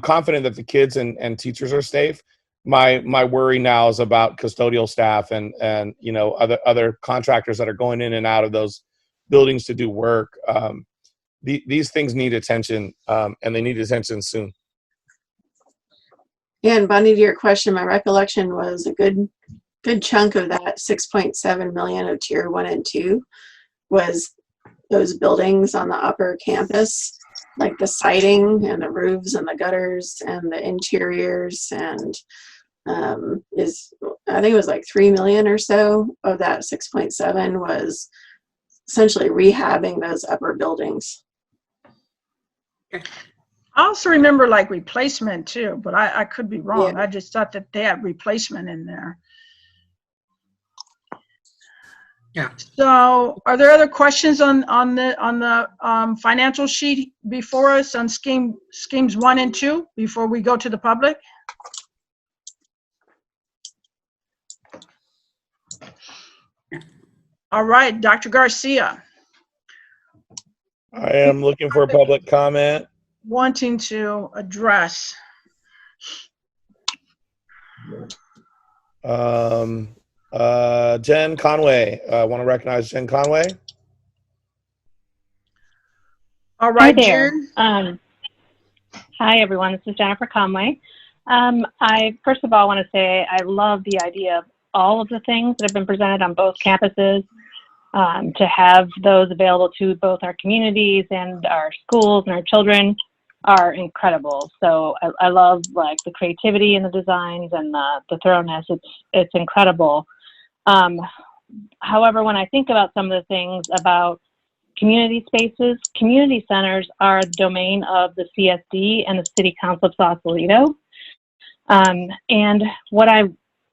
confident that the kids and teachers are safe. My worry now is about custodial staff and other contractors that are going in and out of those buildings to do work. These things need attention, and they need attention soon. Yeah, and Bonnie, to your question, my recollection was a good chunk of that 6.7 million of tier 1 and 2 was those buildings on the upper campus, like the siding and the roofs and the gutters and the interiors, and I think it was like 3 million or so of that 6.7 was essentially rehabbing those upper buildings. I also remember like replacement too, but I could be wrong. Yeah. I just thought that they had replacement in there. Yeah. So are there other questions on the financial sheet before us on schemes 1 and 2 before we go to the public? All right, Dr. Garcia. I am looking for public comment. Wanting to address. Jen Conway. I want to recognize Jen Conway. All right, Hi there. Jen. Hi, everyone. This is Jennifer Conway. I first of all want to say I love the idea of all of the things that have been presented on both campuses. To have those available to both our communities and our schools and our children are incredible. So I love like the creativity in the designs and the thoroughness. It's incredible. However, when I think about some of the things about community spaces, community centers are the domain of the CSD and the City Council of Sausalito. And what I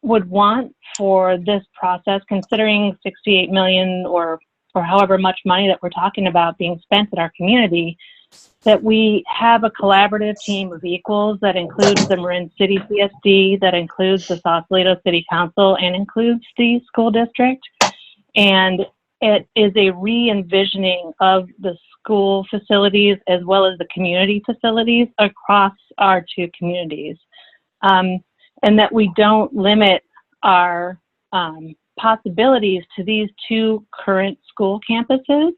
would want for this process, considering 68 million or however much money that we're talking about being spent in our community, that we have a collaborative team of equals that includes the Marin City CSD, that includes the Sausalito City Council, and includes the school district. And it is a re-envisioning of the school facilities as well as the community facilities across our two communities. And that we don't limit our possibilities to these two current school campuses,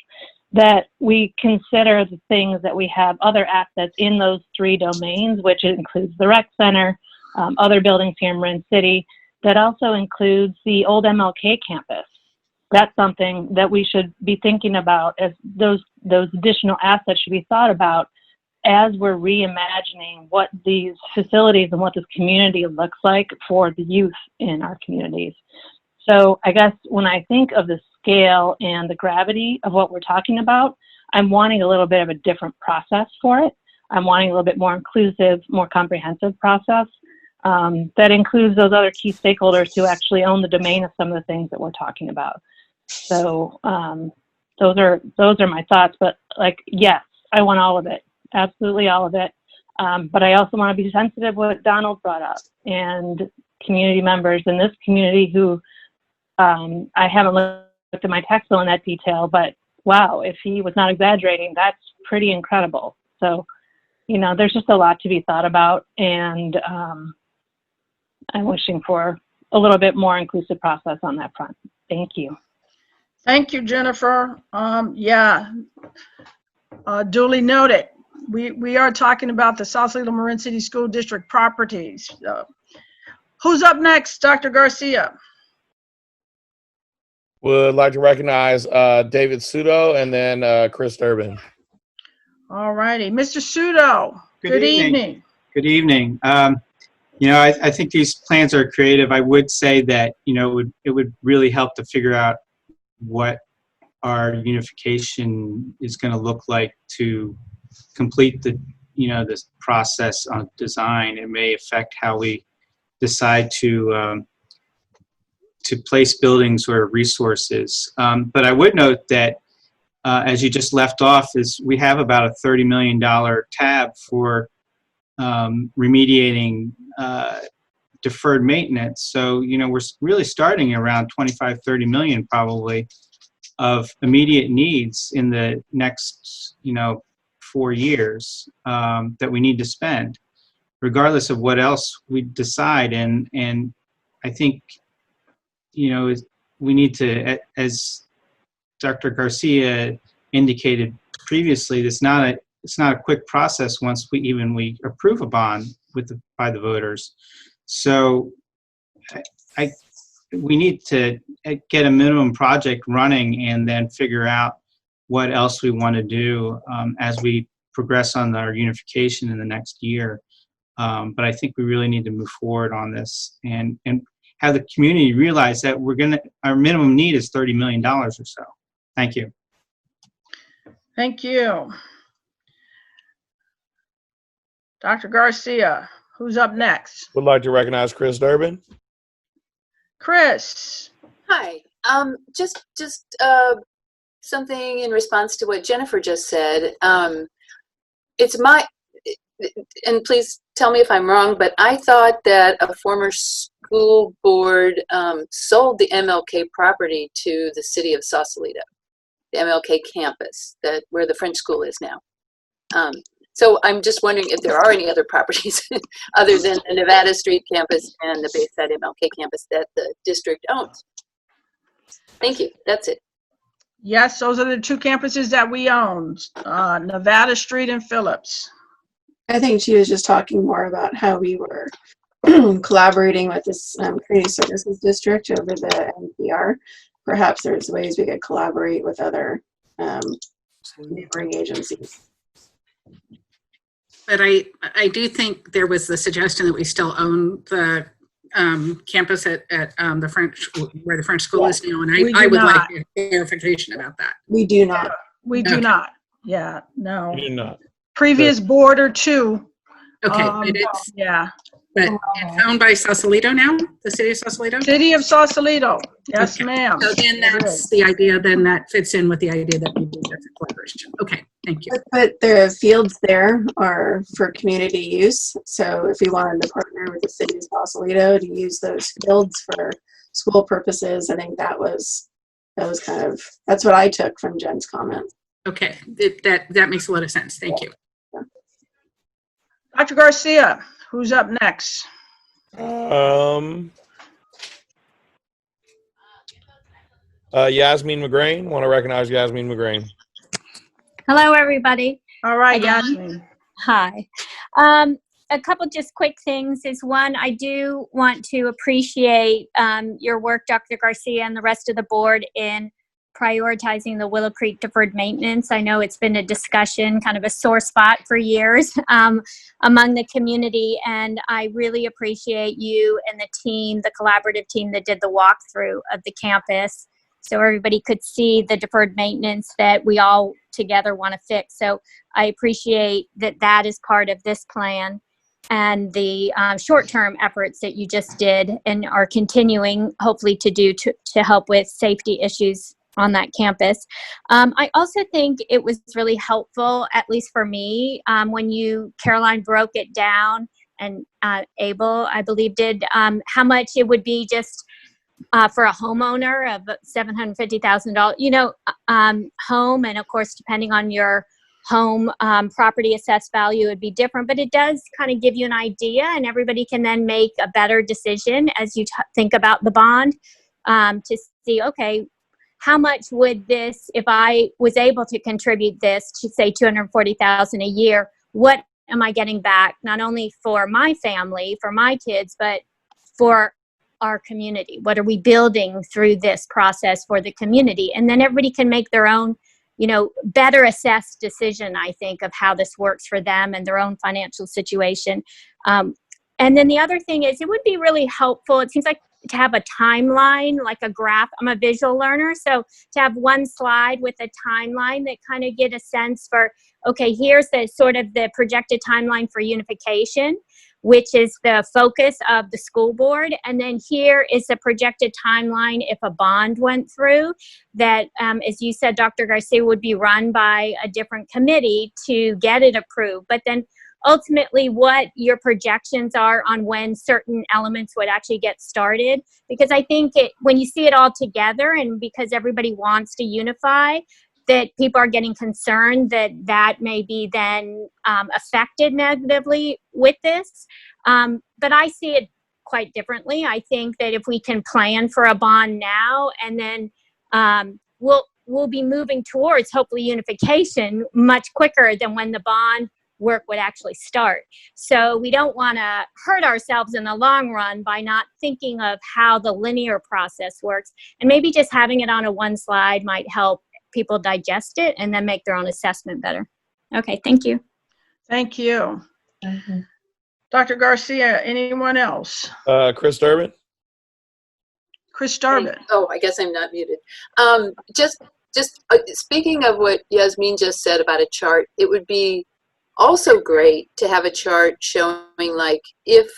that we consider the things that we have other assets in those three domains, which includes the rec center, other buildings here in Marin City, that also includes the old MLK campus. That's something that we should be thinking about, as those additional assets should be thought about as we're reimagining what these facilities and what this community looks like for the youth in our communities. So I guess when I think of the scale and the gravity of what we're talking about, I'm wanting a little bit of a different process for it. I'm wanting a little bit more inclusive, more comprehensive process that includes those other key stakeholders who actually own the domain of some of the things that we're talking about. So those are my thoughts, but like, yes, I want all of it. Absolutely all of it. But I also want to be sensitive to what Donald brought up. And community members in this community who I haven't looked at my tax bill in that detail, but wow, if he was not exaggerating, that's pretty incredible. So, you know, there's just a lot to be thought about, and I'm wishing for a little bit more inclusive process on that front. Thank you. Thank you, Jennifer. Yeah, duly noted. We are talking about the Sausalito Marin City School District properties. Who's up next, Dr. Garcia? Would like to recognize David Sudo and then Chris Durbin. All righty, Mr. Sudo. Good evening. Good evening. You know, I think these plans are creative. I would say that, you know, it would really help to figure out what our unification is going to look like to complete the, you know, this process on design. It may affect how we decide to place buildings or resources. But I would note that, as you just left off, is we have about a $30 million tab for remediating deferred maintenance. So, you know, we're really starting around 25, 30 million probably of immediate needs in the next, you know, 4 years that we need to spend, regardless of what else we decide. And I think, you know, we need to, as Dr. Garcia indicated previously, it's not a quick process once we approve a bond by the voters. So we need to get a minimum project running and then figure out what else we want to do as we progress on our unification in the next year. But I think we really need to move forward on this and have the community realize that our minimum need is $30 million or so. Thank you. Thank you. Dr. Garcia, who's up next? Would like to recognize Chris Durbin. Chris. Hi. Just something in response to what Jennifer just said. It's my, and please tell me if I'm wrong, but I thought that a former school board sold the MLK property to the city of Sausalito, the MLK campus, where the French school is now. So I'm just wondering if there are any other properties other than the Nevada Street campus and the Bayside MLK campus that the district owns. Thank you. That's it. Yes, those are the two campuses that we own, Nevada Street and Phillips. I think she was just talking more about how we were collaborating with this community services district over the NPR. Perhaps there's ways we could collaborate with other neighboring agencies. But I do think there was the suggestion that we still own the campus at the French, where the French school is now, and I would like clarification about that. We do not. We do not. Yeah, no. We do not. Previous board or two. Okay, but it's, yeah. But it's owned by Sausalito now, the city of Sausalito? City of Sausalito. Yes, okay. ma'am. So then that's the idea, then that fits in with the idea that we do this collaboration. Okay, thank you. But the fields there are for community use. So if we wanted to partner with the city of Sausalito to use those fields for school purposes, I think that was kind of, that's what I took from Jen's comment. Okay, that makes a lot of sense. Thank you. Yeah. Dr. Garcia, who's up next? Yasmin McGrain. Want to recognize Yasmin McGrain. Hello, everybody. All right, Again. Yasmin. Hi. A couple just quick things is, one, I do want to appreciate your work, Dr. Garcia, and the rest of the board in prioritizing the Willow Creek deferred maintenance. I know it's been a discussion, kind of a sore spot for years among the community, and I really appreciate you and the team, the collaborative team that did the walkthrough of the campus, so everybody could see the deferred maintenance that we all together want to fix. So I appreciate that is part of this plan, and the short-term efforts that you just did and are continuing, hopefully, to do to help with safety issues on that campus. I also think it was really helpful, at least for me, when Caroline broke it down and Abel, I believe, did, how much it would be just for a homeowner of $750,000, home. And of course, depending on your home property assessed value would be different, but it does kind of give you an idea, and everybody can then make a better decision as you think about the bond to see, okay, how much would this, if I was able to contribute this to say $240,000 a year, what am I getting back, not only for my family, for my kids, but for our community? What are we building through this process for the community? And then everybody can make their own, better assessed decision, I think, of how this works for them and their own financial situation. And then the other thing is, it would be really helpful, it seems like, to have a timeline, like a graph. I'm a visual learner, so to have one slide with a timeline that kind of get a sense for, okay, here's the sort of the projected timeline for unification, which is the focus of the school board. And then here is the projected timeline if a bond went through that, as you said, Dr. Garcia, would be run by a different committee to get it approved. But then ultimately what your projections are on when certain elements would actually get started. Because I think when you see it all together, and because everybody wants to unify, that people are getting concerned that may be then affected negatively with this. But I see it quite differently. I think that if we can plan for a bond now, and then we'll be moving towards hopefully unification much quicker than when the bond work would actually start. So we don't want to hurt ourselves in the long run by not thinking of how the linear process works. And maybe just having it on a one slide might help people digest it and then make their own assessment better. Okay, thank you. Thank you. Dr. Garcia, anyone else? Chris Durbin. Chris Durbin. Oh, I guess I'm not muted. Just speaking of what Yasmin just said about a chart, it would be also great to have a chart showing, like, if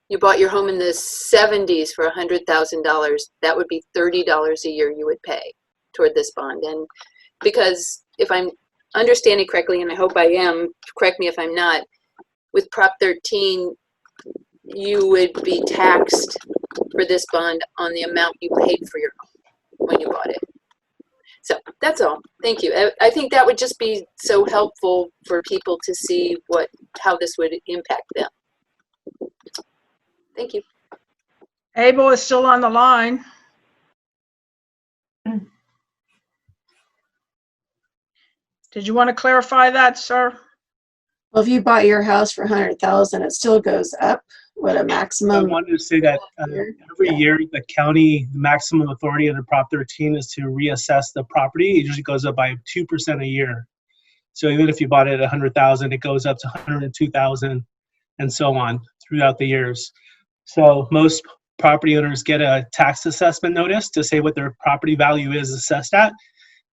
you bought your home in the 70s for $100,000, that would be $30 a year you would pay toward this bond. And because if I'm understanding correctly, and I hope I am, correct me if I'm not, with Prop 13, you would be taxed for this bond on the amount you paid for your home when you bought it. So that's all. Thank you. I think that would just be so helpful for people to see how this would impact them. Thank you. Abel is still on the line. Did you want to clarify that, sir? Well, if you bought your house for $100,000, it still goes up. What a maximum. I wanted to say that every year the county maximum authority under Prop 13 is to reassess the property. It usually goes up by 2% a year. So even if you bought it at $100,000, it goes up to $102,000 and so on throughout the years. So most property owners get a tax assessment notice to say what their property value is assessed at,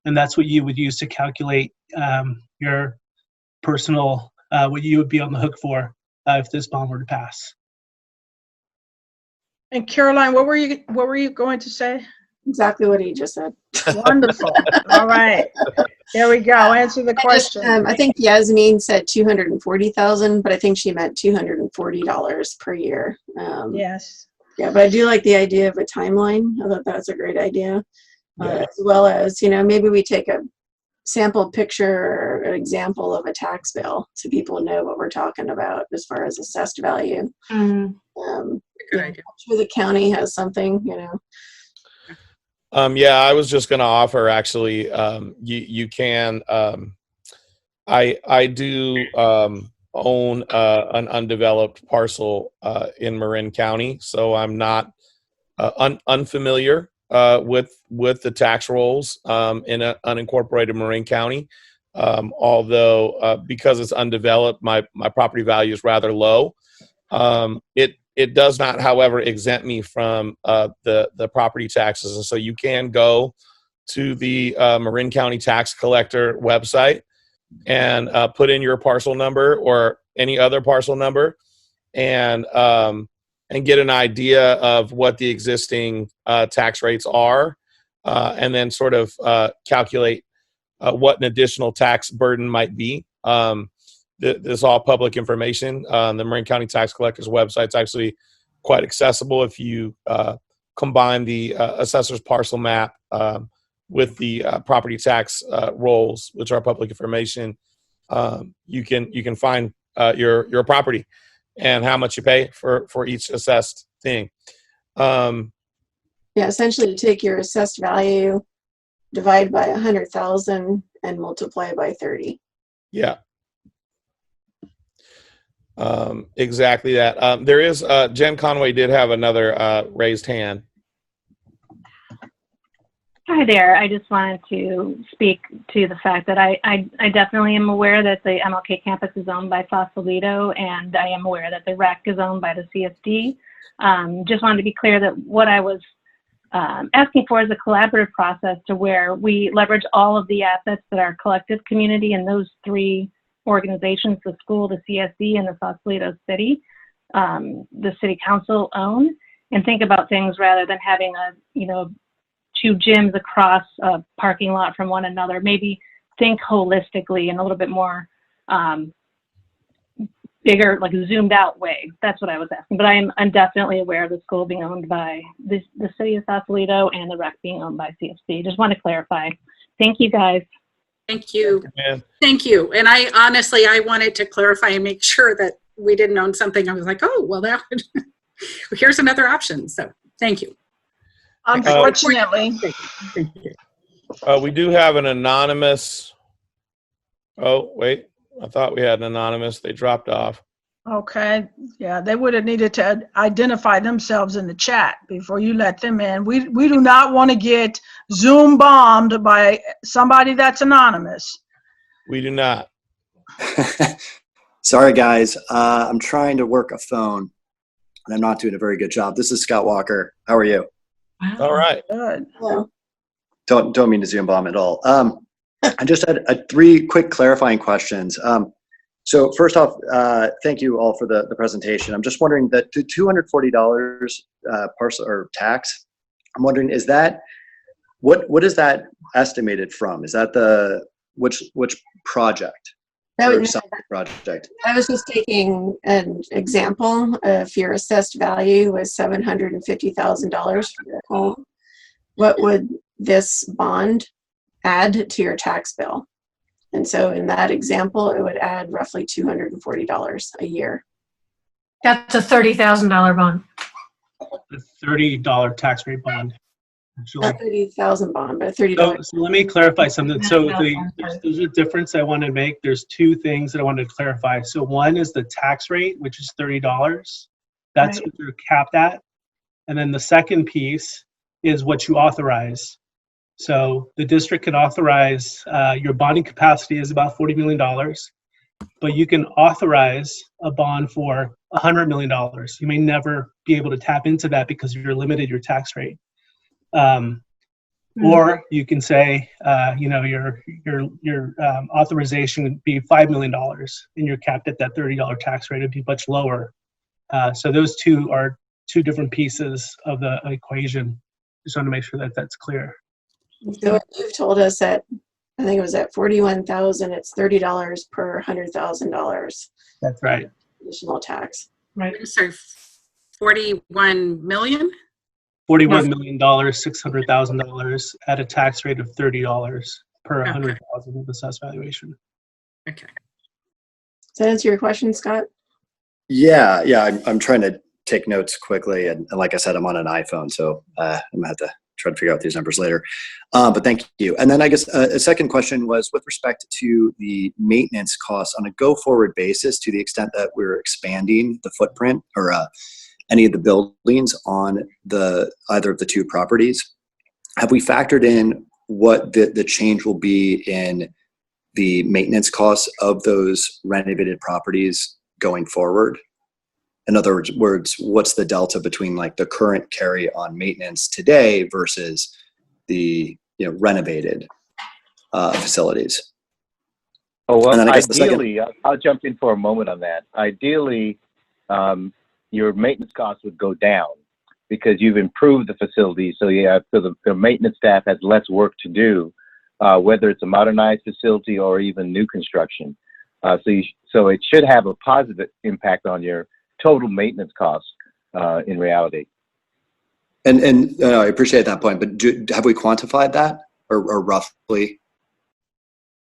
and that's what you would use to calculate your personal what you would be on the hook for if this bond were to pass. And Caroline, what were you going to say? Exactly what he just said. Wonderful. All right. There we go. Answer the question. I think Yasmin said 240,000, but I think she meant $240 per year. Yes. Yeah, but I do like the idea of a timeline. I thought that's a great idea. As well as, maybe we take a sample picture or an example of a tax bill so people know what we're talking about as far as assessed value. Good idea. I'm sure the county has something, Yeah, I was just going to offer, actually, you can, I do own an undeveloped parcel in Marin County, so I'm not unfamiliar with the tax rolls in an unincorporated Marin County. Although because it's undeveloped, my property value is rather low. It does not, however, exempt me from the property taxes, and so you can go to the Marin County Tax Collector website and put in your parcel number or any other parcel number, and get an idea of what the existing tax rates are, and then sort of calculate what an additional tax burden might be. this all public information. The Marin County Tax Collector's website's actually quite accessible. If you combine the assessor's parcel map with the property tax rolls, which are public information, you can find your property and how much you pay for each assessed thing. Yeah, essentially you take your assessed value, divide by 100,000 and multiply by 30. Yeah. Exactly that. There is Jen Conway did have another raised hand. Hi there. I just wanted to speak to the fact that I definitely am aware that the MLK campus is owned by Sausalito, and I am aware that the rec is owned by the CSD. Just wanted to be clear that what I was asking for is a collaborative process to where we leverage all of the assets that our collective community and those three organizations, the school, the CSD, and the Sausalito City, the city council own, and think about things rather than having two gyms across a parking lot from one another. Maybe think holistically in a little bit more bigger, like zoomed out way. That's what I was asking. But I'm definitely aware of the school being owned by the city of Sausalito and the rec being owned by CSD. Just want to clarify. Thank you, guys. Thank you. Yeah. Thank you. And I honestly, I wanted to clarify and make sure that we didn't own something. I was like, oh, well, that would, here's another option. So thank you. Unfortunately, we do have an anonymous. Oh, wait. I thought we had an anonymous. They dropped off. okay, yeah, they would have needed to identify themselves in the chat before you let them in. We do not want to get Zoom bombed by somebody that's anonymous. We do not. Sorry, guys. I'm trying to work a phone, and I'm not doing a very good job. This is Scott Walker. How are you? All right. Good. Hello. Don't mean to Zoom bomb at all. I just had three quick clarifying questions. So first off, thank you all for the presentation. I'm just wondering that the $240 parcel or tax, I'm wondering, is that, what is that estimated from? Is that the, which project? Project? I was just taking an example. If your assessed value was $750,000 for your home, what would this bond add to your tax bill? And so in that example, it would add roughly $240 a year. That's a $30,000 bond. The $30 tax rate bond. Actually. Not 30,000 bond, but $30. So let me clarify something. So there's a difference I want to make. There's two things that I wanted to clarify. So one is the tax rate, which is $30. That's what you're capped at. And then the second piece is what you authorize. So the district can authorize, your bonding capacity is about $40 million, but you can authorize a bond for $100 million. You may never be able to tap into that because you're limited your tax rate. Or you can say, your authorization would be $5 million and you're capped at that $30 tax rate. It'd be much lower. So those two are two different pieces of the equation. Just want to make sure that that's clear. So you've told us that, I think it was at 41,000, it's $30 per $100,000. That's right. Additional tax. Right. Sorry, 41 million? $41 million, $600,000 at a tax rate of $30 per 100,000 of assessed valuation. Okay. Does that answer your question, Scott? Yeah. I'm trying to take notes quickly, and like I said, I'm on an iPhone, so I'm gonna have to try to figure out these numbers later. But thank you. And then I guess a second question was with respect to the maintenance costs on a go-forward basis, to the extent that we're expanding the footprint or any of the buildings on either of the two properties. Have we factored in what the change will be in the maintenance costs of those renovated properties going forward? In other words, what's the delta between like the current carry on maintenance today versus the renovated facilities? Oh, well, and then I guess ideally, I'll jump in for a moment on that. Ideally, your maintenance costs would go down because you've improved the facility. So the maintenance staff has less work to do, whether it's a modernized facility or even new construction. So it should have a positive impact on your total maintenance costs in reality. And I appreciate that point, but have we quantified that or roughly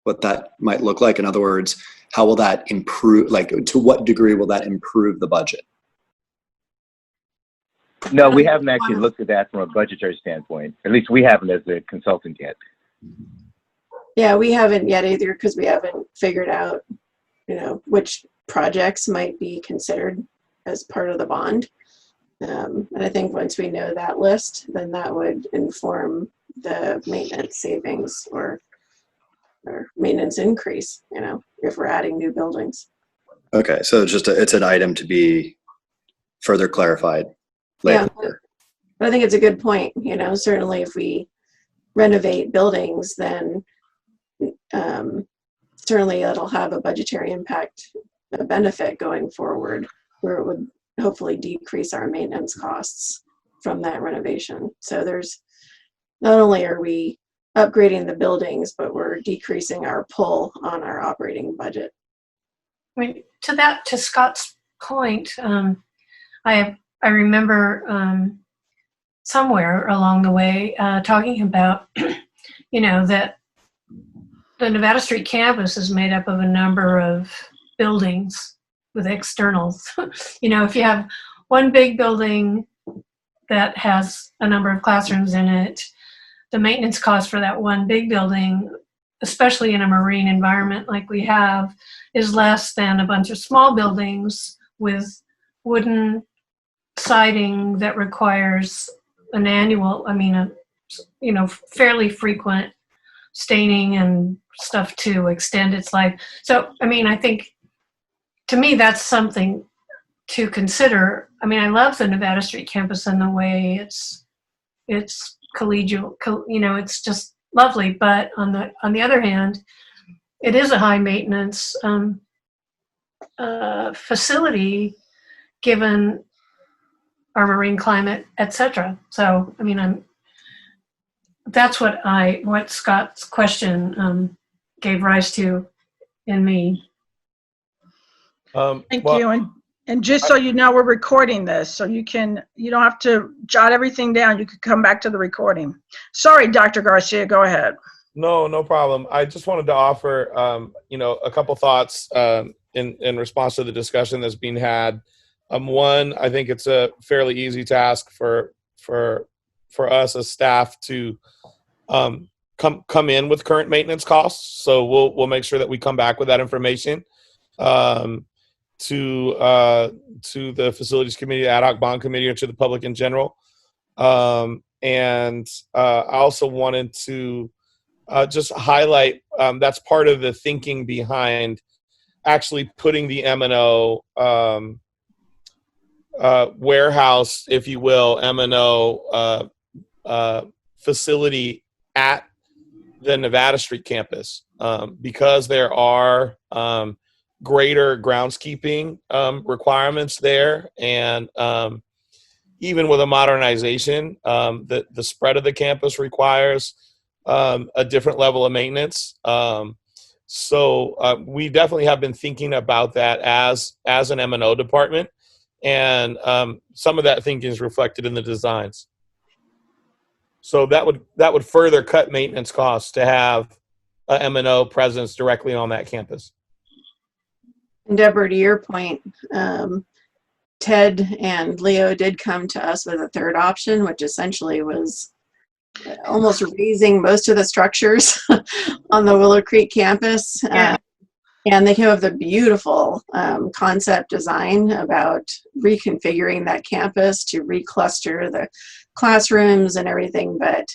what that might look like? In other words, how will that improve, like to what degree will that improve the budget? No, we haven't actually looked at that from a budgetary standpoint. At least we haven't as a consultant yet. Yeah, we haven't yet either because we haven't figured out, which projects might be considered as part of the bond. And I think once we know that list, then that would inform the maintenance savings or maintenance increase, if we're adding new buildings. Okay, so it's an item to be further clarified later. Yeah, but I think it's a good point. Certainly if we renovate buildings, then certainly it'll have a budgetary impact, a benefit going forward, where it would hopefully decrease our maintenance costs from that renovation. So there's, not only are we upgrading the buildings, but we're decreasing our pull on our operating budget. I mean, to Scott's point, I remember somewhere along the way talking about, that the Nevada Street campus is made up of a number of buildings with externals. If you have one big building that has a number of classrooms in it, the maintenance cost for that one big building, especially in a marine environment like we have, is less than a bunch of small buildings with wooden siding that requires an annual, fairly frequent staining and stuff to extend its life. So, I think, to me, that's something to consider. I love the Nevada Street campus and the way it's collegial, it's just lovely. But on the other hand, it is a high maintenance facility given our marine climate, etc. So, that's what Scott's question gave rise to in me. Thank you. And just so you know, we're recording this, so you don't have to jot everything down. You could come back to the recording. Sorry, Dr. Garcia, go ahead. No problem. I just wanted to offer, a couple thoughts in response to the discussion that's being had. One, I think it's a fairly easy task for us as staff to come in with current maintenance costs. So we'll make sure that we come back with that information to the facilities committee, ad hoc bond committee, or to the public in general. And I also wanted to just highlight that's part of the thinking behind actually putting the M&O warehouse, if you will, M&O facility at the Nevada Street campus, because there are greater groundskeeping requirements there, and even with a modernization, the spread of the campus requires a different level of maintenance. So we definitely have been thinking about that as an M&O department, and some of that thinking is reflected in the designs. So that would further cut maintenance costs to have a M&O presence directly on that campus. And Deborah, to your point, Ted and Leo did come to us with a third option, which essentially was almost raising most of the structures on the Willow Creek campus. Yeah. And they came up with a beautiful concept design about reconfiguring that campus to recluster the classrooms and everything. But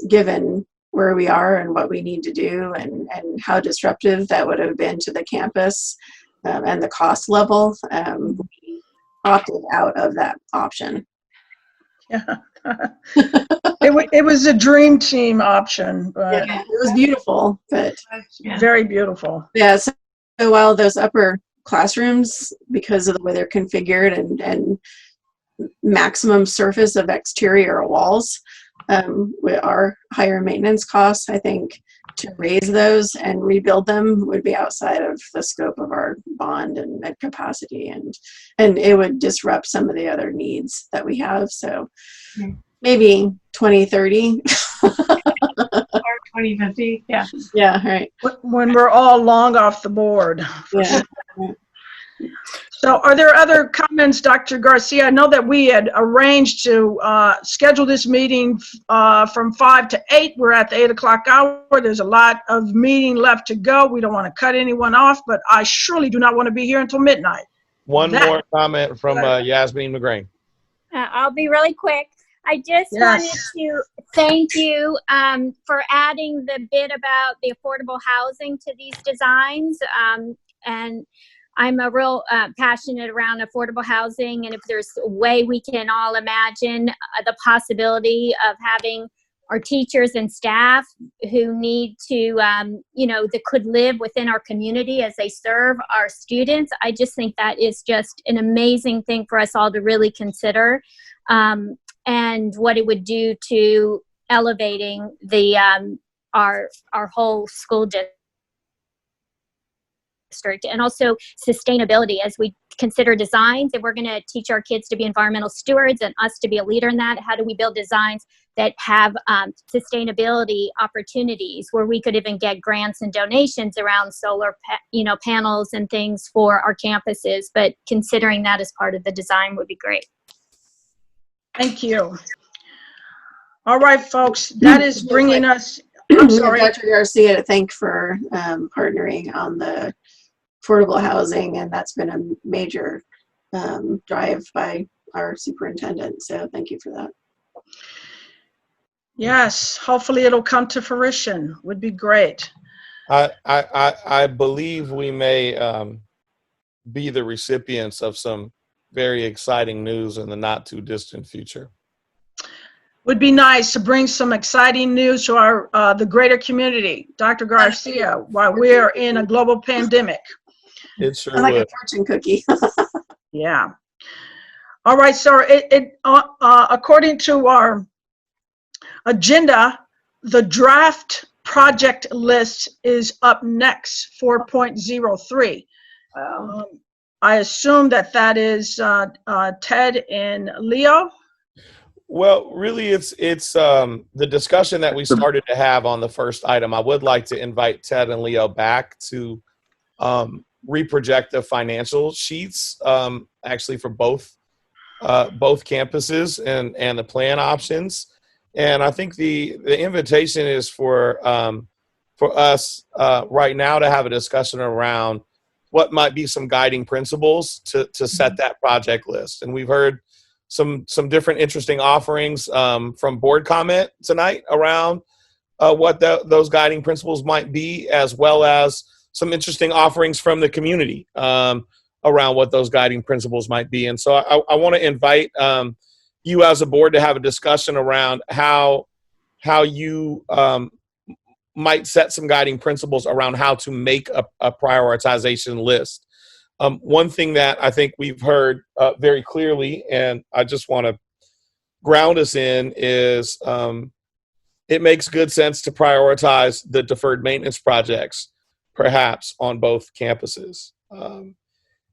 given where we are and what we need to do and how disruptive that would have been to the campus and the cost level, we opted out of that option. Yeah. It was a dream team option, but yeah, it was beautiful, but very beautiful. Yeah, so while those upper classrooms, because of the way they're configured and maximum surface of exterior walls, with our higher maintenance costs, I think to raise those and rebuild them would be outside of the scope of our bond and med capacity, and it would disrupt some of the other needs that we have. So maybe 2030. Or 2050, yeah. Yeah, right. When we're all long off the board. Yeah. So are there other comments, Dr. Garcia? I know that we had arranged to schedule this meeting from 5 to 8. We're at the 8 o'clock hour. There's a lot of meeting left to go. We don't want to cut anyone off, but I surely do not want to be here until midnight. One more comment from Yasmin McGrain. I'll be really quick. I just wanted to thank you for adding the bit about the affordable housing to these designs. And I'm a real passionate around affordable housing. And if there's a way we can all imagine the possibility of having our teachers and staff who need to, that could live within our community as they serve our students, I just think that is just an amazing thing for us all to really consider. And what it would do to elevating the our whole school district, and also sustainability as we consider designs. If we're going to teach our kids to be environmental stewards and us to be a leader in that, how do we build designs that have sustainability opportunities where we could even get grants and donations around solar panels and things for our campuses? But considering that as part of the design would be great. Thank you. All right, folks, that is bringing us, I'm sorry. Dr. Garcia to thank for partnering on the affordable housing, and that's been a major drive by our superintendent. So thank you for that. Yes, hopefully it'll come to fruition. Would be great. I believe we may be the recipients of some very exciting news in the not too distant future. Would be nice to bring some exciting news to our the greater community, Dr. Garcia, while we're in a global pandemic. It sure like would. a fortune cookie. Yeah. All right, so according to our agenda, the draft project list is up next, 4.03. I assume that is Ted and Leo. Well, really, it's the discussion that we started to have on the first item. I would like to invite Ted and Leo back to reproject the financial sheets, actually for both campuses and the plan options. And I think the invitation is for us right now to have a discussion around what might be some guiding principles to set that project list. And we've heard some different interesting offerings from board comment tonight around what those guiding principles might be, as well as some interesting offerings from the community around what those guiding principles might be. And so I want to invite you as a board to have a discussion around how you might set some guiding principles around how to make a prioritization list. One thing that I think we've heard very clearly, and I just want to ground us in, is it makes good sense to prioritize the deferred maintenance projects, perhaps on both campuses.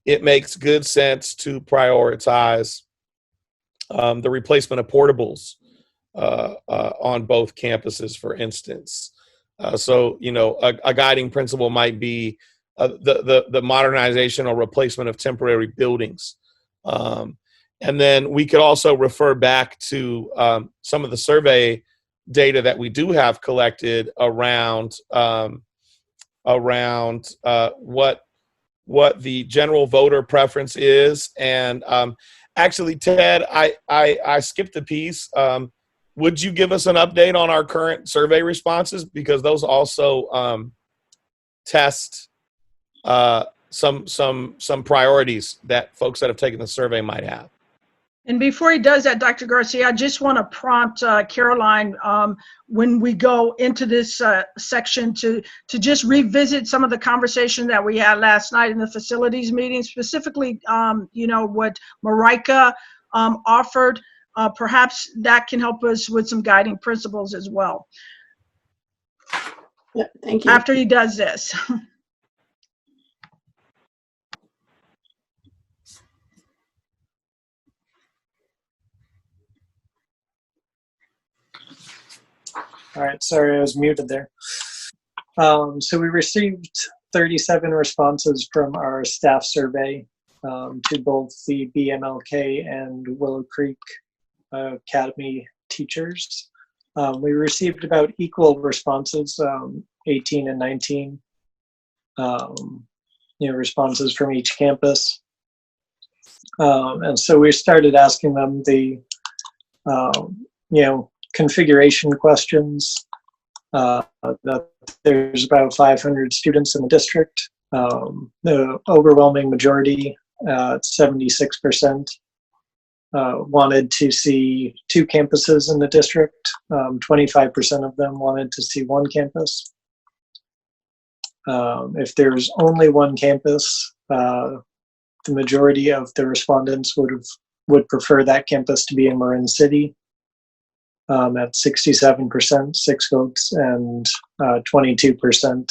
It makes good sense to prioritize the replacement of portables on both campuses, for instance. So, a guiding principle might be the modernization or replacement of temporary buildings. And then we could also refer back to some of the survey data that we do have collected around what the general voter preference is. And actually, Ted, I skipped a piece. Would you give us an update on our current survey responses? Because those also test some priorities that folks that have taken the survey might have. And before he does that, Dr. Garcia, I just want to prompt Caroline when we go into this section to just revisit some of the conversation that we had last night in the facilities meeting, specifically, what Marika offered. Perhaps that can help us with some guiding principles as well. Yeah, thank you. after he does this. All right, sorry, I was muted there. So we received 37 responses from our staff survey to both the BMLK and Willow Creek Academy teachers. We received about equal responses, 18 and 19, responses from each campus. And so we started asking them the, configuration questions. That there's about 500 students in the district. The overwhelming majority, 76%, wanted to see 2 campuses in the district. 25% of them wanted to see 1 campus. If there's only 1 campus, the majority of the respondents would prefer that campus to be in Marin City. At 67%, 6 votes, and 22%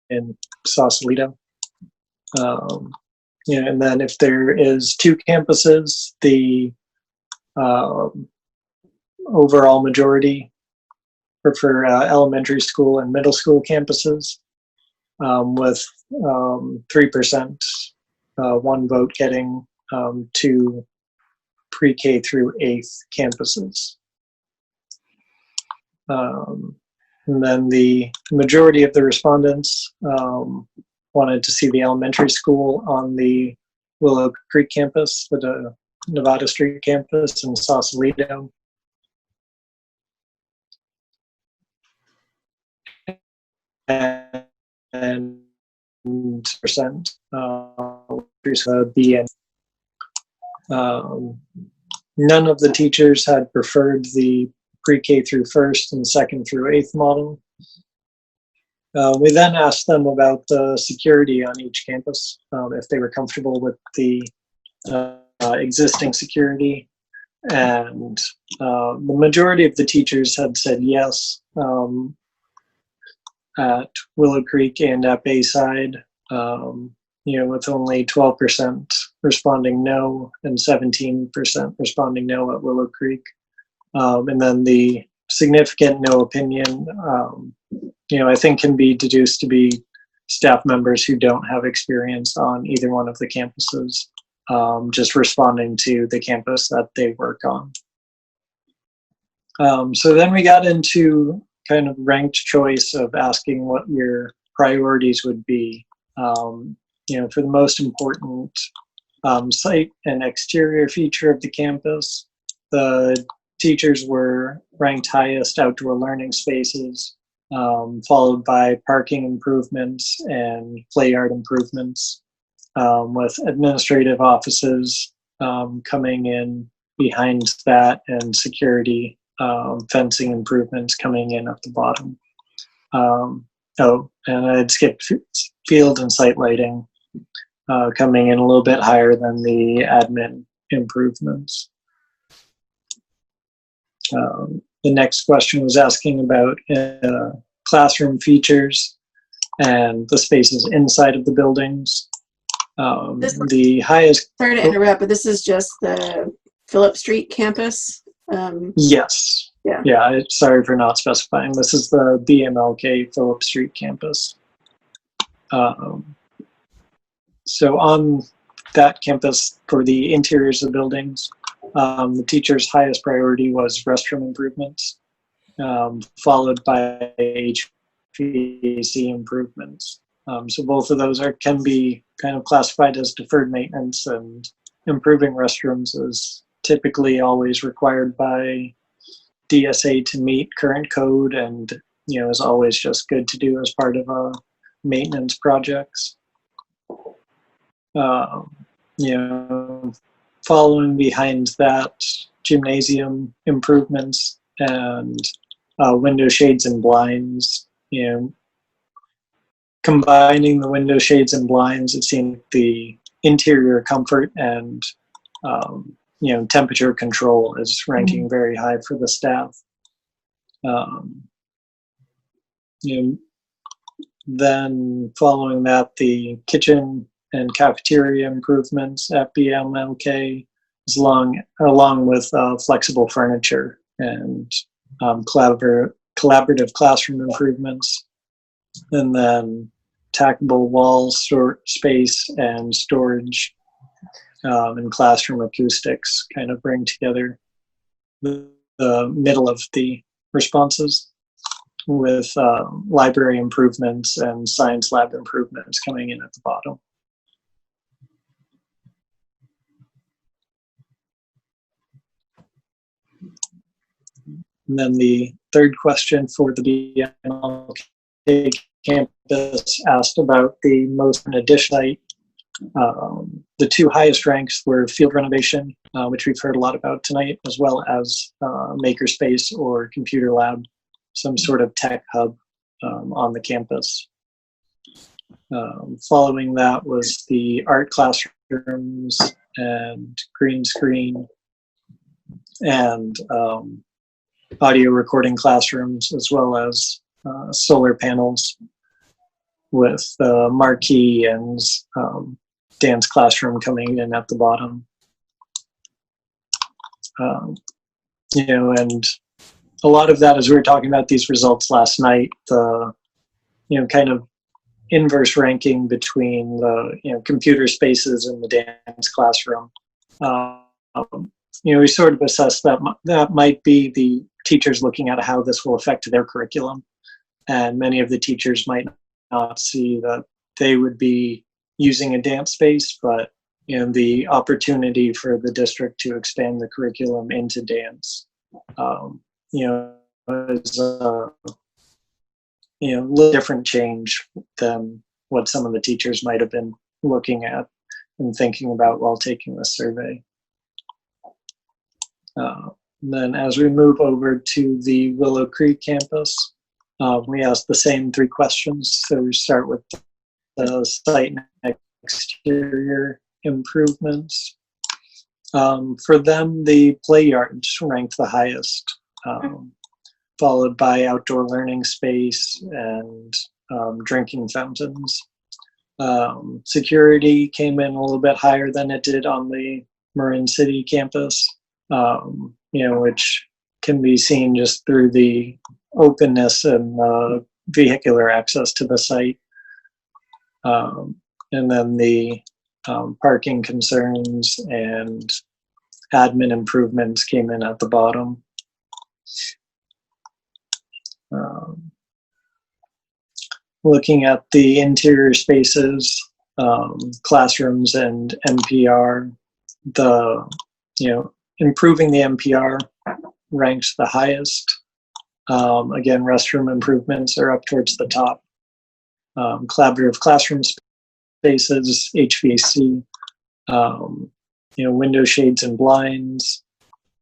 in Sausalito. And then if there is 2 campuses, the overall majority prefer elementary school and middle school campuses, with 3%, 1 vote getting 2 pre-K through 8th campuses. And then the majority of the respondents wanted to see the elementary school on the Willow Creek campus, the Nevada Street campus in Sausalito. And percent B. None of the teachers had preferred the pre-K through 1st and 2nd through 8th model. We then asked them about the security on each campus, if they were comfortable with the existing security. And the majority of the teachers had said yes at Willow Creek and at Bayside, with only 12% responding no and 17% responding no at Willow Creek. And then the significant no opinion, I think can be deduced to be staff members who don't have experience on either one of the campuses, just responding to the campus that they work on. So then we got into kind of ranked choice of asking what your priorities would be. For the most important site and exterior feature of the campus, the teachers were ranked highest outdoor learning spaces, followed by parking improvements and play yard improvements, with administrative offices coming in behind that, and security fencing improvements coming in at the bottom. And I'd skipped field and site lighting, coming in a little bit higher than the admin improvements. The next question was asking about classroom features and the spaces inside of the buildings. The highest... Sorry to interrupt, but this is just the Phillip Street campus? Yes. Yeah, sorry for not specifying. This is the BMLK Phillip Street campus. So on that campus, for the interiors of the buildings, the teacher's highest priority was restroom improvements, followed by HVAC improvements. So both of those can be kind of classified as deferred maintenance, and improving restrooms is typically always required by DSA to meet current code, and is always just good to do as part of maintenance projects. Following behind that, gymnasium improvements and window shades and blinds. Combining the window shades and blinds, it seemed the interior comfort and temperature control is ranking very high for the staff. you know, then following that, the kitchen and cafeteria improvements at BMLK, along with flexible furniture and collaborative classroom improvements, and then tackable wall space and storage and classroom acoustics kind of bring together the middle of the responses, with library improvements and science lab improvements coming in at the bottom. And then the third question for the BMLK campus asked about the most addition site. The two highest ranks were field renovation, which we've heard a lot about tonight, as well as makerspace or computer lab, some sort of tech hub on the campus. Following that was the art classrooms and green screen and audio recording classrooms, as well as solar panels with marquee and dance classroom coming in at the bottom. You know, and a lot of that, as we were talking about these results last night, the, you know, kind of inverse ranking between the, you know, computer spaces and the dance classroom. You know, we sort of assessed that that might be the teachers looking at how this will affect their curriculum. And many of the teachers might not see that they would be using a dance space, but, you know, the opportunity for the district to expand the curriculum into dance, you know, is a, you know, little different change than what some of the teachers might have been looking at and thinking about while taking this survey. Then as we move over to the Willow Creek campus, we asked the same three questions. So we start with the site and exterior improvements. For them, the play yards ranked the highest, followed by outdoor learning space and drinking fountains. Security came in a little bit higher than it did on the Marin City campus, you know, which can be seen just through the openness and vehicular access to the site. And then the parking concerns and admin improvements came in at the bottom. Looking at the interior spaces, classrooms and NPR, the, you know, improving the NPR ranks the highest. Again, restroom improvements are up towards the top. Collaborative classroom spaces, HVAC, you know, window shades and blinds,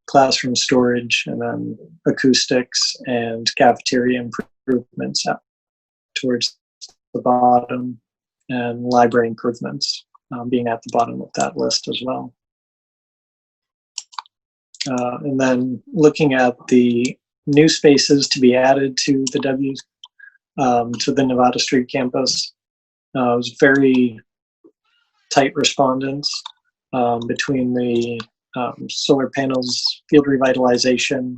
classroom storage, and then acoustics and cafeteria improvements up towards the bottom, and library improvements being at the bottom of that list as well. And then looking at the new spaces to be added to the to the Nevada Street campus, it was very tight respondents between the solar panels, field revitalization,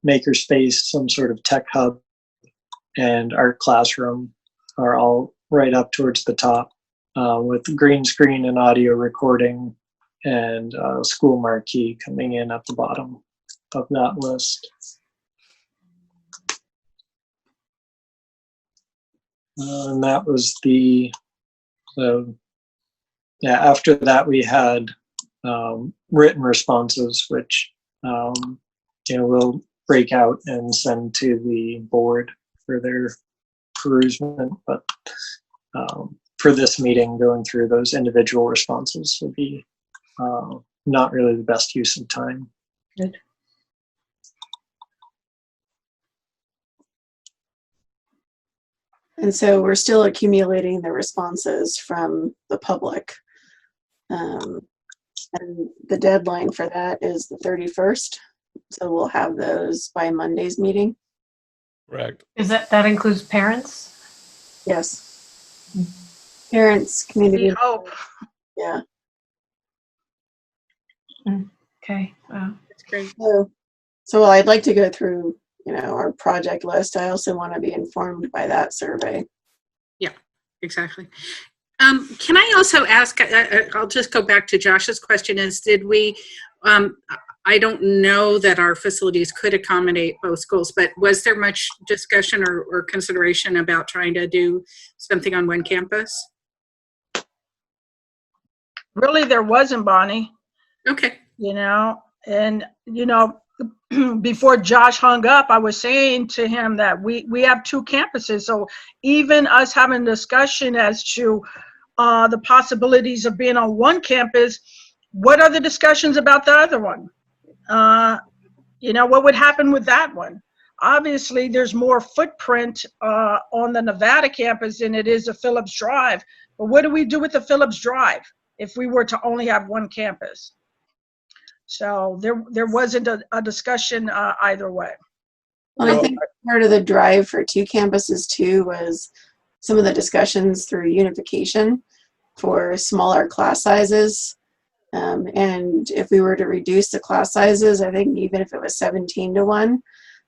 makerspace, some sort of tech hub, and art classroom are all right up towards the top, with green screen and audio recording and school marquee coming in at the bottom of that list. And that was the, yeah, after that we had written responses, which, you know, we'll break out and send to the board for their perusement. But for this meeting, going through those individual responses would be not really the best use of time. Good. And so we're still accumulating the responses from the public. And the deadline for that is the 31st. So we'll have those by Monday's meeting. Correct. Is that includes parents? Yes. Parents, community. We hope. Yeah. Okay. Wow. That's great. So while I'd like to go through, our project list, I also want to be informed by that survey. Yeah, exactly. Can I also ask, I'll just go back to Josh's question, is did we, I don't know that our facilities could accommodate both schools, but was there much discussion or consideration about trying to do something on one campus? Really, there wasn't, Bonnie. Okay. Before Josh hung up, I was saying to him that we have two campuses. So even us having a discussion as to the possibilities of being on one campus, what are the discussions about the other one? What would happen with that one? Obviously, there's more footprint on the Nevada campus than it is a Phillips Drive. But what do we do with the Phillips Drive if we were to only have one campus? So there wasn't a discussion either way. Well, I think part of the drive for two campuses too was some of the discussions through unification for smaller class sizes. And if we were to reduce the class sizes, I think even if it was 17-1,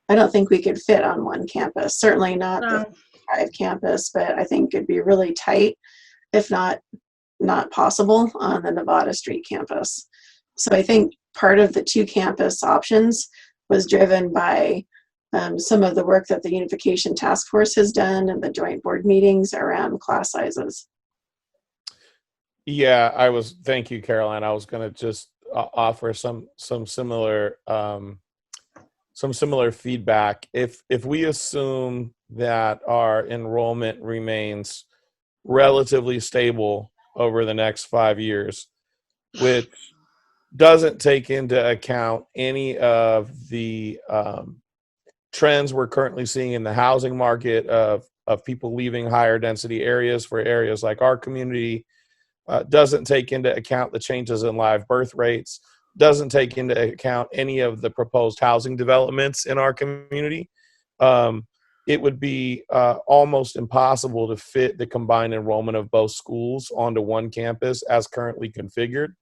I don't think we could fit on one campus. Certainly not the Drive campus, but I think it'd be really tight, if not possible, on the Nevada Street campus. So I think part of the two campus options was driven by some of the work that the Unification Task Force has done and the joint board meetings around class sizes. Yeah, thank you, Caroline. I was going to just offer some similar feedback. If we assume that our enrollment remains relatively stable over the next 5 years, which doesn't take into account any of the trends we're currently seeing in the housing market of people leaving higher density areas for areas like our community, doesn't take into account the changes in live birth rates, doesn't take into account any of the proposed housing developments in our community, it would be almost impossible to fit the combined enrollment of both schools onto one campus as currently configured.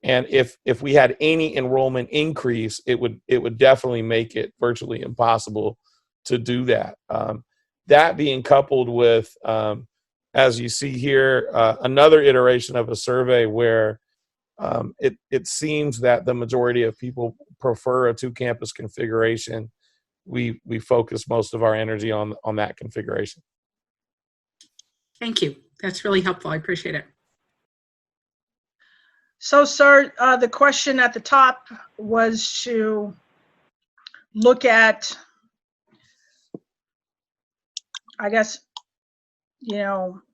And if we had any enrollment increase, it would definitely make it virtually impossible to do that. That being coupled with, as you see here, another iteration of a survey where it seems that the majority of people prefer a two-campus configuration. We focus most of our energy on that configuration. Thank you. That's really helpful. I appreciate it. So, sir, the question at the top was to look at, I guess,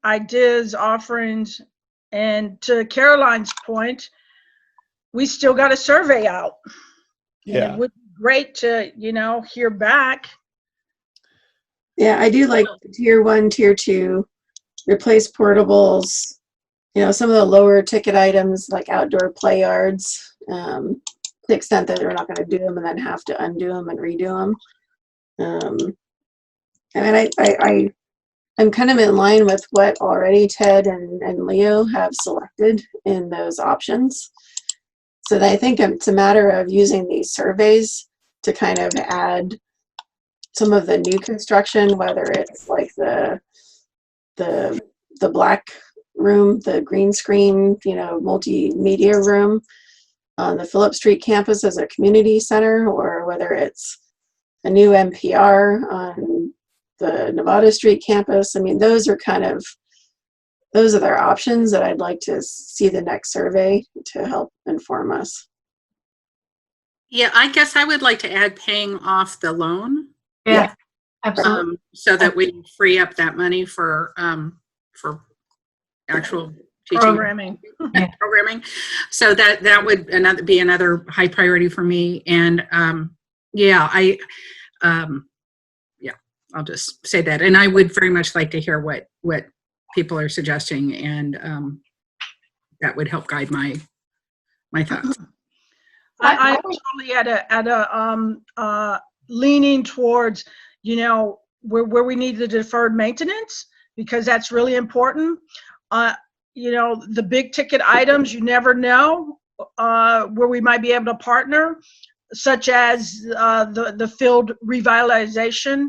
ideas, offerings, and to Caroline's point, we still got a survey out. Yeah. And it would be great to, hear back. Yeah, I do like tier 1, tier 2, replace portables, some of the lower ticket items like outdoor play yards, to the extent that we're not going to do them and then have to undo them and redo them. I'm kind of in line with what already Ted and Leo have selected in those options. So I think it's a matter of using these surveys to kind of add some of the new construction, whether it's like the black room, the green screen, multimedia room on the Phillips Street campus as a community center, or whether it's a new NPR on the Nevada Street campus. I mean, those are their options that I'd like to see the next survey to help inform us. Yeah, I guess I would like to add paying off the loan. Yeah, absolutely. So that we free up that money for actual teaching Programming. programming. So that would be another high priority for me. And I'll just say that. And I would very much like to hear what people are suggesting, and that would help guide my thoughts. I'm totally at leaning towards, where we need the deferred maintenance, because that's really important. The big ticket items, you never know where we might be able to partner, such as the field revitalization.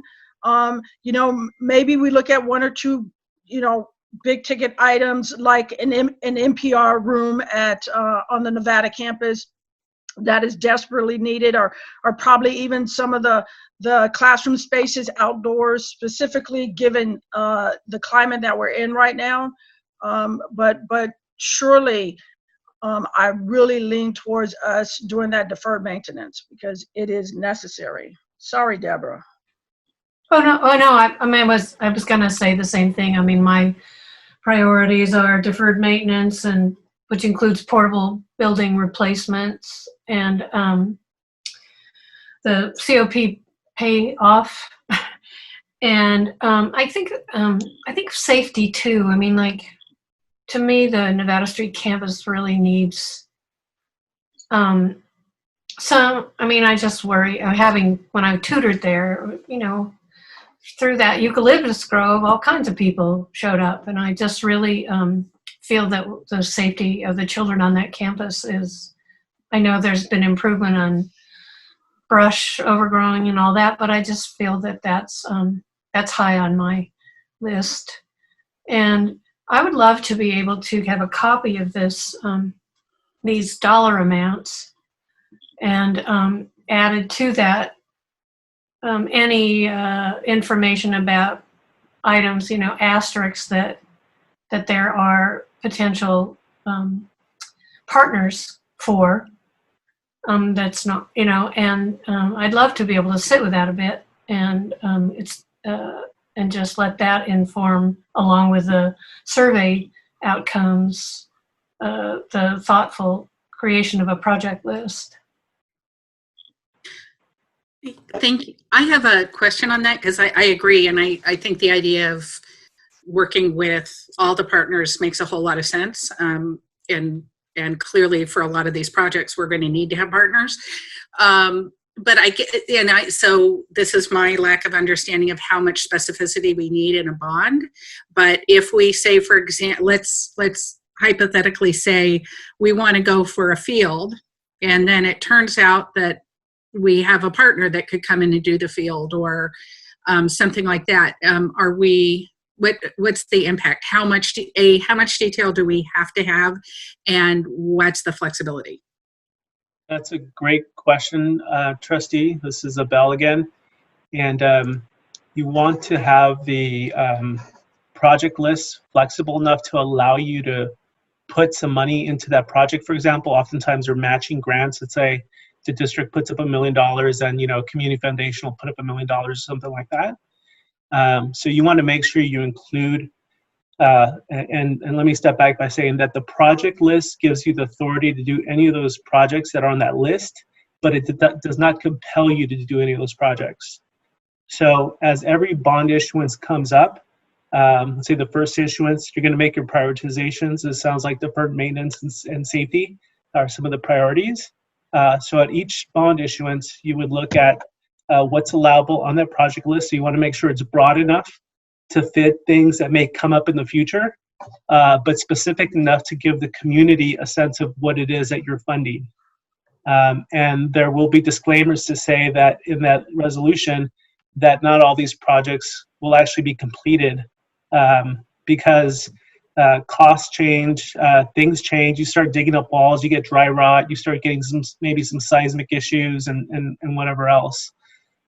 Maybe we look at one or two, big ticket items like an NPR room on the Nevada campus that is desperately needed, or probably even some of the classroom spaces outdoors, specifically given the climate that we're in right now. But surely, I really lean towards us doing that deferred maintenance because it is necessary. Sorry, Deborah. Oh no! I was gonna say the same thing. I mean, my priorities are deferred maintenance, and which includes portable building replacements and the COP pay off, and I think safety too. I mean, like, to me, the Nevada Street campus really needs I just worry. When I tutored there, through that eucalyptus grove, all kinds of people showed up, and I just really feel that the safety of the children on that campus is. I know there's been improvement on brush overgrowing and all that, but I just feel that that's high on my list, and I would love to be able to have a copy of these dollar amounts, and added to that any information about items, asterisks that there are potential partners for. That's not, and I'd love to be able to sit with that a bit, and and just let that inform, along with the survey outcomes, the thoughtful creation of a project list. Thank you. I have a question on that because I agree, and I think the idea of working with all the partners makes a whole lot of sense. And clearly, for a lot of these projects, we're going to need to have partners. But so this is my lack of understanding of how much specificity we need in a bond. But if we say, for example, let's hypothetically say we want to go for a field, and then it turns out that we have a partner that could come in and do the field, or something like that. What's the impact? How much detail do we have to have, and what's the flexibility? That's a great question, Trustee. This is Abel again. And you want to have the project list flexible enough to allow you to put some money into that project. For example, oftentimes they're matching grants. Let's say the district puts up $1 million, and Community Foundation will put up $1 million, or something like that. So you want to make sure you include, and let me step back by saying that the project list gives you the authority to do any of those projects that are on that list, but it does not compel you to do any of those projects. So as every bond issuance comes up, let's say the first issuance, you're going to make your prioritizations. It sounds like deferred maintenance and safety are some of the priorities. So at each bond issuance, you would look at what's allowable on that project list. So you want to make sure it's broad enough to fit things that may come up in the future, but specific enough to give the community a sense of what it is that you're funding. And there will be disclaimers to say that in that resolution that not all these projects will actually be completed, because costs change, things change. You start digging up walls, you get dry rot, you start getting maybe some seismic issues and whatever else.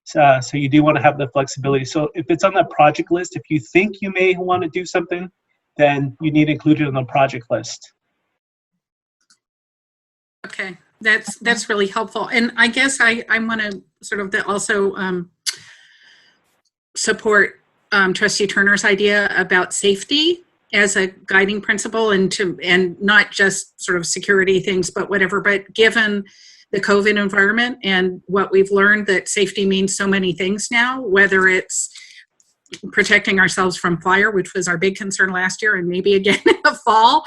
So you do want to have the flexibility. So if it's on the project list, if you think you may want to do something, then you need to include it on the project list. Okay, that's really helpful. And I guess I want to sort of also support Trustee Turner's idea about safety as a guiding principle, and not just sort of security things, but whatever. But given the COVID environment and what we've learned, that safety means so many things now, whether it's protecting ourselves from fire, which was our big concern last year and maybe again in the fall,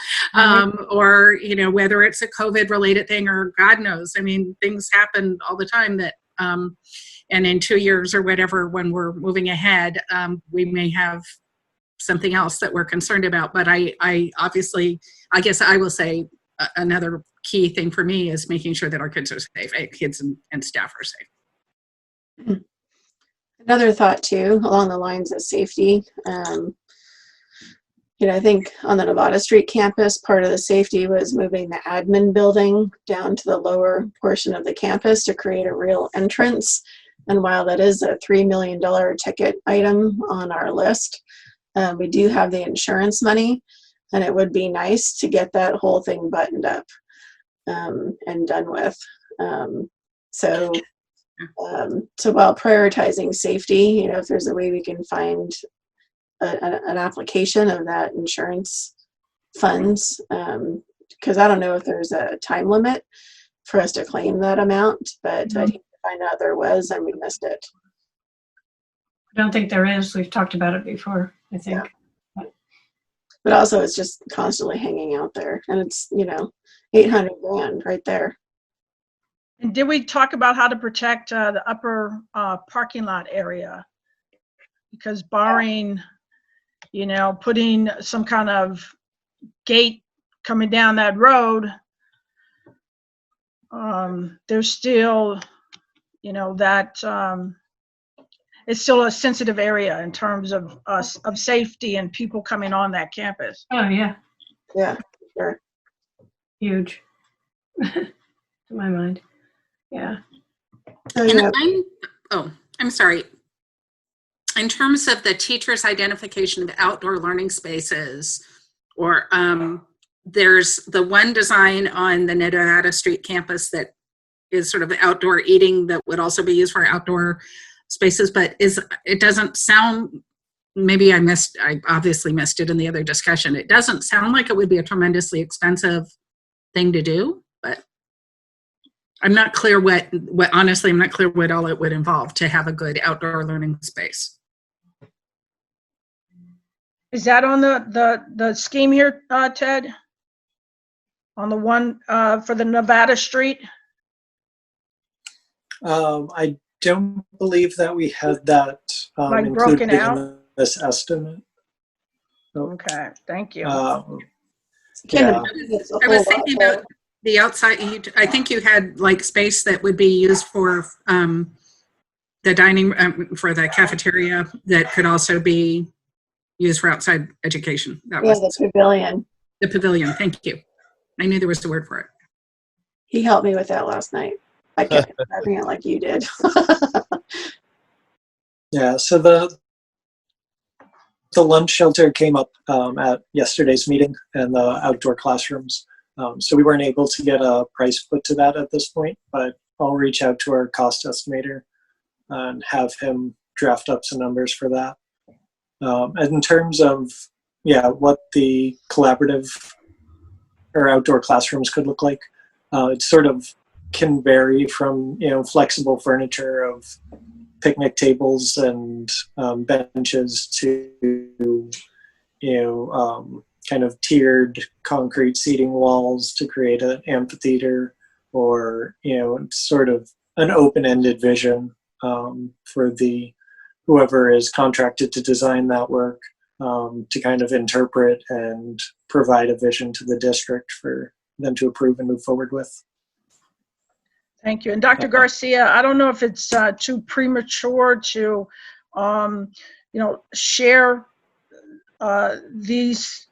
or whether it's a COVID related thing, or God knows, I mean, things happen all the time that and in 2 years or whatever, when we're moving ahead, we may have something else that we're concerned about. But I obviously, I guess I will say another key thing for me is making sure that our kids are safe, kids and staff are safe. Another thought too, along the lines of safety. I think on the Nevada Street campus, part of the safety was moving the admin building down to the lower portion of the campus to create a real entrance. And while that is a $3 million ticket item on our list, we do have the insurance money, and it would be nice to get that whole thing buttoned up and done with. So while prioritizing safety, if there's a way we can find an application of that insurance funds, because I don't know if there's a time limit for us to claim that amount, but I think to find out there was, and we missed it. I don't think there is. We've talked about it before, I think. Yeah. But also it's just constantly hanging out there, and it's, $800,000 right there. And did we talk about how to protect the upper parking lot area? Because barring, putting some kind of gate coming down that road, there's still, that it's still a sensitive area in terms of safety and people coming on that campus. Oh, yeah. Yeah, sure. Huge, to my mind. Yeah. I'm sorry. In terms of the teacher's identification of outdoor learning spaces, or there's the one design on the Nevada Street campus that is sort of outdoor eating that would also be used for outdoor spaces, but it doesn't sound, maybe I obviously missed it in the other discussion. It doesn't sound like it would be a tremendously expensive thing to do, but I'm not clear honestly, I'm not clear what all it would involve to have a good outdoor learning space. Is that on the scheme here, Ted? On the one for the Nevada Street? I don't believe that we had that broken included out? in this estimate. Okay, thank you. Yeah. I was thinking about the outside. I think you had like space that would be used for the dining, for the cafeteria, that could also be used for outside education. That was the pavilion. The pavilion. Thank you. I knew there was a word for it. He helped me with that last night. I kept grabbing it like you did. Yeah, so the lunch shelter came up at yesterday's meeting, and the outdoor classrooms. So we weren't able to get a price put to that at this point, but I'll reach out to our cost estimator and have him draft up some numbers for that. And in terms of, what the collaborative or outdoor classrooms could look like, it sort of can vary from, flexible furniture of picnic tables and benches to, kind of tiered concrete seating walls to create an amphitheater, or, sort of an open-ended vision for whoever is contracted to design that work, to kind of interpret and provide a vision to the district for them to approve and move forward with. Thank you. And Dr. Garcia, I don't know if it's too premature to, share this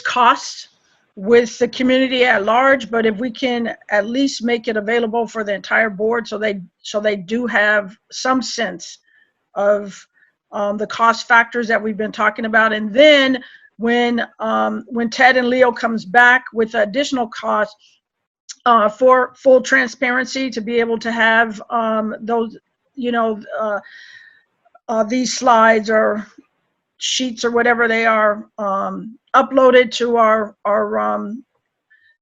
cost with the community at large, but if we can at least make it available for the entire board, so they do have some sense of the cost factors that we've been talking about. And then when Ted and Leo comes back with additional costs, for full transparency, to be able to have those, these slides or sheets or whatever they are uploaded to our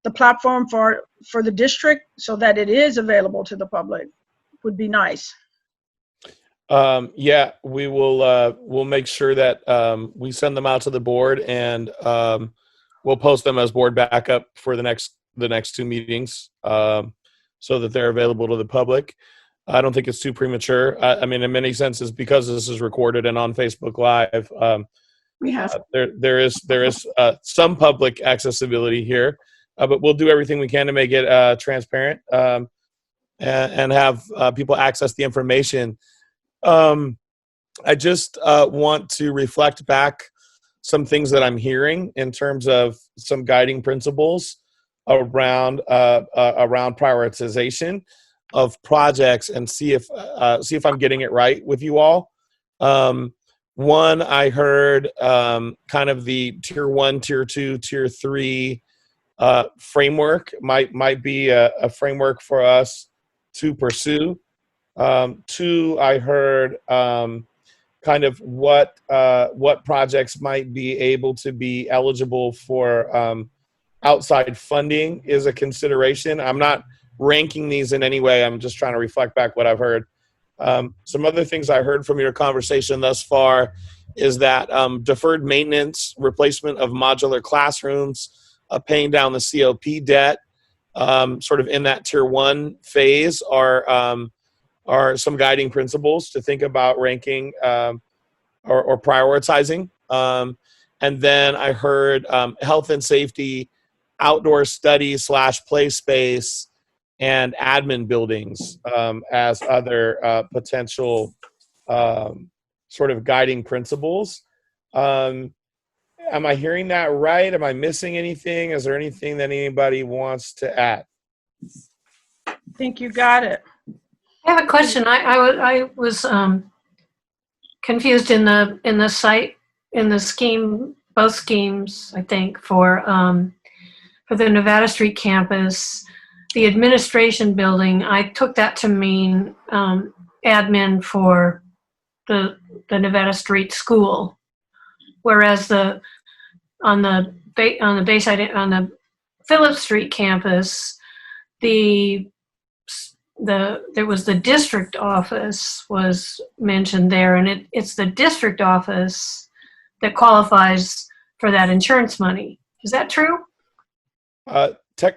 the platform for the district, so that it is available to the public, would be nice. Yeah, we will. We'll make sure that we send them out to the board, and we'll post them as board backup for the next two meetings, so that they're available to the public. I don't think it's too premature. I mean, in many senses, because this is recorded and on Facebook Live, We have there is some public accessibility here, but we'll do everything we can to make it transparent, and have people access the information. I just want to reflect back some things that I'm hearing in terms of some guiding principles around prioritization of projects, and see if I'm getting it right with you all. One, I heard kind of the tier 1, tier 2, tier 3 framework might be a framework for us to pursue. Two, I heard kind of what projects might be able to be eligible for outside funding is a consideration. I'm not ranking these in any way. I'm just trying to reflect back what I've heard. Some other things I heard from your conversation thus far is that deferred maintenance, replacement of modular classrooms, paying down the COP debt, sort of in that tier 1 phase are some guiding principles to think about ranking or prioritizing. And then I heard health and safety, outdoor study / play space, and admin buildings as other potential sort of guiding principles. Am I hearing that right? Am I missing anything? Is there anything that anybody wants to add? I think you got it. I have a question. I was confused in the site, in the scheme, both schemes, I think, for the Nevada Street campus, the administration building. I took that to mean admin for the Nevada Street school, whereas on the Bayside, on the Phillips Street campus, there was the district office was mentioned there, and it's the district office that qualifies for that insurance money. Is that true?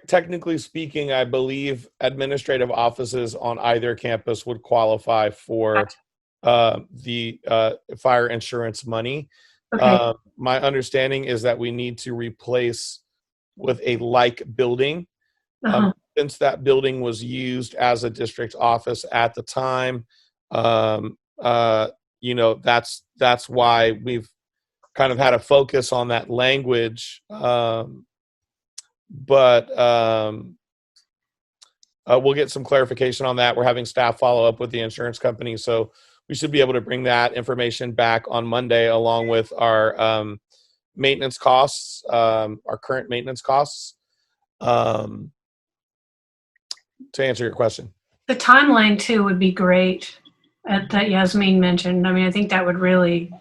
Technically speaking, I believe administrative offices on either campus would qualify for the fire insurance money. Okay. My understanding is that we need to replace with a like building. Since that building was used as a district office at the time, that's why we've kind of had a focus on that language. But we'll get some clarification on that. We're having staff follow up with the insurance company, so we should be able to bring that information back on Monday, along with our maintenance costs, our current maintenance costs. To answer your question, The timeline too would be great, that Yasmin mentioned. I mean, I think that would really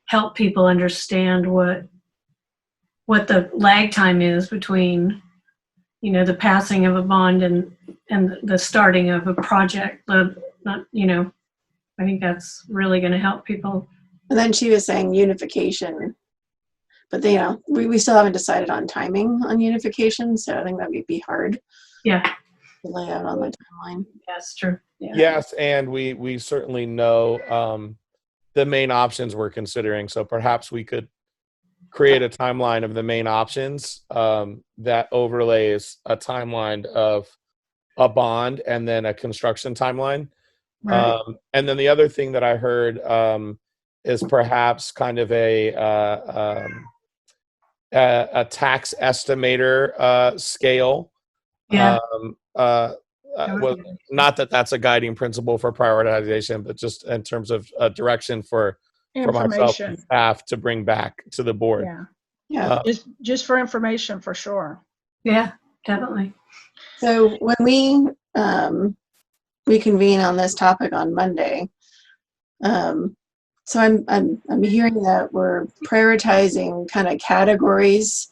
help people understand what the lag time is between, the passing of a bond and the starting of a project. I think that's really going to help people. And then she was saying unification, but we still haven't decided on timing on unification, so I think that would be hard. Yeah. To lay out on the timeline. That's true. Yeah. Yes, and we certainly know the main options we're considering, so perhaps we could create a timeline of the main options that overlays a timeline of a bond and then a construction timeline. Right. And then the other thing that I heard is perhaps kind of a tax estimator scale. Yeah. Well, not that that's a guiding principle for prioritization, but just in terms of direction for myself and staff to bring back to the board. Yeah. Just for information, for sure. Yeah, definitely. So when we convene on this topic on Monday, so I'm hearing that we're prioritizing kind of categories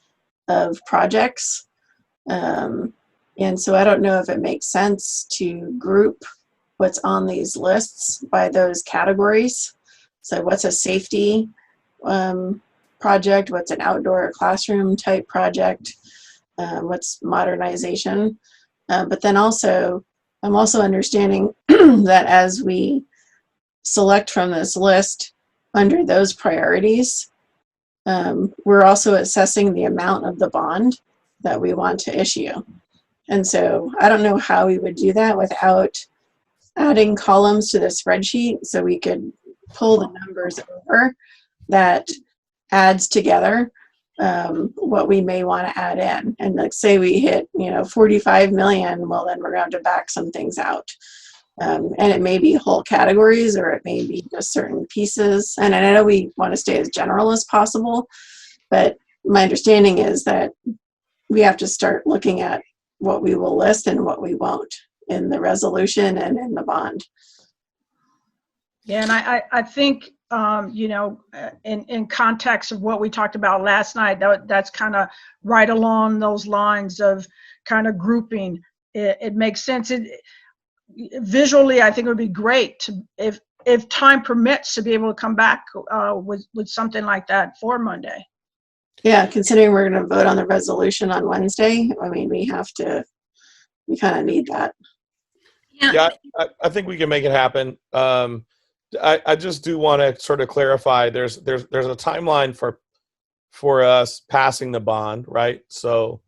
of projects. And so I don't know if it makes sense to group what's on these lists by those categories. So what's a safety project? What's an outdoor classroom type project? What's modernization? But then also I'm also understanding that as we select from this list under those priorities, we're also assessing the amount of the bond that we want to issue. And so I don't know how we would do that without adding columns to the spreadsheet so we could pull the numbers over that adds together what we may want to add in. And like say we hit, 45 million, well then we're going to back some things out. And it may be whole categories or it may be just certain pieces. And I know we want to stay as general as possible, but my understanding is that we have to start looking at what we will list and what we won't in the resolution and in the bond. Yeah, and I think, in context of what we talked about last night, that's kind of right along those lines of kind of grouping. It makes sense. Visually, I think it would be great to, if time permits, to be able to come back with something like that for Monday. Yeah, considering we're going to vote on the resolution on Wednesday, I mean, we kind of need that. Yeah, I think we can make it happen. I just do want to sort of clarify. There's a timeline for us passing the bond, right? So,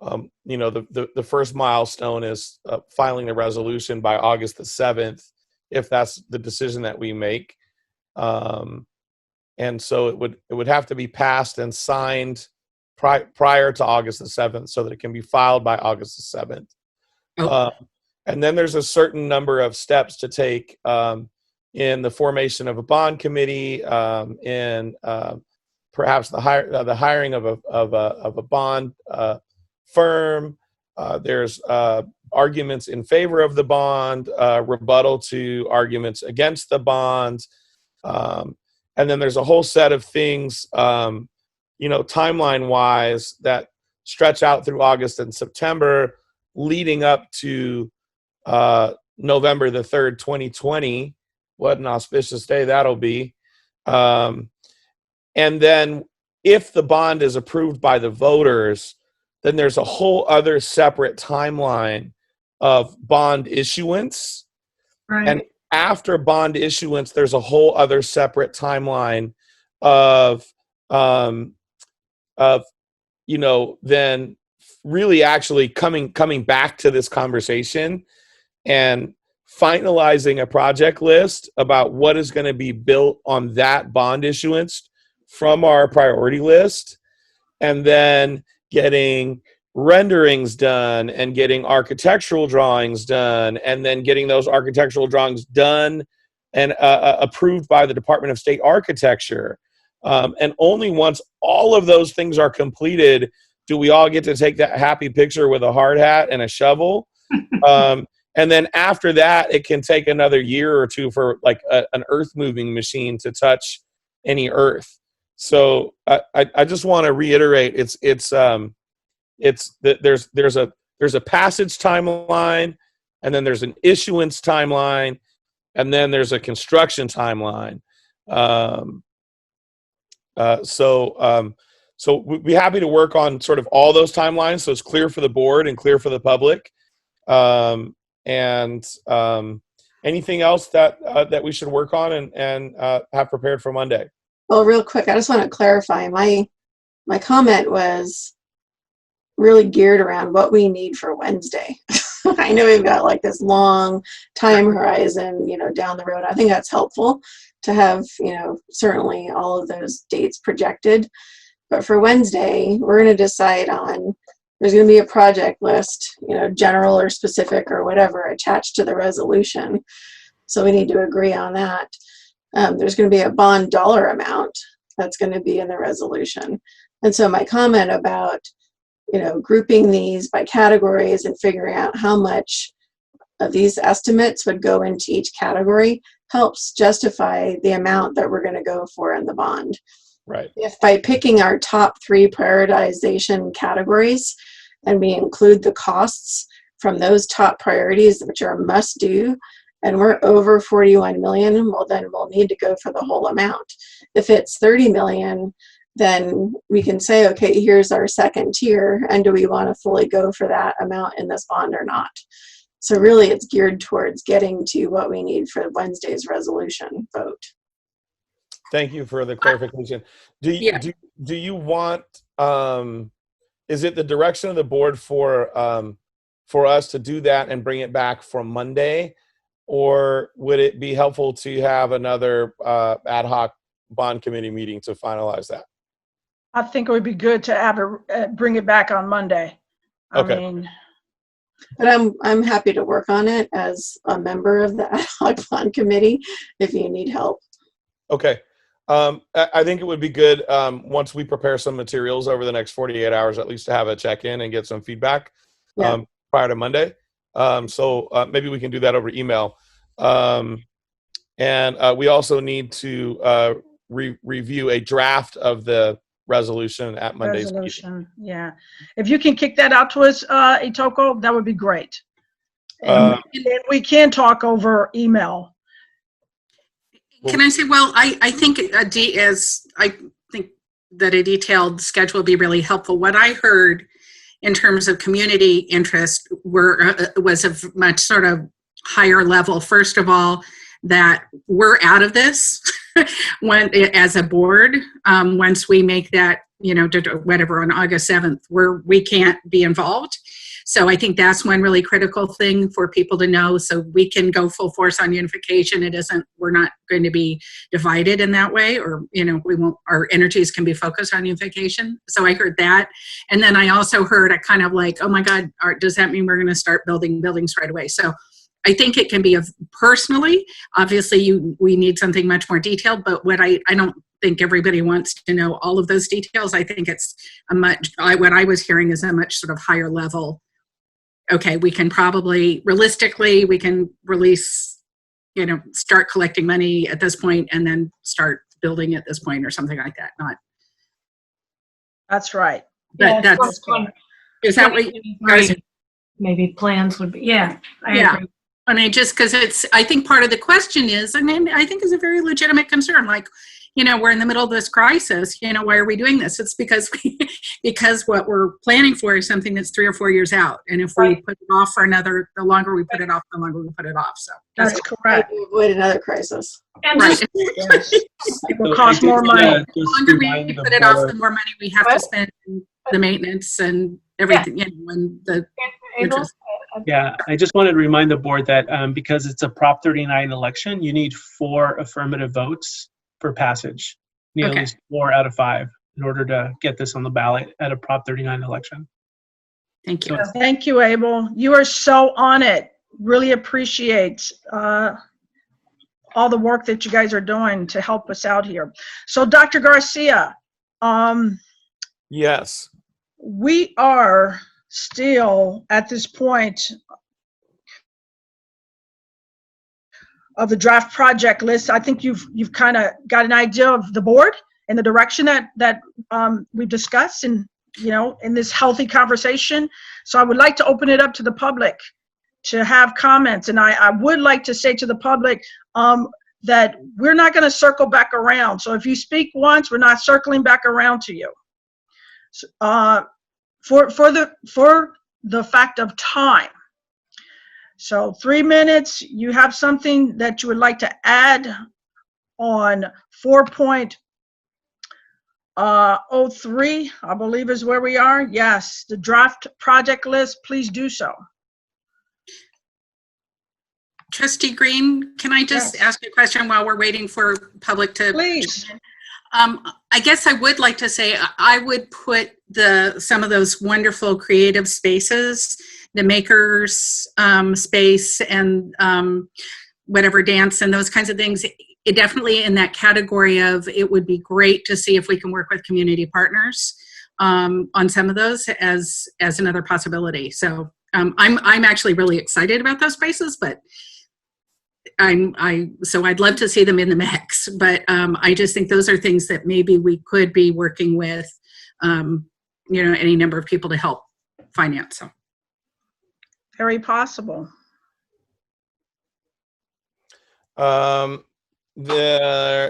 the first milestone is filing the resolution by August the 7th, if that's the decision that we make. And so it would have to be passed and signed prior to August the 7th, so that it can be filed by August the 7th. Oh. And then there's a certain number of steps to take in the formation of a bond committee, in perhaps the hiring of a bond firm. There's arguments in favor of the bond, rebuttal to arguments against the bond, and then there's a whole set of things, timeline-wise, that stretch out through August and September, leading up to November the 3rd, 2020. What an auspicious day that'll be. And then if the bond is approved by the voters, then there's a whole other separate timeline of bond issuance. Right. And after bond issuance, there's a whole other separate timeline of then really actually coming back to this conversation and finalizing a project list about what is going to be built on that bond issuance from our priority list, and then getting renderings done and getting architectural drawings done, and then getting those architectural drawings done and approved by the Department of State Architecture. And only once all of those things are completed do we all get to take that happy picture with a hard hat and a shovel. And then after that, it can take another year or two for like an earth moving machine to touch any earth. So I just want to reiterate, there's a passage timeline, and then there's an issuance timeline, and then there's a construction timeline. So we'd be happy to work on sort of all those timelines, so it's clear for the board and clear for the public. Anything else that we should work on and have prepared for Monday? Well, real quick, I just want to clarify. My comment was really geared around what we need for Wednesday. I know we've got like this long time horizon, down the road. I think that's helpful to have, certainly all of those dates projected. But for Wednesday, we're going to decide on, there's going to be a project list, general or specific or whatever, attached to the resolution. So we need to agree on that. There's going to be a bond dollar amount that's going to be in the resolution. And so my comment about, grouping these by categories and figuring out how much of these estimates would go into each category helps justify the amount that we're going to go for in the bond. Right. If by picking our top 3 prioritization categories and we include the costs from those top priorities, which are must do, and we're over 41 million, well, then we'll need to go for the whole amount. If it's 30 million, then we can say, okay, here's our second tier, and do we want to fully go for that amount in this bond or not? So really it's geared towards getting to what we need for Wednesday's resolution vote. Thank you for the clarification. Do you, Yeah. do you want, is it the direction of the board for us to do that and bring it back for Monday? Or would it be helpful to have another ad hoc bond committee meeting to finalize that? I think it would be good to have bring it back on Monday. Okay. I mean, but I'm happy to work on it as a member of the ad hoc bond committee if you need help. Okay. I think it would be good once we prepare some materials over the next 48 hours, at least to have a check-in and get some feedback prior to Monday. So maybe we can do that over email. And we also need to review a draft of the resolution at Monday's meeting. resolution, yeah. If you can kick that out to us, Itoko, that would be great. And we can talk over email. Can I say, well, I think I think that a detailed schedule would be really helpful. What I heard in terms of community interest was a much sort of higher level. First of all, that we're out of this as a board, once we make that, whatever, on August 7th, we can't be involved. So I think that's one really critical thing for people to know, so we can go full force on unification. We're not going to be divided in that way, or, our energies can be focused on unification. So I heard that. And then I also heard a kind of like, oh my God, does that mean we're going to start building buildings right away? So I think it can be personally, obviously we need something much more detailed, but what I don't think everybody wants to know all of those details. I think it's what I was hearing is a much sort of higher level. Okay, we can probably, realistically, we can release, start collecting money at this point and then start building at this point or something like that. That's right. But is that what you guys? Maybe plans would be, yeah. I agree. I mean, just because I think part of the question is, I think it's a very legitimate concern. Like, we're in the middle of this crisis. Why are we doing this? It's because what we're planning for is something that's 3 or 4 years out. And if we put it off for the longer we put it off, the longer we put it off. So that's correct. Avoid another crisis. And right. It will cost more money. The longer we put it off, the more money we have to spend in the maintenance and everything. And the interest. Yeah, I just wanted to remind the board that because it's a Prop 39 election, you need 4 affirmative votes for passage. You need at least 4 out of 5 in order to get this on the ballot at a Prop 39 election. Thank you. Thank you, Abel. You are so on it. Really appreciate all the work that you guys are doing to help us out here. So, Dr. Garcia. Yes. We are still at this point of the draft project list. I think you've kind of got an idea of the board and the direction that we've discussed in this healthy conversation. So I would like to open it up to the public to have comments. And I would like to say to the public that we're not going to circle back around. So if you speak once, we're not circling back around to you. For the fact of time. So 3 minutes, you have something that you would like to add on 4.03, I believe is where we are. Yes, the draft project list, please do so. Trustee Green, can I just ask a question while we're waiting for public to? Please. I guess I would like to say I would put some of those wonderful creative spaces, the makers space and whatever dance and those kinds of things, definitely in that category of it would be great to see if we can work with community partners on some of those as another possibility. So I'm actually really excited about those spaces, but so I'd love to see them in the mix, but I just think those are things that maybe we could be working with, any number of people to help finance. So. Very possible. There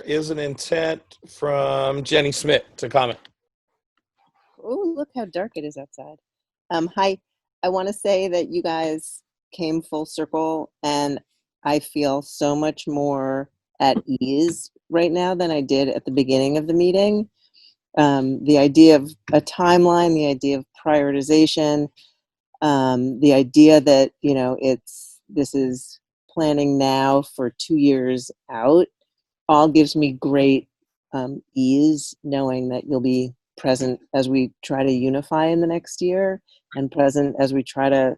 is an intent from Jenny Smith to comment. Oh, look how dark it is outside. Hi, I want to say that you guys came full circle, and I feel so much more at ease right now than I did at the beginning of the meeting. The idea of a timeline, the idea of prioritization, the idea that, you know, this is planning now for 2 years out, all gives me great ease knowing that you'll be present as we try to unify in the next year, and present as we try to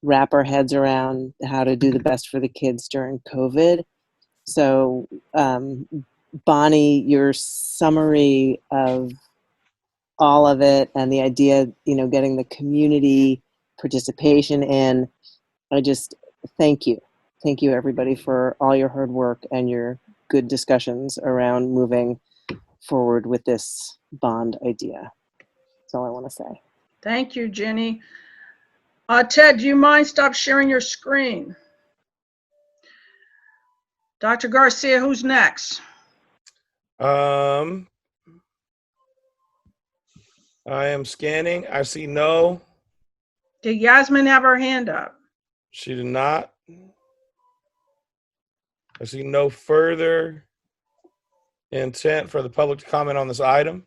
wrap our heads around how to do the best for the kids during COVID. So, Bonnie, your summary of all of it and the idea, you know, getting the community participation in, I just thank you. Thank you, everybody, for all your hard work and your good discussions around moving forward with this bond idea. That's all I want to say. Thank you, Jenny. Ted, do you mind stop sharing your screen? Dr. Garcia, who's next? I am scanning. I see no. Did Yasmin have her hand up? She did not. I see no further intent for the public to comment on this item.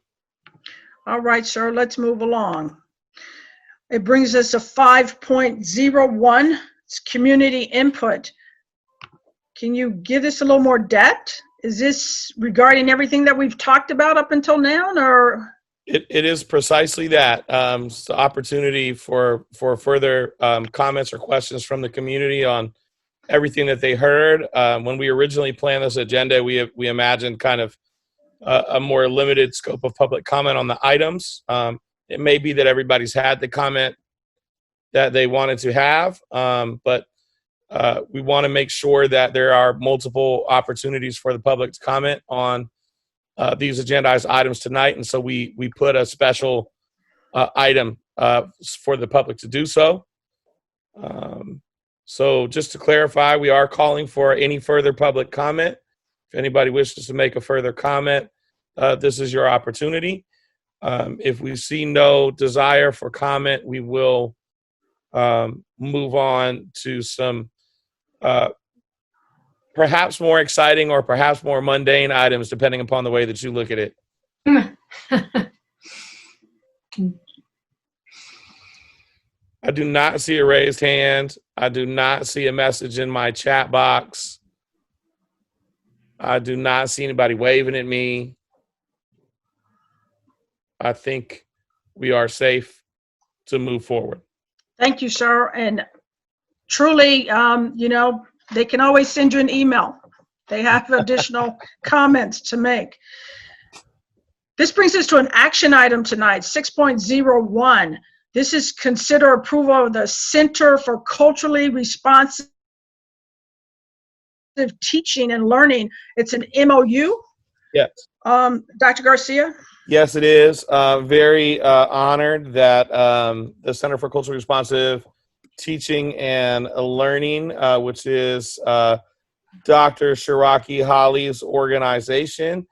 All right, sir, let's move along. It brings us to 5.01. It's community input. Can you give this a little more depth? Is this regarding everything that we've talked about up until now, or? It is precisely that. It's the opportunity for further comments or questions from the community on everything that they heard. When we originally planned this agenda, we imagined kind of a more limited scope of public comment on the items. It may be that everybody's had the comment that they wanted to have, but we want to make sure that there are multiple opportunities for the public to comment on these agendized items tonight. And so we put a special item for the public to do so. So just to clarify, we are calling for any further public comment. If anybody wishes to make a further comment, this is your opportunity. If we see no desire for comment, we will move on to some perhaps more exciting or perhaps more mundane items, depending upon the way that you look at it. I do not see a raised hand. I do not see a message in my chat box. I do not see anybody waving at me. I think we are safe to move forward. Thank you, sir. And truly, you know, they can always send you an email. They have additional comments to make. This brings us to an action item tonight, 6.01. This is consider approval of the Center for Culturally Responsive Teaching and Learning. It's an MOU. Yes. Dr. Garcia? Yes, it is. Very honored that the Center for Culturally Responsive Teaching and Learning, which is Dr. Shiraki Holly's organization,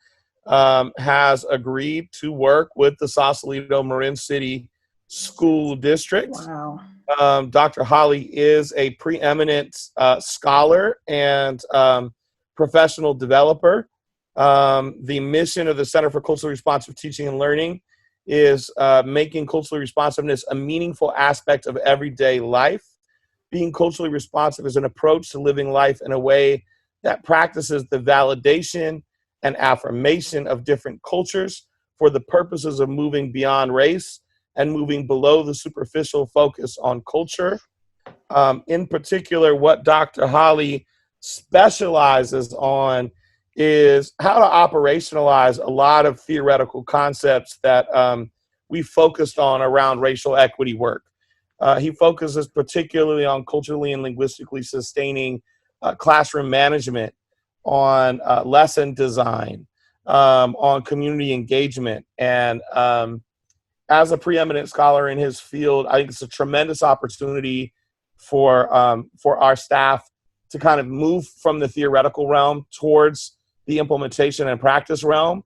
has agreed to work with the Sausalito Marin City School District. Wow. Dr. Holly is a preeminent scholar and professional developer. The mission of the Center for Culturally Responsive Teaching and Learning is making culturally responsiveness a meaningful aspect of everyday life. Being culturally responsive is an approach to living life in a way that practices the validation and affirmation of different cultures for the purposes of moving beyond race and moving below the superficial focus on culture. In particular, what Dr. Holly specializes on is how to operationalize a lot of theoretical concepts that we focused on around racial equity work. He focuses particularly on culturally and linguistically sustaining classroom management, on lesson design, on community engagement. And as a preeminent scholar in his field, I think it's a tremendous opportunity for our staff to kind of move from the theoretical realm towards the implementation and practice realm.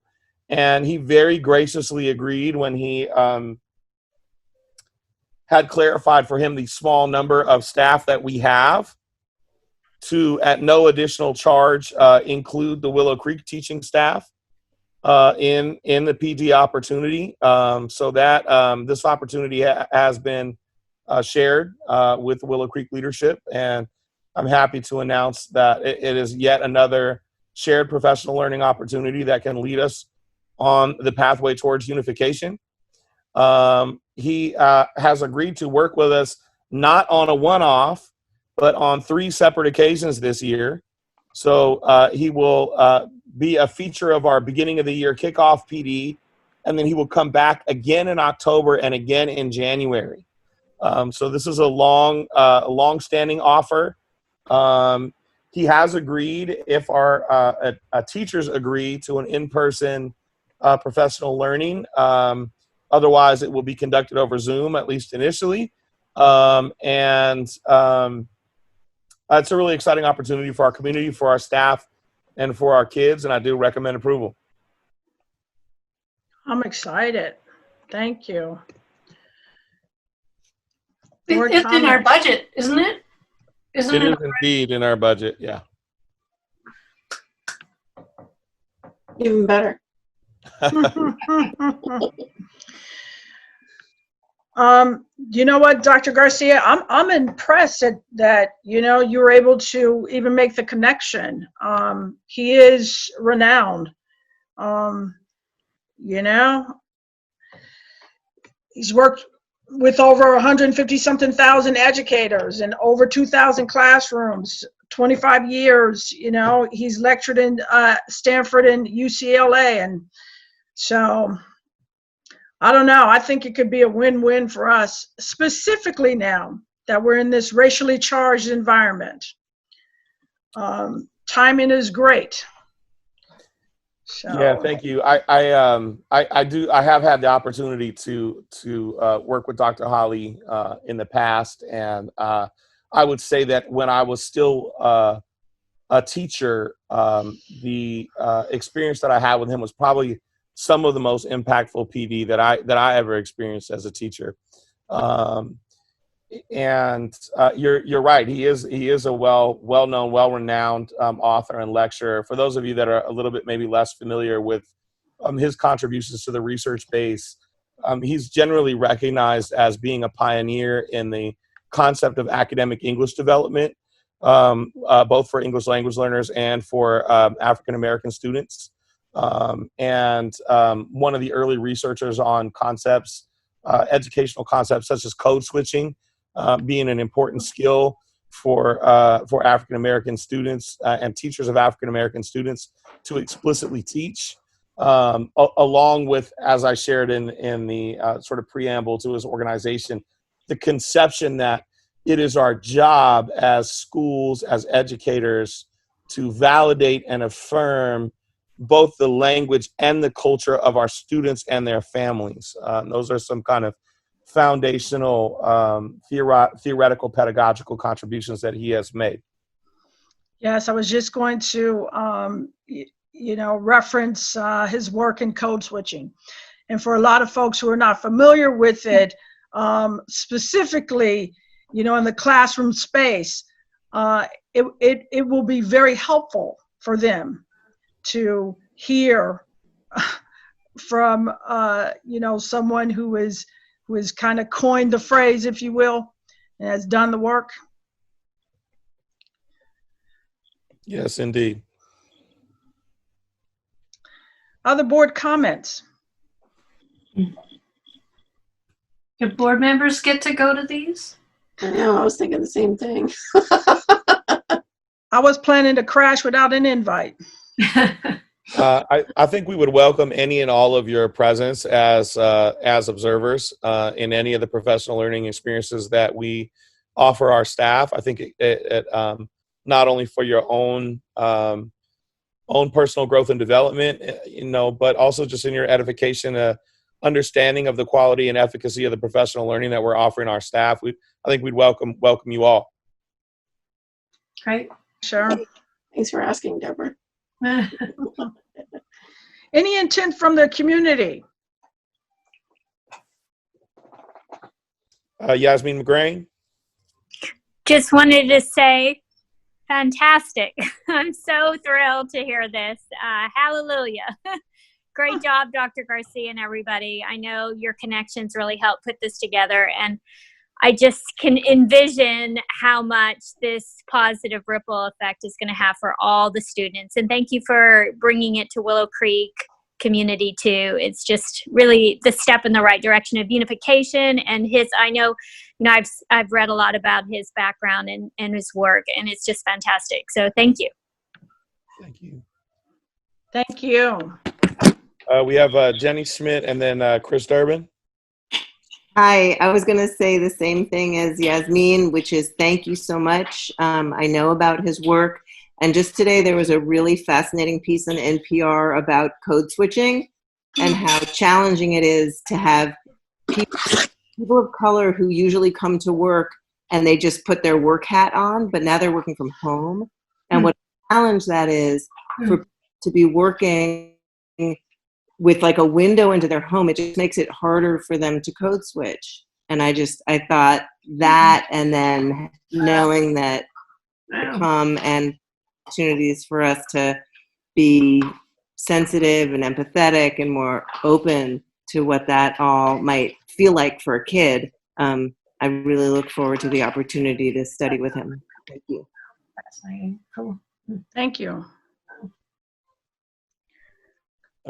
And he very graciously agreed when he had clarified for him the small number of staff that we have to, at no additional charge, include the Willow Creek teaching staff in the PD opportunity, so that this opportunity has been shared with Willow Creek leadership, and I'm happy to announce that it is yet another shared professional learning opportunity that can lead us on the pathway towards unification. He has agreed to work with us not on a one-off, but on 3 separate occasions this year. So he will be a feature of our beginning of the year kickoff PD, and then he will come back again in October and again in January. So this is a long-standing offer. He has agreed, if our teachers agree, to an in-person professional learning. Otherwise, it will be conducted over Zoom, at least initially. It's a really exciting opportunity for our community, for our staff, and for our kids, and I do recommend approval. I'm excited. Thank you. It's in our budget, isn't it? It is indeed in our budget, yeah. Even better. You know what, Dr. Garcia, I'm impressed that you were able to even make the connection. He is renowned. He's worked with over 150 something thousand educators and over 2,000 classrooms, 25 years. He's lectured in Stanford and UCLA, and so I don't know. I think it could be a win-win for us, specifically now that we're in this racially charged environment. Timing is great. So. Yeah, thank you. I have had the opportunity to work with Dr. Holly in the past, and I would say that when I was still a teacher, the experience that I had with him was probably some of the most impactful PD that I ever experienced as a teacher. You're right. He is a well-known, well-renowned author and lecturer. For those of you that are a little bit maybe less familiar with his contributions to the research base, he's generally recognized as being a pioneer in the concept of academic English development, both for English language learners and for African American students. One of the early researchers on concepts, educational concepts such as code switching, being an important skill for African American students and teachers of African American students to explicitly teach, along with, as I shared in the sort of preamble to his organization, the conception that it is our job as schools, as educators, to validate and affirm both the language and the culture of our students and their families. Those are some kind of foundational theoretical pedagogical contributions that he has made. Yes, I was just going to reference his work in code switching. And for a lot of folks who are not familiar with it, specifically, in the classroom space, it will be very helpful for them to hear from someone who is kind of coined the phrase, if you will, and has done the work. Yes, indeed. Other board comments? Do board members get to go to these? I know, I was thinking the same thing. I was planning to crash without an invite. I think we would welcome any and all of your presence as observers in any of the professional learning experiences that we offer our staff. I think it not only for your own personal growth and development, but also just in your edification, understanding of the quality and efficacy of the professional learning that we're offering our staff. I think we'd welcome you all. Great. Sure. Thanks for asking, Deborah. Any intent from the community? Yasmin McGrain. Just wanted to say, fantastic. I'm so thrilled to hear this. Hallelujah. Great job, Dr. Garcia and everybody. I know your connections really helped put this together, and I just can envision how much this positive ripple effect is going to have for all the students. And thank you for bringing it to Willow Creek community too. It's just really the step in the right direction of unification. And I know, I've read a lot about his background and his work, and it's just fantastic. So thank you. Thank you. Thank you. We have Jenny Schmidt and then Chris Durbin. Hi, I was going to say the same thing as Yasmin, which is thank you so much. I know about his work. And just today, there was a really fascinating piece on NPR about code switching and how challenging it is to have people of color who usually come to work and they just put their work hat on, but now they're working from home. And what a challenge that is to be working with like a window into their home. It just makes it harder for them to code switch. And I thought that, and then knowing that come and opportunities for us to be sensitive and empathetic and more open to what that all might feel like for a kid. I really look forward to the opportunity to study with him. Thank you. Cool. Thank you.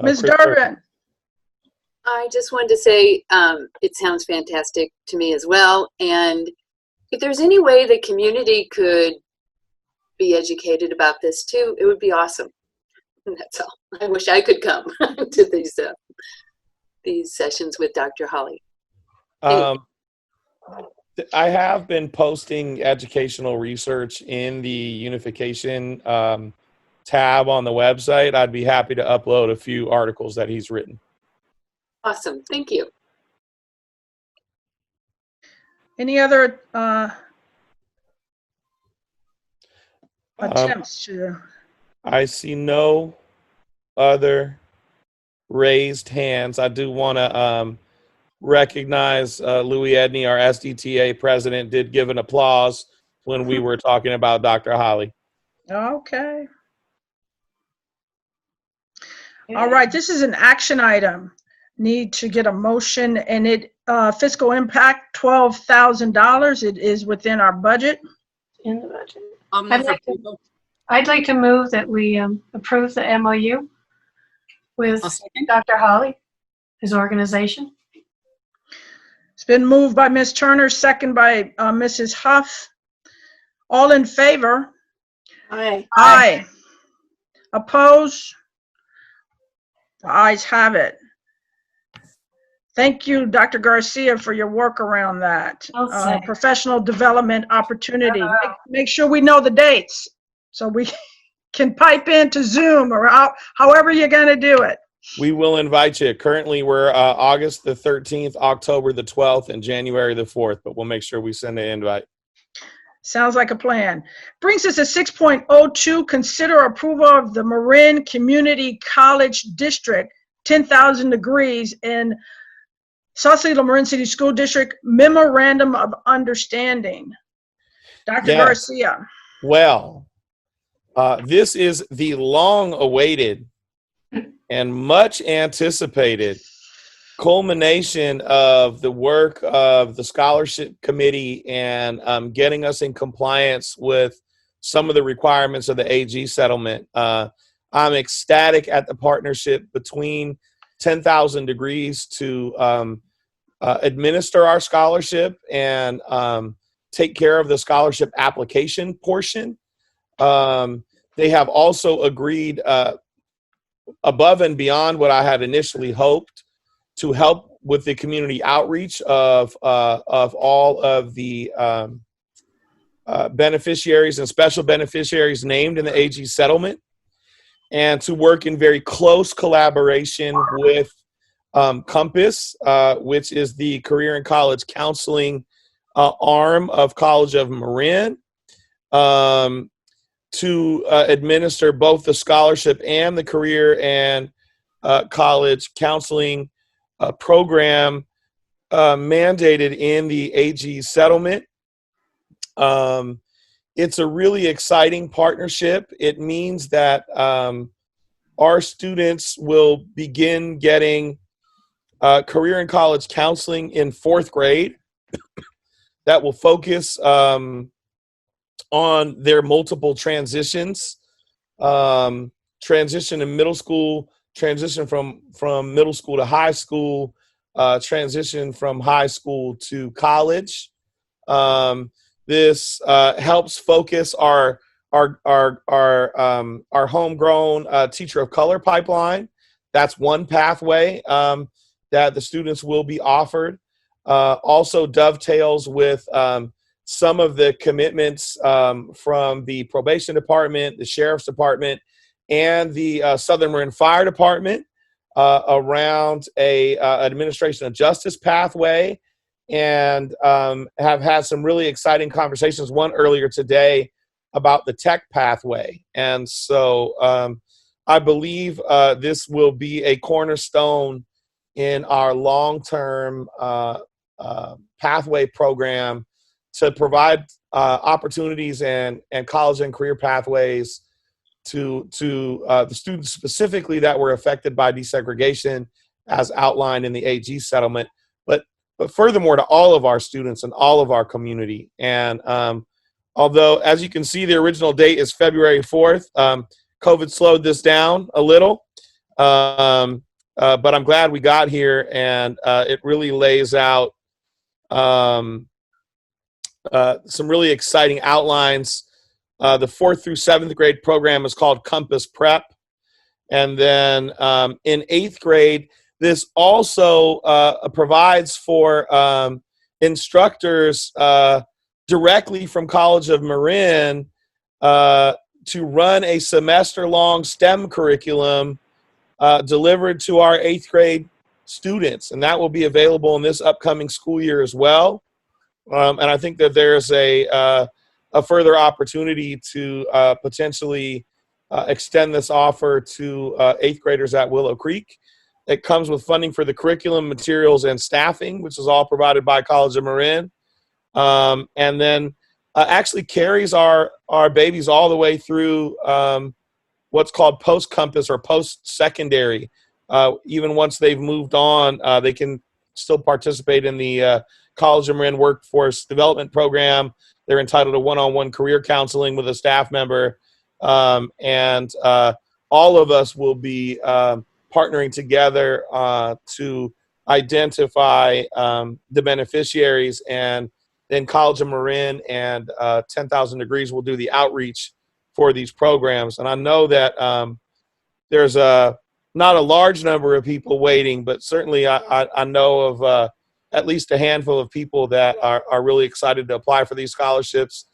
Ms. Durbin. I just wanted to say it sounds fantastic to me as well. And if there's any way the community could be educated about this too, it would be awesome. And that's all. I wish I could come to these sessions with Dr. Holly. I have been posting educational research in the unification tab on the website. I'd be happy to upload a few articles that he's written. Awesome. Thank you. Any other attempts to? I see no other raised hands. I do want to recognize Louis Edney, our SDTA president, did give an applause when we were talking about Dr. Holly. Okay. All right, this is an action item. Need to get a motion, and fiscal impact $12,000. It is within our budget. In the budget. I'd like to move that we approve the MOU with Dr. Holly, his organization. It's been moved by Ms. Turner, second by Mrs. Huff. All in favor? Aye. Aye. Oppose? The ayes have it. Thank you, Dr. Garcia, for your work around that. Professional development opportunity. Make sure we know the dates so we can pipe into Zoom or however you're going to do it. We will invite you. Currently, we're August the 13th, October the 12th, and January the 4th, but we'll make sure we send an invite. Sounds like a plan. Brings us to 6.02, consider approval of the Marin Community College District, 10,000 degrees in Sausalito Marin City School District Memorandum of Understanding. Dr. Yes. Garcia. Well, this is the long-awaited and much anticipated culmination of the work of the scholarship committee and getting us in compliance with some of the requirements of the AG settlement. I'm ecstatic at the partnership between 10,000 degrees to administer our scholarship and take care of the scholarship application portion. They have also agreed above and beyond what I had initially hoped to help with the community outreach of all of the beneficiaries and special beneficiaries named in the AG settlement, and to work in very close collaboration with Compass, which is the career and college counseling arm of College of Marin, to administer both the scholarship and the career and college counseling program mandated in the AG settlement. It's a really exciting partnership. It means that our students will begin getting career and college counseling in 4th grade that will focus on their multiple transitions, transition in middle school, transition from middle school to high school, transition from high school to college. This helps focus our homegrown teacher of color pipeline. That's one pathway that the students will be offered. Also dovetails with some of the commitments from the probation department, the sheriff's department, and the Southern Marin Fire Department around a administration of justice pathway, and have had some really exciting conversations, one earlier today about the tech pathway. And so I believe this will be a cornerstone in our long-term pathway program to provide opportunities and college and career pathways to the students specifically that were affected by desegregation as outlined in the AG settlement, but furthermore to all of our students and all of our community. And although, as you can see, the original date is February 4th, COVID slowed this down a little, but I'm glad we got here, and it really lays out some really exciting outlines. The 4th through 7th grade program is called Compass Prep. And then in 8th grade, this also provides for instructors directly from College of Marin to run a semester-long STEM curriculum delivered to our 8th grade students. And that will be available in this upcoming school year as well. And I think that there's a further opportunity to potentially extend this offer to 8th graders at Willow Creek. It comes with funding for the curriculum, materials, and staffing, which is all provided by College of Marin. And then actually carries our babies all the way through what's called post-Compass or post-secondary. Even once they've moved on, they can still participate in the College of Marin Workforce Development Program. They're entitled to one-on-one career counseling with a staff member. And all of us will be partnering together to identify the beneficiaries, and then College of Marin and 10,000 Degrees will do the outreach for these programs. And I know that there's not a large number of people waiting, but certainly I know of at least a handful of people that are really excited to apply for these scholarships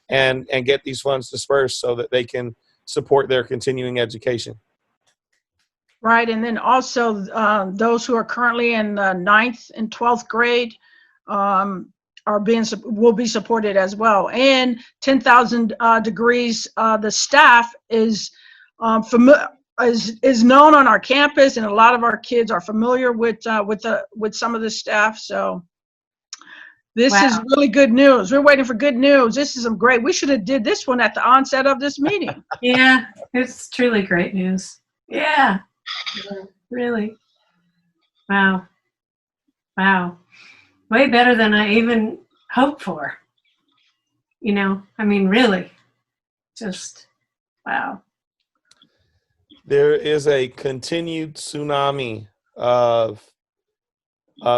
and get these funds dispersed so that they can support their continuing education. Right, and then also those who are currently in the 9th and 12th grade will be supported as well. And 10,000 Degrees, the staff is known on our campus, and a lot of our kids are familiar with some of the staff. So this is really good news. We're waiting for good news. This is some great. We should have did this one at the onset of this meeting. Yeah, it's truly great news. Yeah, really. Wow. Way better than I even hoped for. You know, I mean, really, just wow. There is a continued tsunami of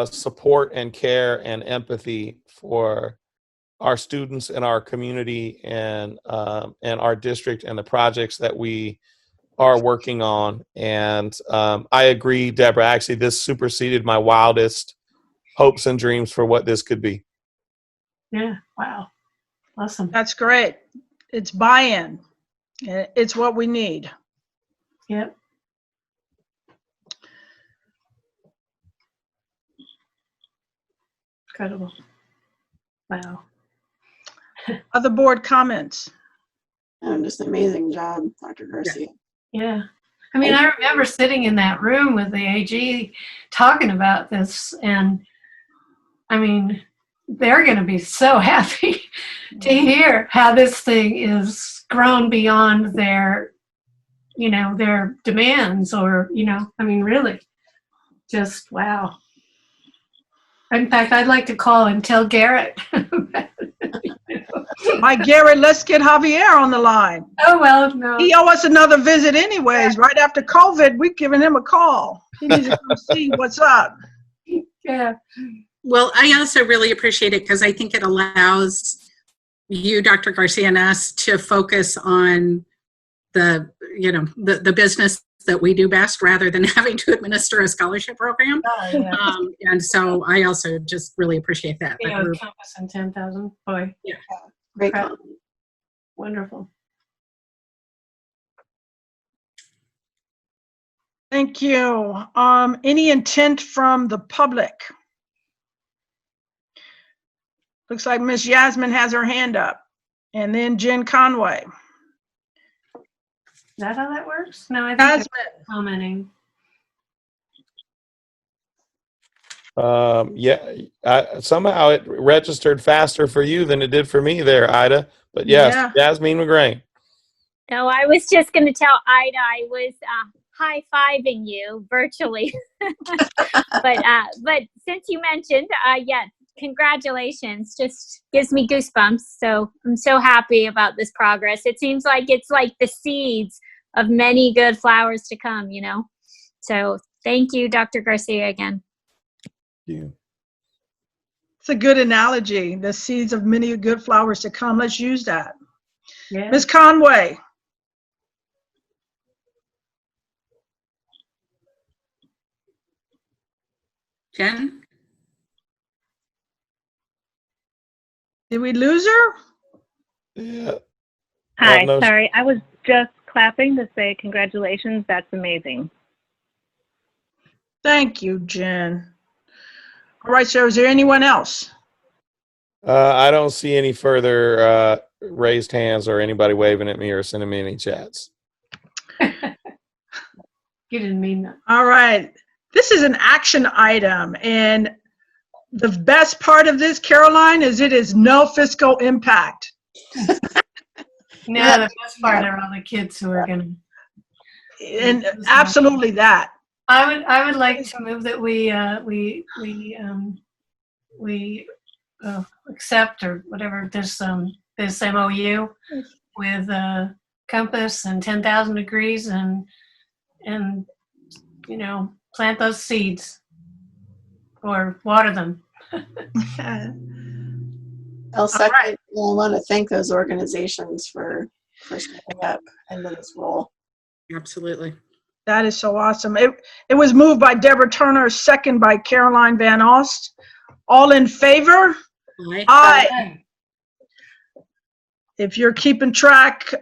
support and care and empathy for our students and our community and our district and the projects that we are working on. And I agree, Deborah, actually this superseded my wildest hopes and dreams for what this could be. Yeah, wow. Awesome. That's great. It's buy-in. It's what we need. Yep. Incredible. Wow. Other board comments? Just an amazing job, Dr. Garcia. Yeah. I mean, I remember sitting in that room with the AG talking about this, and I mean, they're going to be so happy to hear how this thing is grown beyond their, their demands or, I mean, really, just wow. In fact, I'd like to call and tell Garrett. Hi, Garrett, let's get Javier on the line. Oh, well, no. He owes us another visit anyways. Right after COVID, we've given him a call. He needs to come see what's up. Yeah. Well, I also really appreciate it because I think it allows you, Dr. Garcia, and us to focus on the business that we do best rather than having to administer a scholarship program. Oh, yeah. And so I also just really appreciate that. Campus and 10,000. Boy. Yeah. Great. Wonderful. Thank you. Any intent from the public? Looks like Miss Yasmin has her hand up. And then Jen Conway. Is that how that works? No, I think Yasmin. they're commenting. Somehow it registered faster for you than it did for me there, Ida. But yes, Yeah. Jasmine McGrain. No, I was just going to tell Ida I was high-fiving you virtually. but since you mentioned, yeah, congratulations. Just gives me goosebumps. So I'm so happy about this progress. It seems like it's like the seeds of many good flowers to come, So thank you, Dr. Garcia, again. You. It's a good analogy. The seeds of many good flowers to come. Let's use that. Yeah. Ms. Conway. Jen? Did we lose her? Yeah. Hi, no, sorry. I was just clapping to say congratulations. That's amazing. Thank you, Jen. All right, sir. Is there anyone else? I don't see any further raised hands or anybody waving at me or sending me any chats. You didn't mean that. All right. This is an action item. And the best part of this, Caroline, is it is no fiscal impact. No, the best part are all the kids who are going to. And absolutely that. I would like to move that we accept or whatever this MOU with Compass and 10,000 Degrees and plant those seeds or water them. I'll second. I want to thank those organizations for stepping up into this role. Absolutely. That is so awesome. It was moved by Deborah Turner, second by Caroline Van Ost. All in favor? Aye. Aye. If you're keeping track,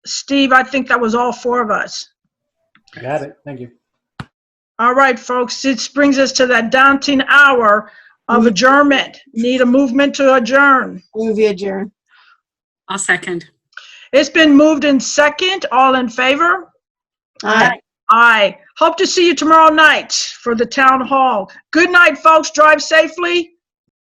Steve, I think that was all four of us. Got it. Thank you. All right, folks, this brings us to that daunting hour of adjournment. Need a movement to adjourn. Move you adjourn. I'll second. It's been moved in second. All in favor? Aye. Aye. Hope to see you tomorrow night for the town hall. Good night, folks. Drive safely.